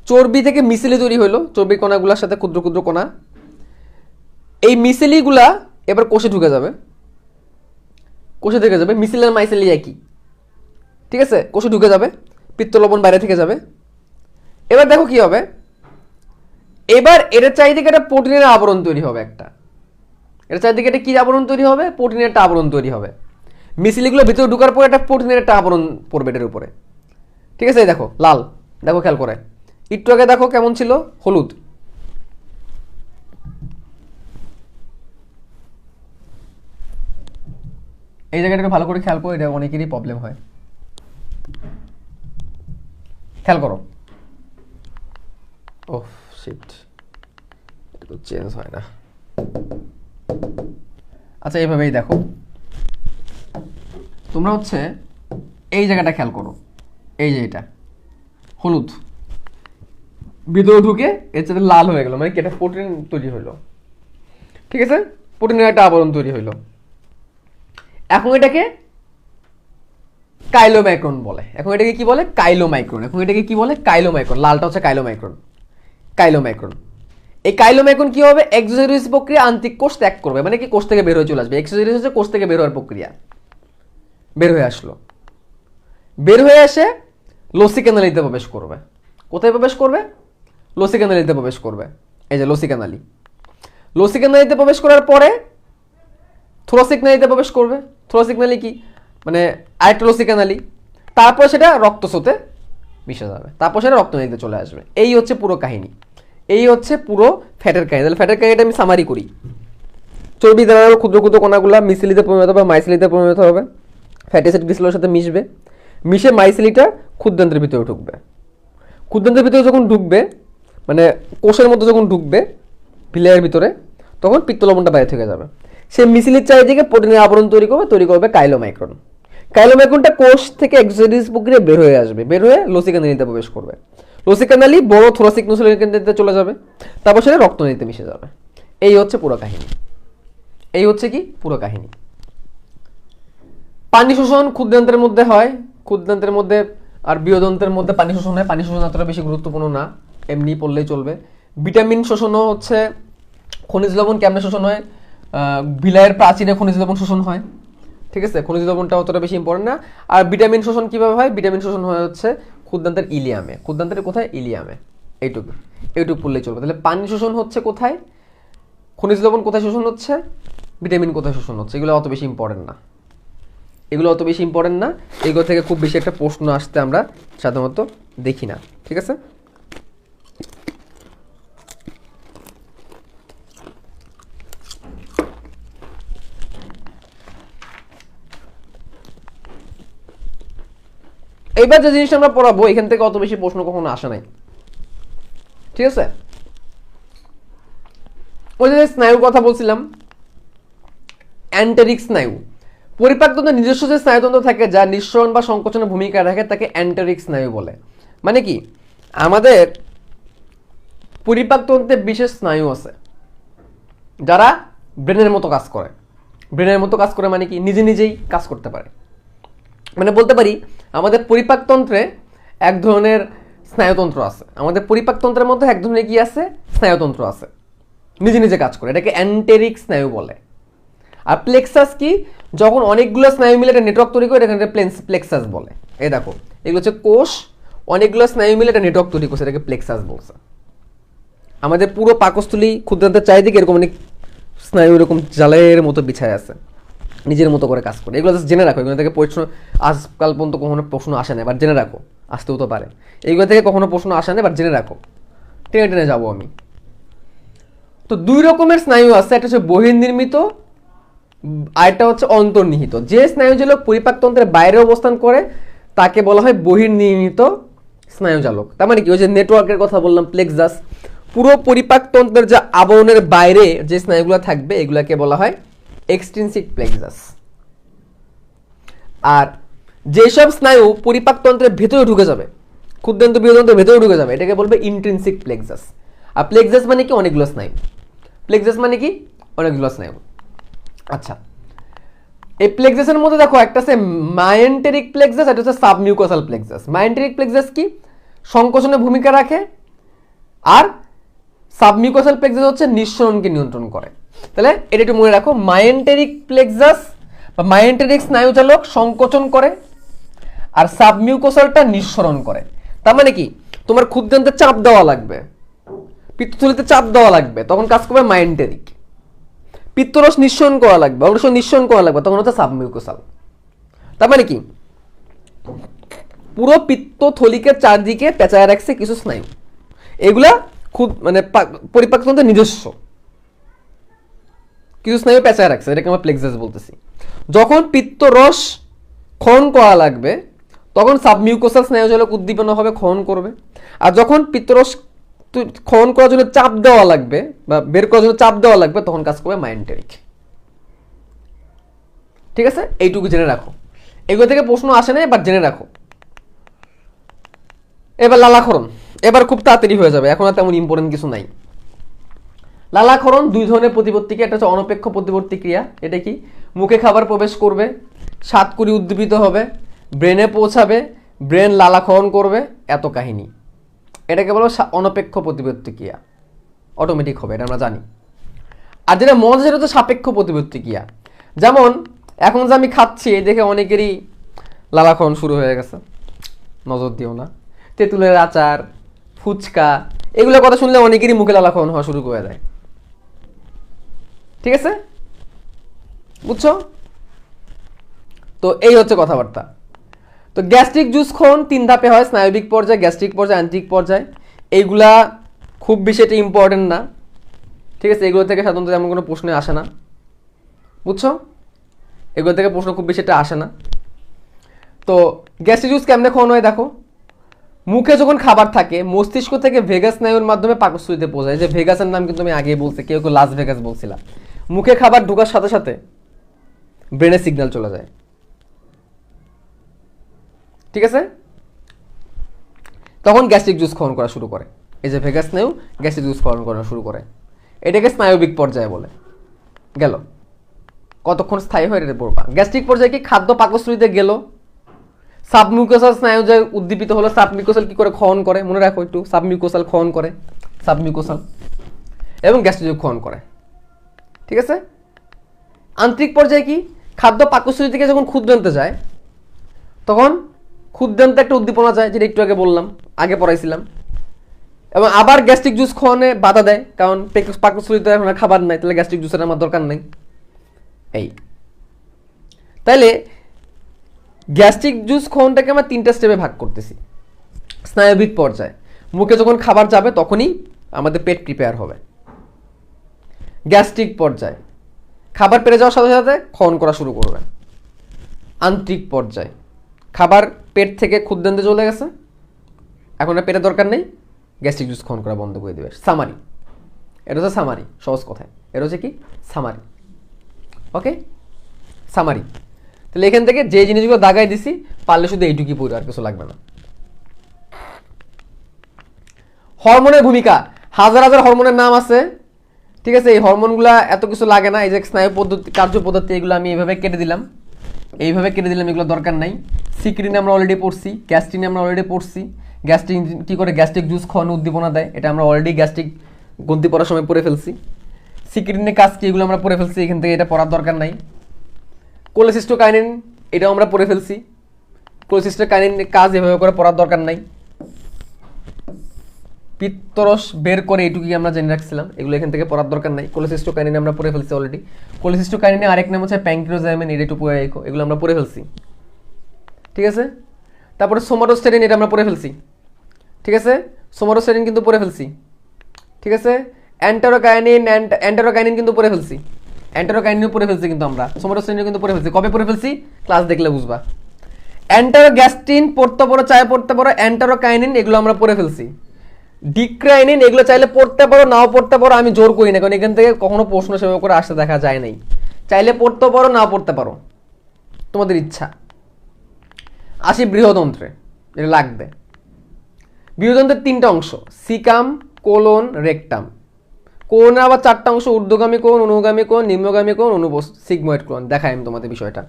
চর্বি থেকে মিসেলি তৈরি হইলো, চর্বির কণাগুলোর সাথে ক্ষুদ্র ক্ষুদ্র কণা। এই মিসেলিগুলা এবার কোষে ঢুকে যাবে, মিসেলি আর মাইসেলি একই, ঠিক আছে। কোষে ঢুকে যাবে, পিত্ত লবণ বাইরে থেকে যাবে। এবার দেখো কি হবে, এবার এটার চারিদিকে একটা প্রোটিনের আবরণ তৈরি হবে। এটার চারিদিকে একটা কি আবরণ তৈরি হবে, প্রোটিনের একটা আবরণ তৈরি হবে। মিসেলিগুলো ভিতরে ঢুকার পরে একটা প্রোটিনের একটা আবরণ পড়বে এটার উপরে, ঠিক আছে। এই দেখো লাল, দেখো খেয়াল করে, একটু আগে দেখো কেমন ছিল, হলুদ। এই জায়গাটাকে ভালো করে খেয়াল করো, এটা অনেকেরই প্রবলেম হয়, খেয়াল করো। ওহ শিট, এটা তো চেঞ্জ হয় না। আচ্ছা এইভাবেই দেখো, তোমরা হচ্ছে এই জায়গাটা খেয়াল করো, এই যে এটা হলুদ, ভিতরে ঢুকে এর সাথে লাল হয়ে গেল, মানে কি, এটা প্রোটিন তৈরি হইলো, ঠিক আছে। প্রোটিনের একটা আবরণ তৈরি হইলো। এখন এটাকে কাইলোমাইক্রন বলে। কি বলে, কাইলোমাইক্রন। লালটা হচ্ছে কাইলোমাইক্রন। এই কাইলোমাইক্রন কি হবে, এক্সোজেনিয়াস প্রক্রিয়া, আন্তরিক কোষ ত্যাগ করবে, মানে কি, কোষ থেকে বের হয়ে চলে আসবে। এক্সোজেনিয়াস হচ্ছে কোষ থেকে বের হওয়ার প্রক্রিয়া, বের হয়ে আসলো, বের হয়ে এসে লসিকানালিতে প্রবেশ করবে। কোথায় প্রবেশ করবে, লসিকানালিতে প্রবেশ করবে। এই যে লসিকানালিতে প্রবেশ করার পরে থোরাসিক নালীতে প্রবেশ করবে। থোরাসিক নালী কি, মানে আরেকটা লসিকানালি। তারপর সেটা রক্তস্রোতে মিশে যাবে, তারপর সেটা রক্তনালীতে চলে আসবে। এই হচ্ছে পুরো কাহিনী, এই হচ্ছে পুরো ফ্যাটের কাহিনী। তাহলে ফ্যাটের কাহিনীটা আমি সামারি করি। চর্বি দ্বারা ক্ষুদ্র ক্ষুদ্র কণাগুলো মিসেলিতে পরিণত হবে, মাইসেলিতে পরিণত হবে, ফ্যাটি অ্যাসিড গ্লিসারলের সাথে মিশে মাইসেলিটা ক্ষুদ্রান্ত্রের ভিতরে ঢুকবে। ক্ষুদ্রান্ত্রের ভিতরে যখন ঢুকবে, মানে কোষের মধ্যে যখন ঢুকবে ভিলের ভিতরে, তখন পিত্ত লবণটা বাইরে থেকে যাবে। সে মিসেলির চারিদিকে প্রোটিনের আবরণ তৈরি করবে কাইলোমাইক্রন। কাইলোমাইক্রনটা কোষ থেকে এক্সোজেনিয়াস প্রক্রিয়া বের হয়ে আসবে, বের হয়ে লসিকানালিতে প্রবেশ করবে। লসিকানালি বড় থোরাসিক নলিকানালিতে চলে যাবে, তারপর সেটা রক্তনালীতে মিশে যাবে। এই হচ্ছে পুরো কাহিনী। পানি শোষণ ক্ষুদ্রান্ত্রের মধ্যে হয়, ক্ষুদ্রান্ত্রের মধ্যে আর বৃহদন্ত্রের মধ্যে পানি শোষণ হয়। পানি শোষণ এতটা বেশি গুরুত্বপূর্ণ না, এমনি পড়লেই চলবে। ভিটামিন শোষণও হচ্ছে, খনিজ লবণ কেমনে শোষণ হয়, ভিলায়ের প্রাচীরে খনিজ লবণ শোষণ হয়, ঠিক আছে। খনিজ লবণটা অতটা বেশি ইম্পর্টেন্ট না। আর ভিটামিন শোষণ কিভাবে হয়, ভিটামিন শোষণ হয় হচ্ছে ক্ষুদ্রান্তের ইলিয়ামে। ক্ষুদ্রান্তের কোথায়, ইলিয়ামে। এইটুকু পড়লেই চলবে। তাহলে পানি শোষণ হচ্ছে কোথায়, খনিজ লবণ কোথায় শোষণ হচ্ছে, ভিটামিন কোথায় শোষণ হচ্ছে, এগুলো অত বেশি ইম্পর্টেন্ট না। এগুলো থেকে খুব বেশি একটা প্রশ্ন আসতে আমরা সাধারণত দেখি না, ঠিক আছে। এইবার যে জিনিসটা আমরা পড়াবো, এখান থেকে অত বেশি প্রশ্ন কখনো আসে নাই, ঠিক আছে। ওই যে স্নায়ুর কথা বলছিলাম, অ্যান্টেরিক স্নায়ু, পরিপাকতন্ত্রের নিজস্ব যে স্নায়ুতন্ত্র থাকে যা নিঃসরণ বা সংকোচনের ভূমিকা রাখে তাকে অ্যান্টেরিক স্নায়ু বলে। মানে কি, আমাদের পরিপাকতন্ত্রে বিশেষ স্নায়ু আছে যারা ব্রেনের মতো কাজ করে। মানে কি, নিজেই কাজ করতে পারে। মানে বলতে পারি আমাদের পরিপাকতন্ত্রে এক ধরনের স্নায়ুতন্ত্র আছে, আমাদের পরিপাকতন্ত্রের মধ্যে এক ধরনের কি আছে, স্নায়ুতন্ত্র আছে, নিজে কাজ করে। এটাকে অ্যান্টেরিক স্নায়ু বলে। আর প্লেক্সাস কি, যখন অনেকগুলো স্নায়ু মিলে একটা নেটওয়ার্ক তৈরি করে, এটাকে প্লেক্সাস বলে। এই দেখো, এগুলো হচ্ছে কোষ, অনেকগুলো স্নায়ু মিলে একটা নেটওয়ার্ক তৈরি করছে, এটাকে প্লেক্সাস বলছে। আমাদের পুরো পাকস্থলী ক্ষুদ্রান্তের চারিদিকে এরকম অনেক স্নায়ু এরকম জালের মতো বিছায় আছে, নিজের মতো করে কাজ করে। এগুলো জাস্ট জেনে রাখো, এগুলো থেকে প্রশ্ন আজকাল পর্যন্ত কখনো প্রশ্ন আসে না, এবার জেনে রাখো, আসতেও তো পারে। এইগুলো থেকে কখনো প্রশ্ন আসে না, এবার জেনে রাখো, টেনে টেনে যাবো আমি। তো দুই রকমের স্নায়ু আছে, একটা হচ্ছে বহির্নির্মিত, আরেকটা হচ্ছে অন্তর্নিহিত। যে স্নায়ুজালক পরিপাকতন্ত্রের বাইরে অবস্থান করে তাকে বলা হয় বহির্নির্মিত স্নায়ুজালক। তার মানে কি, ওই যে নেটওয়ার্কের কথা বললাম, প্লেক্সাস, পুরো পরিপাকতন্ত্রের যে আবরণের বাইরে যে স্নায়ুগুলো থাকবে এগুলাকে বলা হয় এক্সট্রিনসিক প্লেক্সাস। আর যেসব স্নায়ু পরিপাকতন্ত্রের ভেতরে ঢুকে যাবে, ক্ষুদ্রান্ত বৃহদন্ত্রের ভেতরে ঢুকে যাবে, এটাকে বলবে ইন্ট্রিনসিক প্লেক্সাস। আর প্লেক্সাস মানে কি, অনেকগুলো স্নায়ু। প্লেক্সাস মানে কি, অনেকগুলো স্নায়ু। আচ্ছা, এই প্লেক্সাসের মধ্যে দেখো একটা আছে মায়েন্টেরিক প্লেক্সাস, একটা হচ্ছে সাবমিউকোসাল প্লেক্সাস। মায়েন্টেরিক প্লেক্সাস কি, সংকোচনে ভূমিকা রাখে, আর সাবমিউকোসাল প্লেক্সাস হচ্ছে নিঃসরণকে নিয়ন্ত্রণ করে। তাহলে এটা একটু মনে রাখো, মায়েন্টেরিক প্লেক্সাস বা মায়েন্টেরিক স্নায়ুজালক সংকোচন করে, আর সাবমিউকোসালটা নিঃসরণ করে। তার মানে কি, তোমার ক্ষুদ্রান্তে চাপ দেওয়া লাগবে, পিত্তথলিতে চাপ দেওয়া লাগবে, তখন কাজ করবে মায়েন্টেরিক। পিত্তরস নিঃসরণ করা লাগবে, অবশ্য নিঃসরণ করা লাগবে, তখন হচ্ছে সাবমিউকোসাল। তার মানে কি, পুরো পিত্তথলিকে চারদিকে পেঁচায় রাখছে কিছু স্নায়ু, এগুলা খুব মানে পরিপাকতন্ত্রের নিজস্ব কিছু স্নায়ু পেঁচায় রাখছে, এটাকে আমরা প্লেক্সাস বলতেছি। যখন পিত্তরস ক্ষরণ করা লাগবে তখন সাবমিউকোসাল স্নায়ুজালক উদ্দীপনা হবে, ক্ষরণ করবে। আর যখন পিত্তরস ক্ষরণ করার জন্য চাপ দেওয়া লাগবে বা বের করার জন্য চাপ দেওয়া লাগবে তখন কাজ করবে মায়েন্টেরিক। ঠিক আছে, এইটুকু জেনে রাখো, এগুলো থেকে প্রশ্ন আসে না, এবার জেনে রাখো। এবার লালাক্ষরণ, এবার খুব তাড়াতাড়ি হয়ে যাবে, এখন আর তেমন ইম্পর্টেন্ট কিছু নাই। লালাক্ষরণ দুই ধরনের প্রতিবর্তী ক্রিয়া, একটা হচ্ছে অনপেক্ষ প্রতিবর্তী ক্রিয়া। এটা কি, মুখে খাবার প্রবেশ করবে, স্বাদকরি উদ্দীপিত হবে, ব্রেনে পৌঁছাবে, ব্রেন লালাক্ষরণ করবে, এত কাহিনী। এটাকে বলো অনপেক্ষ প্রতিবর্তী ক্রিয়া, অটোমেটিক হবে, এটা আমরা জানি। আর যেটা মজা, সেটা হচ্ছে সাপেক্ষ প্রতিবর্তী ক্রিয়া। যেমন এখন যে আমি খাচ্ছি দেখে অনেকেরই লালাক্ষরণ শুরু হয়ে গেছে, নজর দিও না। তেঁতুলের আচার, ফুচকা, এগুলো কথা শুনলে অনেকেরই মুখে লালাক্ষরণ হওয়া শুরু করে দেয়। ঠিক আছে, বুঝছো? তো এই হচ্ছে কথাবার্তা। তো গ্যাস্ট্রিক জুস ক্ষরণ 3 ধাপে হয়, স্নায়বিক পর্যায়ে, গ্যাস্ট্রিক পর্যায়ে, আন্তরিক পর্যায়ে। এইগুলা খুব বেশি এটা ইম্পর্টেন্ট না, ঠিক আছে? এগুলো থেকে সাধারণত তেমন কোনো প্রশ্ন আসে না, বুঝছো? এগুলো থেকে প্রশ্ন খুব বেশি এটা আসে না। তো গ্যাস্ট্রিক জুস কেমনে ক্ষরণ হয় দেখো, মুখে যখন খাবার থাকে মস্তিষ্ক থেকে ভেগাস স্নায়ুর মাধ্যমে পাকস্থলীতে পৌঁছায়। যে ভেগাসের নাম কিন্তু আমি আগেই বলছি, কেউ কেউ লাস ভেগাস বলছিলাম। মুখে খাবার ঢোকার সাথে সাথে ব্রেনে সিগন্যাল চলে যায়, ঠিক আছে? তখন গ্যাস্ট্রিক জুস ক্ষরণ করা শুরু করে। এই যে ভেগাস স্নায়ু গ্যাস্ট্রিক জুস ক্ষরণ করা শুরু করে, এটাকে স্নায়বিক পর্যায়ে বলে। গেল, কতক্ষণ স্থায়ী হয় এটা পড়বা। গ্যাস্ট্রিক পর্যায়ে কি, খাদ্য পাকস্থলীতে গেল, সাবমিউকোসাল স্নায়ু যে উদ্দীপিত হলো, সাবমিউকোসাল কি করে ক্ষরণ করে, মনে রাখো একটু, সাবমিউকোসাল ক্ষরণ করে, সাবমিউকোসাল, এবং গ্যাস্ট্রিক ক্ষরণ করে, ঠিক আছে? আন্তরিক পর্যায়ে কি, খাদ্য পাকস্থলী থেকে যখন ক্ষুদ্রান্তে যায় তখন ক্ষুদ্রান্তে একটা উদ্দীপনা যায়, যেটা একটু আগে বললাম, আগে পড়াইছিলাম, এবং আবার গ্যাস্ট্রিক জুস ক্ষরণে বাধা দেয়, কারণ পাকস্থলীতে এখন খাবার নাই, তাহলে গ্যাস্ট্রিক জুসের আমার দরকার নেই। এই তাইলে গ্যাস্ট্রিক জুস ক্ষরণটাকে আমরা 3টা স্টেপে ভাগ করতেছি। স্নায়বিক পর্যায়ে, মুখে যখন খাবার যাবে তখনই আমাদের পেট প্রিপেয়ার হবে। গ্যাস্ট্রিক পর্যায়ে, খাবার পেটে যাওয়ার সাথে সাথে ক্ষরণ করা শুরু করবে। আন্তরিক পর্যায়ে, খাবার পেট থেকে ক্ষুদ্রান্তে চলে গেছে, এখন আর পেটের দরকার নেই, গ্যাস্ট্রিক জুস ক্ষরণ করা বন্ধ করে দেবে। সামারি, এটা হচ্ছে সামারি, সহজ কথায় এটা হচ্ছে কি, সামারি। ওকে, সামারি। তাহলে এখান থেকে যে জিনিসগুলো দাগাই দিছি, পারলে শুধু এইটুকুই পড়ে, আর কিছু লাগবে না। হরমোনের ভূমিকা, হাজার হাজার হরমোনের নাম আছে, ঠিক আছে? এই হরমোনগুলা এত কিছু লাগে না। এই যে স্নায়ু পদ্ধতি, কার্য পদ্ধতি, এগুলো আমি এইভাবে কেটে দিলাম, এগুলো দরকার নাই। সিক্রিন আমরা অলরেডি পড়ছি, গ্যাস্ট্রিন আমরা অলরেডি পড়ছি। গ্যাস্ট্রিন কি করে গ্যাস্ট্রিক জুস ক্ষরণ উদ্দীপনা দেয়, এটা আমরা অলরেডি গ্যাস্ট্রিক গ্রন্থি পড়ার সময় পড়ে ফেলছি। সিক্রিনের কাজ কি, এগুলো আমরা পড়ে ফেলছি, এখান থেকে এটা পড়ার দরকার নাই। কোলেসিস্টোকাইনিন, এটাও আমরা পড়ে ফেলছি, কোলেসিস্টোকাইনিন কাজ এভাবে করে পড়ার দরকার নাই। পিত্তরস বের করে এইটুকুই আমরা জেনে রাখছিলাম, এগুলো এখান থেকে পড়ার দরকার নাই। কোলেসিস্টোকাইনিন আমরা পড়ে ফেলছি অলরেডি। কোলেসিস্টোকাইনিনের আরেক নাম হচ্ছে প্যানক্রিওজাইমিন, এটা একটু পড়ে রাখো, এগুলো আমরা পড়ে ফেলছি, ঠিক আছে। তারপরে সোমাটোস্টেরিন, এটা আমরা পড়ে ফেলছি, ঠিক আছে। সোমাটোস্টেরিন কিন্তু পড়ে ফেলছি, ঠিক আছে। অ্যান্টারোকাইনিন কিন্তু পড়ে ফেলছি, অ্যান্টারোকাইনিনও পড়ে ফেলছি কিন্তু আমরা, সোমাটোস্টেরিন কিন্তু পড়ে ফেলছি। কবে পড়ে ফেলছি? ক্লাস দেখলে বুঝবা। অ্যান্টারোগ্যাস্ট্রিন পড়তে পারো, চায় পড়তে পারো। অ্যান্টারোকাইনিন এগুলো আমরা পড়ে ফেলছি। ডিক্রাইনিন এগুলো চাইলে পড়তে পারো, নাও পড়তে পারো, আমি জোর করি না, কারণ এখান থেকে কখনো প্রশ্ন সেভাবে করে আসতে দেখা যায় নাই। চাইলে পড়তে পারো, না পড়তে পারো, তোমাদের ইচ্ছা। আসি বৃহদন্ত্রে, এটা লাগবে। বৃহদন্ত্রের 3টা অংশ, সিকাম, কোলন, রেকটাম। কোলনের আবার 4টা অংশ, ঊর্ধ্বগামী কোণ, অনুগামী কোণ, নিম্নগামী কোণ, সিগময়েড কোণ। দেখাই আমি তোমাদের বিষয়টা।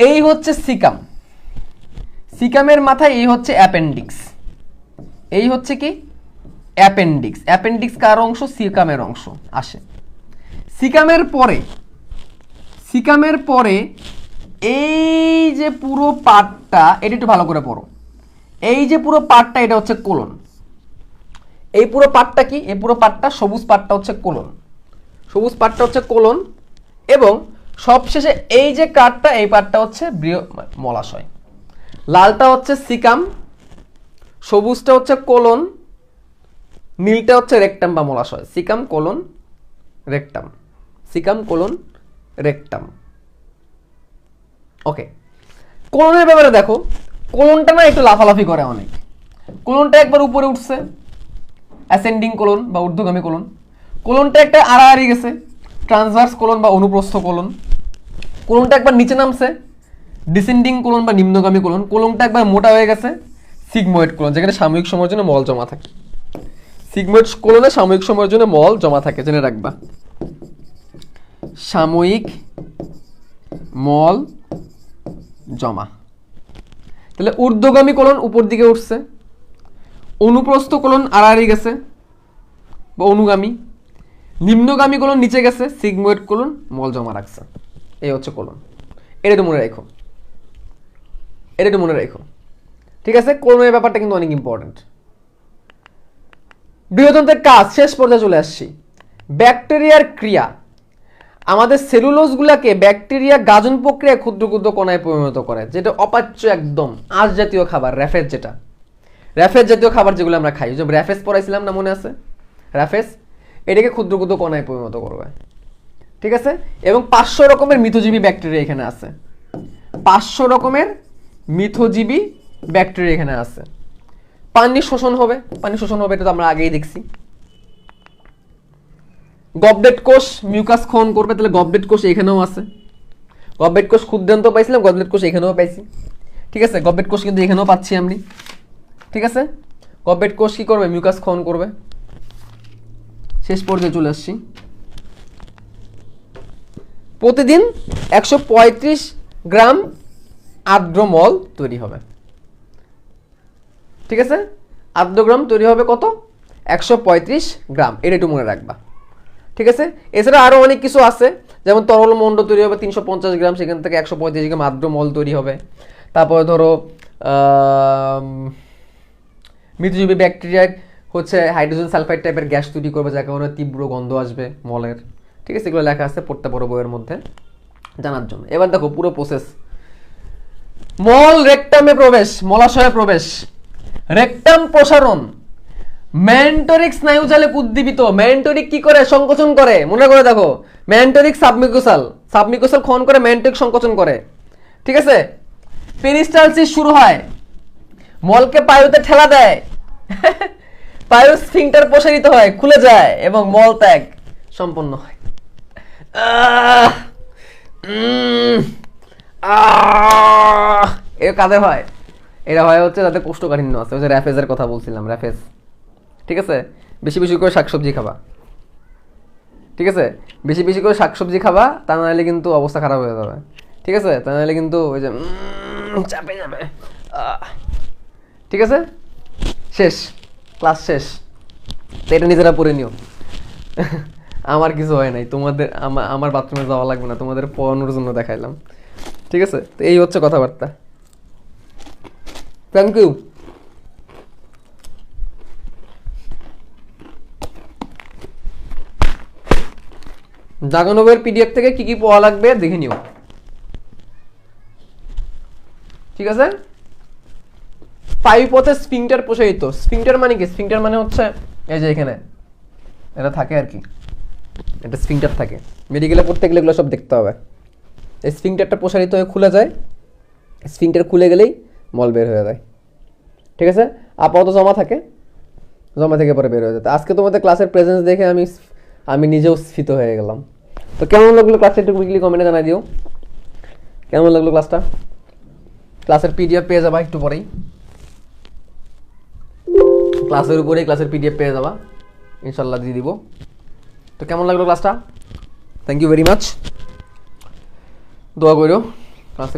এই হচ্ছে সিকাম, সিকামের মাথায় এই হচ্ছে অ্যাপেন্ডিক্স, এই হচ্ছে কি অ্যাপেন্ডিক্স। অ্যাপেন্ডিক্স কার অংশ? সিকামের অংশ আসে। সিকামের পরে এই যে পুরো পার্টটা, এটা একটু ভালো করে পড়ো। এই যে পুরো পার্টটা, এটা হচ্ছে কোলন। এই পুরো পার্টটা কি? এই পুরো পার্টটা, সবুজ পার্টটা হচ্ছে কোলন, সবুজ পার্টটা হচ্ছে কোলন। এবং সবশেষে এই যে কার্ডটা, এই পার্টটা হচ্ছে মলাশয়। লালটা হচ্ছে সিকাম, সবুজটা হচ্ছে কোলন, নীলটা হচ্ছে রেকটাম বা মলাশয়। Caecum colon rectum, caecum colon rectum. Okay, কোলনের ব্যাপারে দেখো, কোলনটা না একটু লাফালাফি করে অনেক। কোলনটা একবার উপরে উঠছে, অ্যাসেন্ডিং কোলন বা ঊর্ধ্বগামী কোলন। কোলনটা একটা আড়াআড়ি গেছে, ট্রান্সভার্স কোলন বা অনুপ্রস্থ কোলন। কোলনটা একবার নিচে নামছে, ডিসেন্ডিং কোলন বা নিম্নগামী কোলন। কোলনটা একবার মোটা হয়ে গেছে, সিগময়েড কোলন, যেখানে সাময়িক সময়ের জন্য মল জমা থাকে। সিগময়েড কোলনে সাময়িক সময়ের জন্য মল জমা থাকে, জেনে রাখবা। সাময়িক মল জমা। তাহলে ঊর্ধ্বগামী কোলন উপর দিকে উঠছে, অনুপ্রস্থ কোলন আড়াআড়ি গেছে বা অনুগামী, নিম্নগামী কোলন নিচে গেছে, সিগময়েড কোলন মল জমা রাখছে। এই হচ্ছে কোলন। এটা তো মনে রাখো, এটা একটু মনে রাখো, ঠিক আছে। কোলনের ব্যাপারটা কিন্তু অনেক ইম্পর্টেন্ট। বৃহদন্ত্রের কাজ শেষ পর্যায়ে চলে আসছি। ব্যাকটেরিয়ার ক্রিয়া, আমাদের সেলুলোজগুলোকে ব্যাকটেরিয়া গাজন প্রক্রিয়ায় ক্ষুদ্র ক্ষুদ্র কণায় পরিণত করে, যেটা অপাচ্য একদম আঁশ জাতীয় খাবার, র্যাফেজ, যেটা র্যাফেজ জাতীয় খাবার যেগুলো আমরা খাই, যে র্যাফেজ পড়াইছিলাম না, মনে আছে? র্যাফেজ এটাকে ক্ষুদ্র ক্ষুদ্র কণায় পরিণত করবে, ঠিক আছে। এবং 500 রকমের মিথজীবী ব্যাকটেরিয়া এখানে আছে, 500 রকমের মিথজীবী ব্যাকটেরিয়া এখানে আছে। পানি শোষণ হবে, পানি শোষণ হবে, এটা তো আমরা আগেই দেখছি। গবলেট কোষ মিউকাস ক্ষরণ করবে, তাহলে গবলেট কোষ এখানেও আছে। গবলেট কোষ ক্ষুদ্রান্ত পাইছিলাম, গবলেট কোষ এখানেও পাইছি, ঠিক আছে। গবলেট কোষ কিন্তু এখানেও পাচ্ছি আমি, ঠিক আছে। গবলেট কোষ কি করবে? মিউকাস ক্ষরণ করবে। শেষ পর্যায়ে চলে আসছি। প্রতিদিন 135 গ্রাম আর্দ্র মল তৈরি হবে, ঠিক আছে। আর্দ্র গ্রাম তৈরি হবে কত? 135 গ্রাম, এটা একটু মনে রাখবা, ঠিক আছে। এছাড়া আরো অনেক কিছু আছে, যেমন তরল মণ্ড তৈরি হবে 350 গ্রাম, সেখান থেকে 135 গ্রাম আর্দ্র মল তৈরি হবে। তারপরে ধরো মিথজীবী ব্যাকটেরিয়া হচ্ছে হাইড্রোজেন সালফাইড টাইপের গ্যাস তৈরি করবে, যার কারণে তীব্র গন্ধ আসবে মলের, ঠিক আছে। এগুলো লেখা আছে, পড়তে পারো বইয়ের মধ্যে জানার জন্য। এবার দেখো পুরো প্রসেস। মল রেকটামে প্রবেশ, মলাশয়ে প্রবেশ, রেকটাম প্রসারণ, ম্যান্টোরিক স্নায়ুজালে উদ্দীপিত। ম্যান্টোরিক কি করে? সংকোচন করে, মনে করে দেখো। ম্যান্টোরিক সাবমিউকোসাল, সাবমিউকোসাল ক্ষরণ করে, ম্যান্টোরিক সংকোচন করে, ঠিক আছে। পেরিস্টালসিস শুরু হয়, মলকে পায়ুতে ঠেলা দেয়, পায়ু স্ফিংটার প্রসারিত হয়, খুলে যায় এবং মল ত্যাগ সম্পন্ন হয়। এ কাদের হয়? এরা হয় হচ্ছে যাদের কোষ্ঠকাঠিন্য আছে, ওই যে র্যাফেজের কথা বলছিলাম, র্যাফেজ, ঠিক আছে। বেশি বেশি করে শাকসবজি খাবা, ঠিক আছে। বেশি বেশি করে শাকসবজি খাবা, তা নাহলে কিন্তু অবস্থা খারাপ হয়ে যাবে, ঠিক আছে। তা নাহলে কিন্তু ওই যে চাপে যাবে, ঠিক আছে। শেষ, ক্লাস শেষ। তো এটা নিজেরা পড়ে নিও, আমার কিছু হয় নাই, তোমাদের আমার বাথরুমে যাওয়া লাগবে না, তোমাদের পড়ানোর জন্য দেখাইলাম, ঠিক আছে। তো এই হচ্ছে কথাবার্তা। Thank you. জাগানোভের পিডিএফ থেকে কি কি পাওয়া লাগবে দেখে নিও, ঠিক আছে। পাইপথে স্ফিংটার প্রসারিত। স্ফিংটার মানে কি? স্ফিংটার মানে হচ্ছে এই যে এখানে এটা থাকে আর কি, এটা স্ফিংটার থাকে। মেডিকেলে পড়তে গেলে এগুলো সব দেখতে হবে। এই স্ফিংটারটা প্রসারিত হয়ে খুলে যায়, স্ফিংটার খুলে গেলেই মল বের হয়ে যায়, ঠিক আছে। আপাতত জমা থাকে, জমা থেকে পরে বের হয়ে যেত। আজকে তোমাদের ক্লাসের প্রেজেন্স দেখে আমি নিজেও স্ফীত হয়ে গেলাম। তো কেমন লাগলো ক্লাসটা একটু কুইকলি কমেন্টে জানাই দিও, কেমন লাগলো ক্লাসটা। ক্লাসের পিডিএফ পেয়ে যাবা একটু পরেই, ক্লাসের উপরেই ক্লাসের পিডিএফ পেয়ে যাবা, ইনশাল্লাহ দিয়ে দিব। তো কেমন লাগলো ক্লাসটা? Thank you very much. দোয়া করো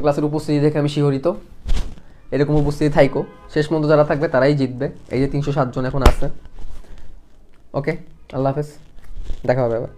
ক্লাসের উপস্থিতি দেখে আমি শিহরিত। এরকম উপস্থিতি থাইকো, শেষ পর্যন্ত যারা থাকবে তারাই জিতবে। এই যে 307 জন এখন আছে। ওকে, আল্লাহ হাফেজ, দেখা হবে আবার।